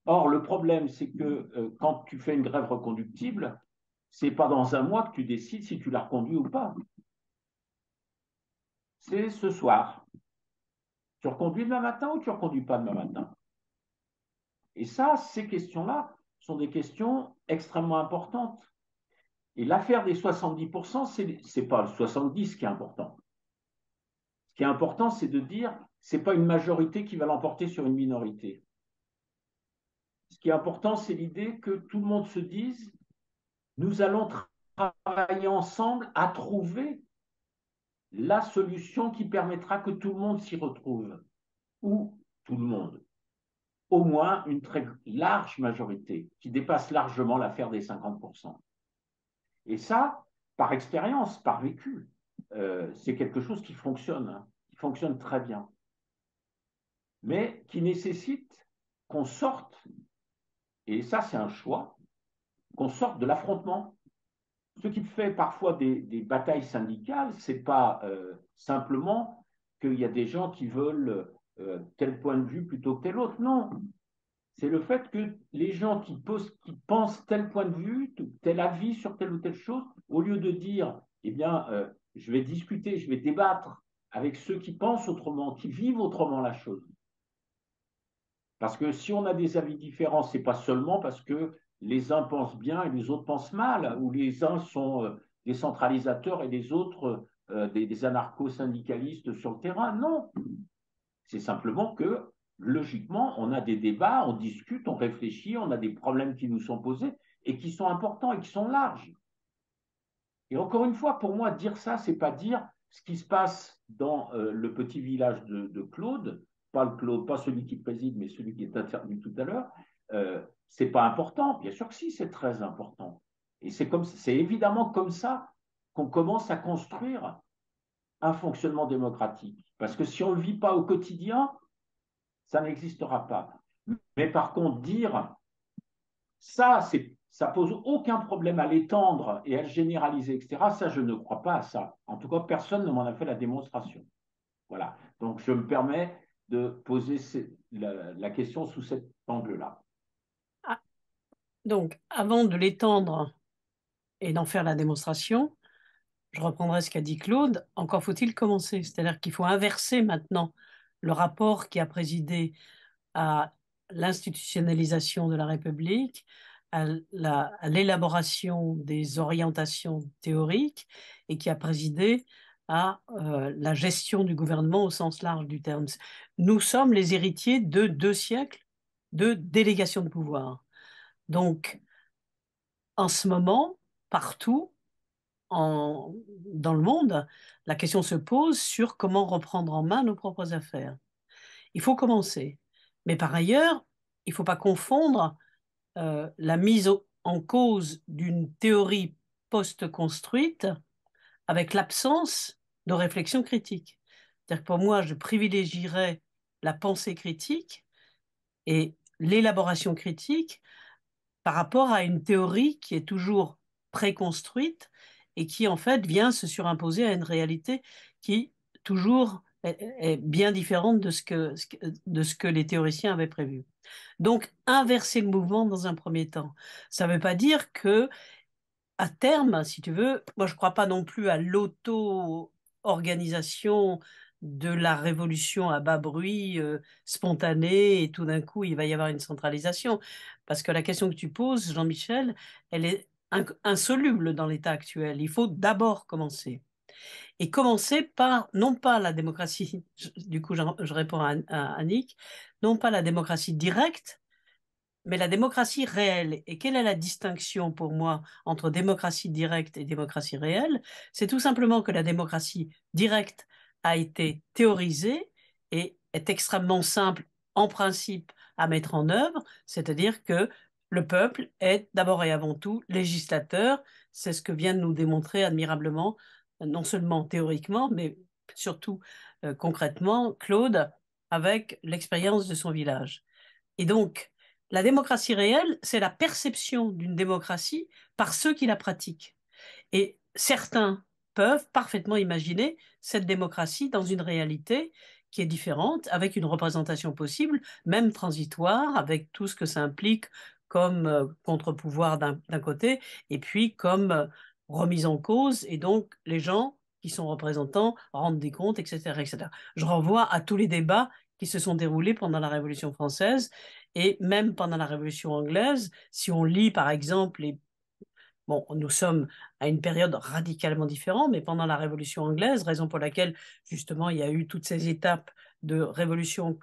Or, le problème, c'est que quand tu fais une grève reconductible, ce n'est pas dans un mois que tu décides si tu la reconduis ou pas. C'est ce soir. Tu reconduis demain matin ou tu ne reconduis pas demain matin? Et ça, ces questions-là sont des questions extrêmement importantes. Et l'affaire des 70%, ce n'est pas le 70 qui est important. Ce qui est important, c'est de dire, ce n'est pas une majorité qui va l'emporter sur une minorité. Ce qui est important, c'est l'idée que tout le monde se dise, nous allons travailler ensemble à trouver la solution qui permettra que tout le monde s'y retrouve. Ou tout le monde. Au moins une très large majorité qui dépasse largement l'affaire des 50%. Et ça, par expérience, par vécu, c'est quelque chose qui fonctionne très bien, mais qui nécessite qu'on sorte, et ça c'est un choix, qu'on sorte de l'affrontement. Ce qui fait parfois des batailles syndicales, ce n'est pas simplement qu'il y a des gens qui veulent tel point de vue plutôt que tel autre, non. C'est le fait que les gens qui pensent tel point de vue, tel avis sur telle ou telle chose, au lieu de dire, eh bien, je vais discuter, je vais débattre avec ceux qui pensent autrement, qui vivent autrement la chose. Parce que si on a des avis différents, ce n'est pas seulement parce que les uns pensent bien et les autres pensent mal, ou les uns sont des centralisateurs et les autres des anarcho-syndicalistes sur le terrain. Non, c'est simplement que logiquement, on a des débats, on discute, on réfléchit, on a des problèmes qui nous sont posés et qui sont importants et qui sont larges. Et encore une fois, pour moi, dire ça, c'est pas dire ce qui se passe dans le petit village de Claude, pas celui qui préside, mais celui qui est intervenu tout à l'heure. C'est pas important. Bien sûr que si, c'est très important. Et c'est évidemment comme ça qu'on commence à construire un fonctionnement démocratique. Parce que si on ne le vit pas au quotidien, ça n'existera pas. Mais par contre, dire ça pose aucun problème à l'étendre et à le généraliser, etc., ça, je ne crois pas à ça. En tout cas, personne ne m'en a fait la démonstration. Voilà. Donc, je me permets de poser la question sous cet angle-là. Ah, donc, avant de l'étendre et d'en faire la démonstration, je reprendrai ce qu'a dit Claude, encore faut-il commencer. C'est-à-dire qu'il faut inverser maintenant le rapport qui a présidé à l'institutionnalisation de la République, à l'élaboration des orientations théoriques et qui a présidé à la gestion du gouvernement au sens large du terme. Nous sommes les héritiers de 2 siècles de délégation de pouvoir. Donc, en ce moment, partout, dans le monde, la question se pose sur comment reprendre en main nos propres affaires. Il faut commencer. Mais par ailleurs, il ne faut pas confondre la mise en cause d'une théorie post-construite avec l'absence de réflexion critique. C'est-à-dire que pour moi, je privilégierais la pensée critique et l'élaboration critique par rapport à une théorie qui est toujours préconstruite et qui, en fait, vient se surimposer à une réalité qui, toujours, est bien différente de ce que les théoriciens avaient prévu. Donc, inverser le mouvement dans un premier temps. Ça ne veut pas dire que, à terme, si tu veux, moi je ne crois pas non plus à l'auto-organisation de la révolution à bas bruit, spontanée, et tout d'un coup il va y avoir une centralisation. Parce que la question que tu poses, Jean-Michel, elle est insoluble dans l'état actuel. Il faut d'abord commencer. Et commencer par, non pas la démocratie, du coup je réponds à Annick, non pas la démocratie directe, mais la démocratie réelle. Et quelle est la distinction pour moi entre démocratie directe et démocratie réelle? C'est tout simplement que la démocratie directe a été théorisée et est extrêmement simple en principe à mettre en œuvre, c'est-à-dire que le peuple est d'abord et avant tout législateur. C'est ce que vient de nous démontrer admirablement, non seulement théoriquement, mais surtout concrètement, Claude, avec l'expérience de son village. Et donc, la démocratie réelle, c'est la perception d'une démocratie par ceux qui la pratiquent. Et certains peuvent parfaitement imaginer cette démocratie dans une réalité qui est différente, avec une représentation possible, même transitoire, avec tout ce que ça implique comme contre-pouvoir d'un côté, et puis comme remise en cause, et donc les gens qui sont représentants rendent des comptes, etc., etc. Je renvoie à tous les débats qui se sont déroulés pendant la Révolution française et même pendant la Révolution anglaise. Si on lit, par exemple, bon, nous sommes à une période radicalement différente, mais pendant la Révolution anglaise, raison pour laquelle, justement, il y a eu toutes ces étapes de révolution,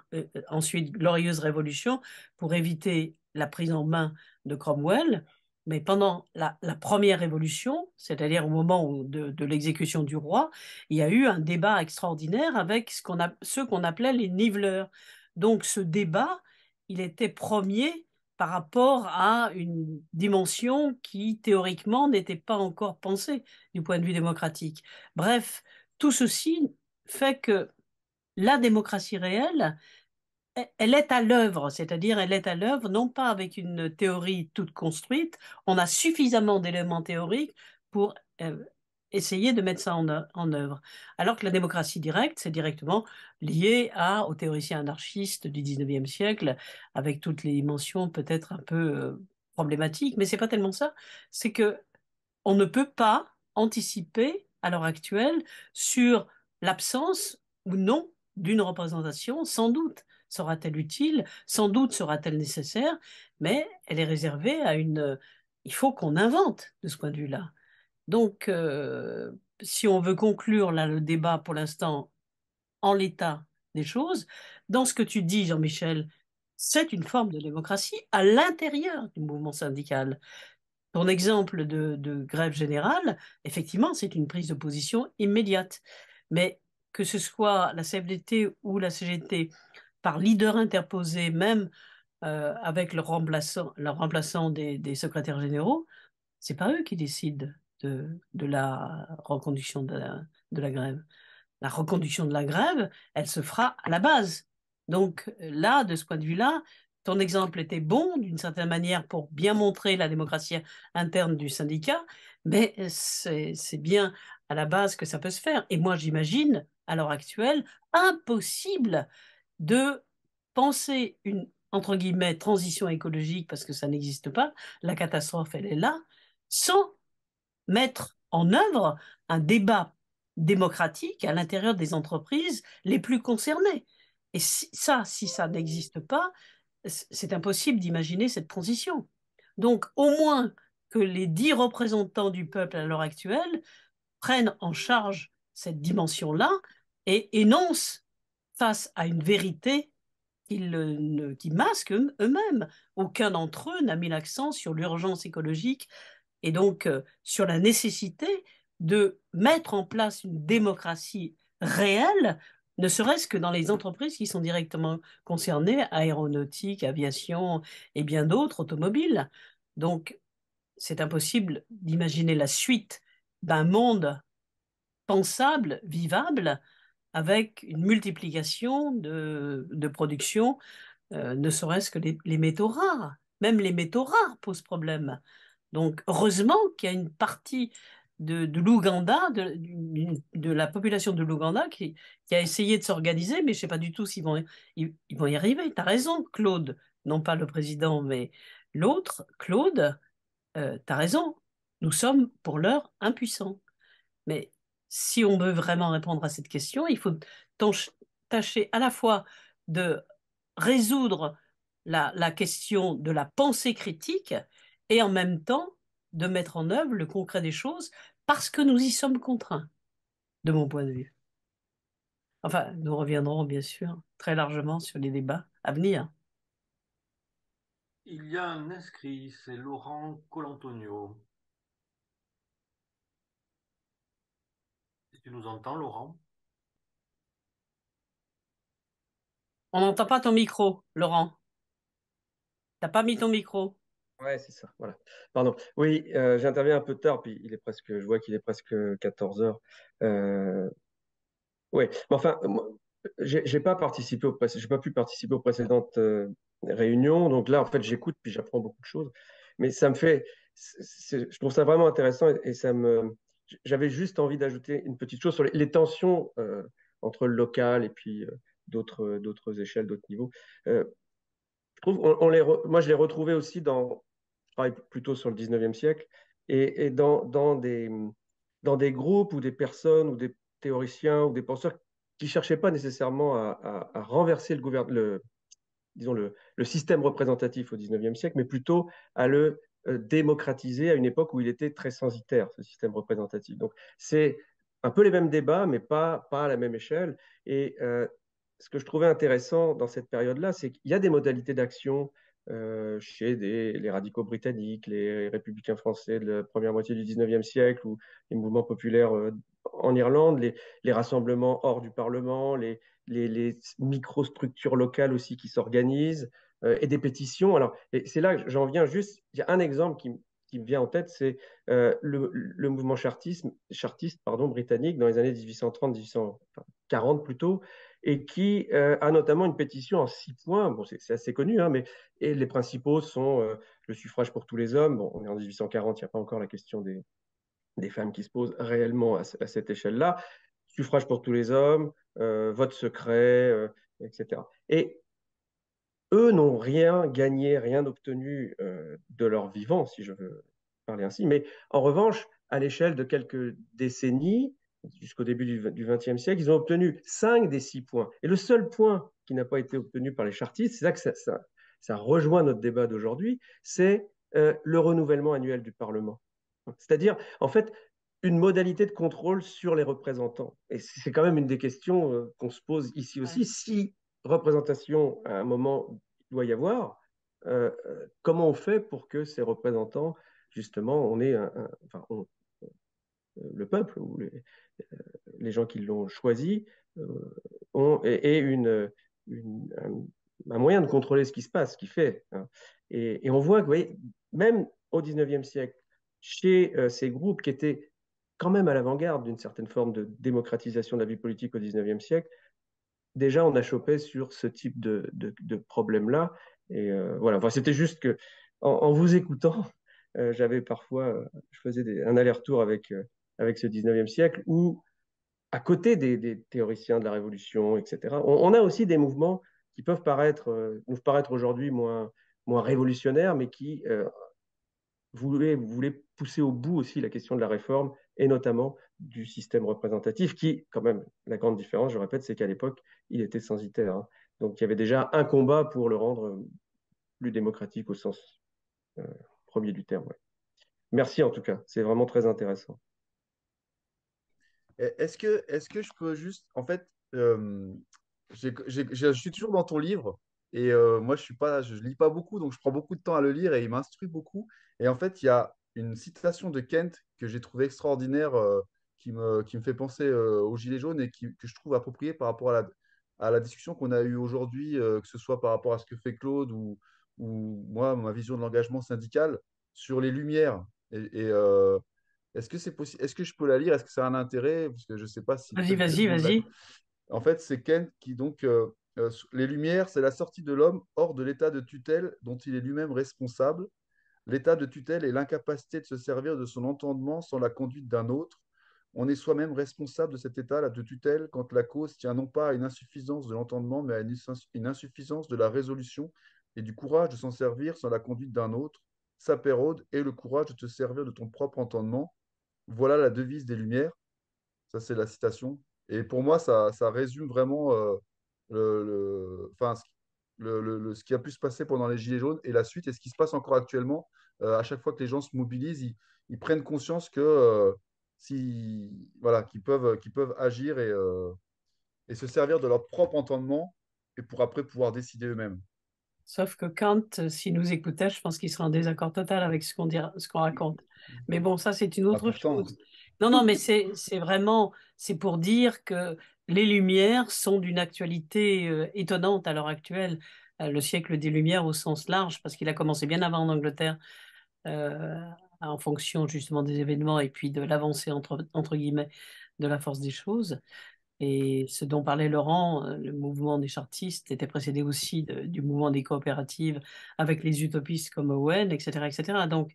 ensuite glorieuse révolution, pour éviter la prise en main de Cromwell. Mais pendant la première révolution, c'est-à-dire au moment de l'exécution du roi, il y a eu un débat extraordinaire avec ceux qu'on appelait les niveleurs. Donc ce débat, il était premier par rapport à une dimension qui, théoriquement, n'était pas encore pensée du point de vue démocratique. Bref, tout ceci fait que la démocratie réelle, elle est à l'œuvre, c'est-à-dire elle est à l'œuvre non pas avec une théorie toute construite, on a suffisamment d'éléments théoriques pour essayer de mettre ça en œuvre. Alors que la démocratie directe, c'est directement lié aux théoriciens anarchistes du 19e siècle, avec toutes les dimensions peut-être un peu problématiques, mais c'est pas tellement ça, c'est que on ne peut pas anticiper à l'heure actuelle sur l'absence ou non d'une représentation. Sans doute sera-t-elle utile, sans doute sera-t-elle nécessaire, mais elle est réservée à une... Il faut qu'on invente de ce point de vue-là. Donc, si on veut conclure là le débat pour l'instant en l'état des choses, dans ce que tu dis, Jean-Michel, c'est une forme de démocratie à l'intérieur du mouvement syndical. Ton exemple de grève générale, effectivement, c'est une prise de position immédiate. Mais que ce soit la CFDT ou la CGT, par leader interposé, même avec le remplaçant des secrétaires généraux, c'est pas eux qui décident de la reconduction de la grève. La reconduction de la grève, elle se fera à la base. Donc là, de ce point de vue-là, ton exemple était bon d'une certaine manière pour bien montrer la démocratie interne du syndicat, mais c'est bien à la base que ça peut se faire. Et moi, j'imagine, à l'heure actuelle, impossible de penser une, entre guillemets, transition écologique, parce que ça n'existe pas, la catastrophe, elle est là, sans mettre en œuvre un débat démocratique à l'intérieur des entreprises les plus concernées. Et si ça n'existe pas, c'est impossible d'imaginer cette transition. Donc, au moins que les 10 représentants du peuple à l'heure actuelle prennent en charge cette dimension-là et énoncent face à une vérité qui masquent eux-mêmes. Aucun d'entre eux n'a mis l'accent sur l'urgence écologique et donc sur la nécessité de mettre en place une démocratie réelle, ne serait-ce que dans les entreprises qui sont directement concernées, aéronautique, aviation et bien d'autres, automobiles. Donc, c'est impossible d'imaginer la suite d'un monde pensable, vivable, avec une multiplication de production, ne serait-ce que les métaux rares. Même les métaux rares posent problème. Donc, heureusement qu'il y a une partie de l'Ouganda, de la population de l'Ouganda qui a essayé de s'organiser, mais je ne sais pas du tout s'ils ils vont y arriver. Tu as raison, Claude, non pas le président, mais l'autre, Claude, tu as raison. Nous sommes pour l'heure impuissants. Mais si on veut vraiment répondre à cette question, il faut tâcher à la fois de résoudre la question de la pensée critique et en même temps de mettre en œuvre le concret des choses parce que nous y sommes contraints, de mon point de vue. Enfin, nous reviendrons bien sûr très largement sur les débats à venir. Il y a un inscrit, c'est Laurent Colantonio. Si tu nous entends, Laurent? On n'entend pas ton micro, Laurent. T'as pas mis ton micro. Ouais, c'est ça. Voilà. Pardon. Oui, j'interviens un peu tard, puis je vois qu'il est presque 14 heures. Oui, mais enfin, moi, j'ai pas participé j'ai pas pu participer aux précédentes réunions. Donc là, en fait, j'écoute puis j'apprends beaucoup de choses. Mais ça me fait, je trouve ça vraiment intéressant et j'avais juste envie d'ajouter une petite chose sur les tensions entre le local et puis d'autres échelles, d'autres niveaux. Je trouve, moi, je l'ai retrouvé aussi je travaille plutôt sur le 19e siècle, et dans des groupes ou des personnes ou des théoriciens ou des penseurs qui ne cherchaient pas nécessairement à renverser disons le système représentatif au 19e siècle, mais plutôt à le démocratiser à une époque où il était très censitaire, ce système représentatif. Donc, c'est un peu les mêmes débats, mais pas à la même échelle. Et ce que je trouvais intéressant dans cette période-là, c'est qu'il y a des modalités d'action chez les radicaux britanniques, les républicains français de la première moitié du 19e siècle, ou les mouvements populaires en Irlande, les rassemblements hors du Parlement, les microstructures locales aussi qui s'organisent, et des pétitions. Alors, et c'est là que j'en viens juste, il y a un exemple qui me vient en tête, c'est le mouvement chartiste britannique dans les années 1830-1840 plutôt, et qui a notamment une pétition en 6 points. Bon, c'est assez connu, hein, mais et les principaux sont le suffrage pour tous les hommes. Bon, on est en 1840, il n'y a pas encore la question des femmes qui se posent réellement à cette échelle-là. Suffrage pour tous les hommes, vote secret, etc. Et eux n'ont rien gagné, rien obtenu de leur vivant, si je veux parler ainsi. Mais en revanche, à l'échelle de quelques décennies, jusqu'au début du XXe siècle, ils ont obtenu 5 des 6 points. Et le seul point qui n'a pas été obtenu par les chartistes, c'est là que ça rejoint notre débat d'aujourd'hui, c'est le renouvellement annuel du Parlement. C'est-à-dire, en fait, une modalité de contrôle sur les représentants. Et c'est quand même une des questions qu'on se pose ici aussi. Ouais. Si représentation, à un moment, il doit y avoir, comment on fait pour que ces représentants, justement, le peuple ou les gens qui l'ont choisi aient un moyen de contrôler ce qui se passe, ce qui fait. Hein. Et on voit que, vous voyez, même au 19e siècle, chez ces groupes qui étaient quand même à l'avant-garde d'une certaine forme de démocratisation de la vie politique au 19e siècle, déjà on a chopé sur ce type de problème-là. Et voilà, enfin, c'était juste que en vous écoutant, j'avais parfois, je faisais un aller-retour avec ce 19e siècle où, à côté des théoriciens de la Révolution, etc., on a aussi des mouvements qui peuvent nous paraître aujourd'hui moins révolutionnaires, mais qui voulait pousser au bout aussi la question de la réforme et notamment du système représentatif qui, quand même, la grande différence, je répète, c'est qu'à l'époque, il était censitaire. Hein. Donc, il y avait déjà un combat pour le rendre plus démocratique au sens premier du terme. Ouais. Merci en tout cas, c'est vraiment très intéressant. Est-ce que je peux juste, en fait, je suis toujours dans ton livre et moi je lis pas beaucoup, donc je prends beaucoup de temps à le lire et il m'instruit beaucoup. Et en fait, il y a une citation de Kent que j'ai trouvée extraordinaire, qui me fait penser aux Gilets jaunes et que je trouve appropriée par rapport à la discussion qu'on a eue aujourd'hui, que ce soit par rapport à ce que fait Claude ou moi, ma vision de l'engagement syndical sur les lumières. Est-ce que c'est possible? Est-ce que je peux la lire? Est-ce que ça a un intérêt? Parce que je ne sais pas si Vas-y, peut-être que vas-y, tout le monde vas-y. En fait, c'est Kant qui donc les Lumières, c'est la sortie de l'homme hors de l'état de tutelle dont il est lui-même responsable. L'état de tutelle est l'incapacité de se servir de son entendement sans la conduite d'un autre. On est soi-même responsable de cet état là de tutelle quand la cause tient non pas à une insuffisance de l'entendement, mais à une insuffisance de la résolution et du courage de s'en servir sans la conduite d'un autre. Sapéraude et le courage de te servir de ton propre entendement. Voilà la devise des Lumières. Ça, c'est la citation. Et pour moi, ça résume vraiment enfin, ce qui a pu se passer pendant les Gilets jaunes et la suite et ce qui se passe encore actuellement. À chaque fois que les gens se mobilisent, ils prennent conscience que voilà, qu'ils peuvent agir et se servir de leur propre entendement et pour après pouvoir décider eux-mêmes. Sauf que Kant, s'il nous écoutait, je pense qu'il serait en désaccord total avec ce qu'on raconte. Mais bon, ça, c'est une autre Important. chose. Non, non, mais c'est vraiment, c'est pour dire que les Lumières sont d'une actualité étonnante à l'heure actuelle. Le siècle des Lumières au sens large, parce qu'il a commencé bien avant en Angleterre, euh, en fonction justement des événements et puis de l'avancée entre guillemets de la force des choses. Et ce dont parlait Laurent, le mouvement des chartistes était précédé aussi du mouvement des coopératives avec les utopistes comme Owen, etc., etc. Donc,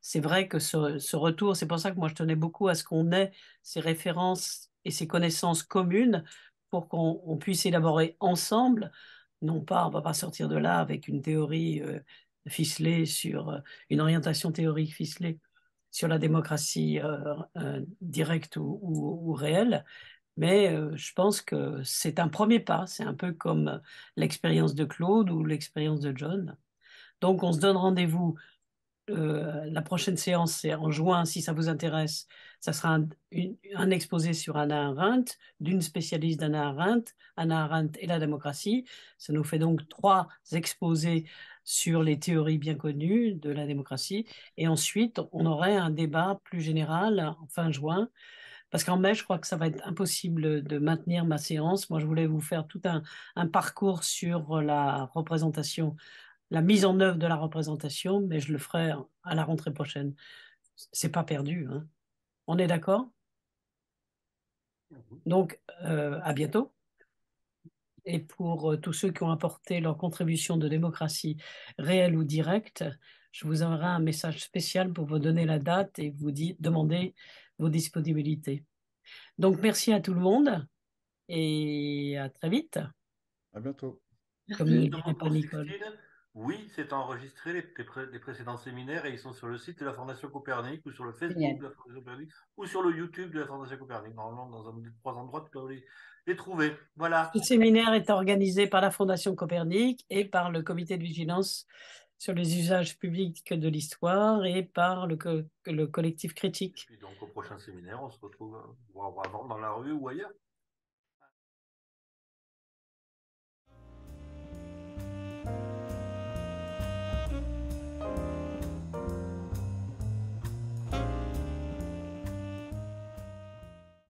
c'est vrai que ce retour, c'est pour ça que moi je tenais beaucoup à ce qu'on ait ces références et ces connaissances communes pour qu'on puisse élaborer ensemble. Non pas, on ne va pas sortir de là avec une théorie ficelée sur une orientation théorique ficelée sur la démocratie directe ou réelle, mais je pense que c'est un premier pas. C'est un peu comme l'expérience de Claude ou l'expérience de John. Donc, on se donne rendez-vous. La prochaine séance, c'est en juin, si ça vous intéresse. Ça sera un exposé sur Hannah Arendt, d'une spécialiste d'Hannah Arendt, Hannah Arendt et la démocratie. Ça nous fait donc 3 exposés sur les théories bien connues de la démocratie. Et ensuite, on aurait un débat plus général en fin juin parce qu'en mai, je crois que ça va être impossible de maintenir ma séance. Moi, je voulais vous faire tout un parcours sur la représentation, la mise en œuvre de la représentation, mais je le ferai à la rentrée prochaine. C'est pas perdu, hein. On est d'accord? Donc, à bientôt. Et pour tous ceux qui ont apporté leur contribution de démocratie réelle ou directe, je vous enverrai un message spécial pour vous donner la date et vous demander vos disponibilités. Donc, merci à tout le monde et à très vite. À bientôt. Comme ne le Justement, dirait pas pour Nicole. Sixtine, oui, c'est enregistré les précédents séminaires et ils sont sur le site de la Fondation Copernic ou sur le Facebook Génial. de la Fondation Copernic ou sur le YouTube de la Fondation Copernic. Normalement, dans un des 3 endroits, tu peux les trouver. Voilà. Ce séminaire est organisé par la Fondation Copernic et par le comité de vigilance sur les usages publics de l'histoire et par le collectif critique. Et puis donc au prochain séminaire, on se retrouve dans la rue ou ailleurs.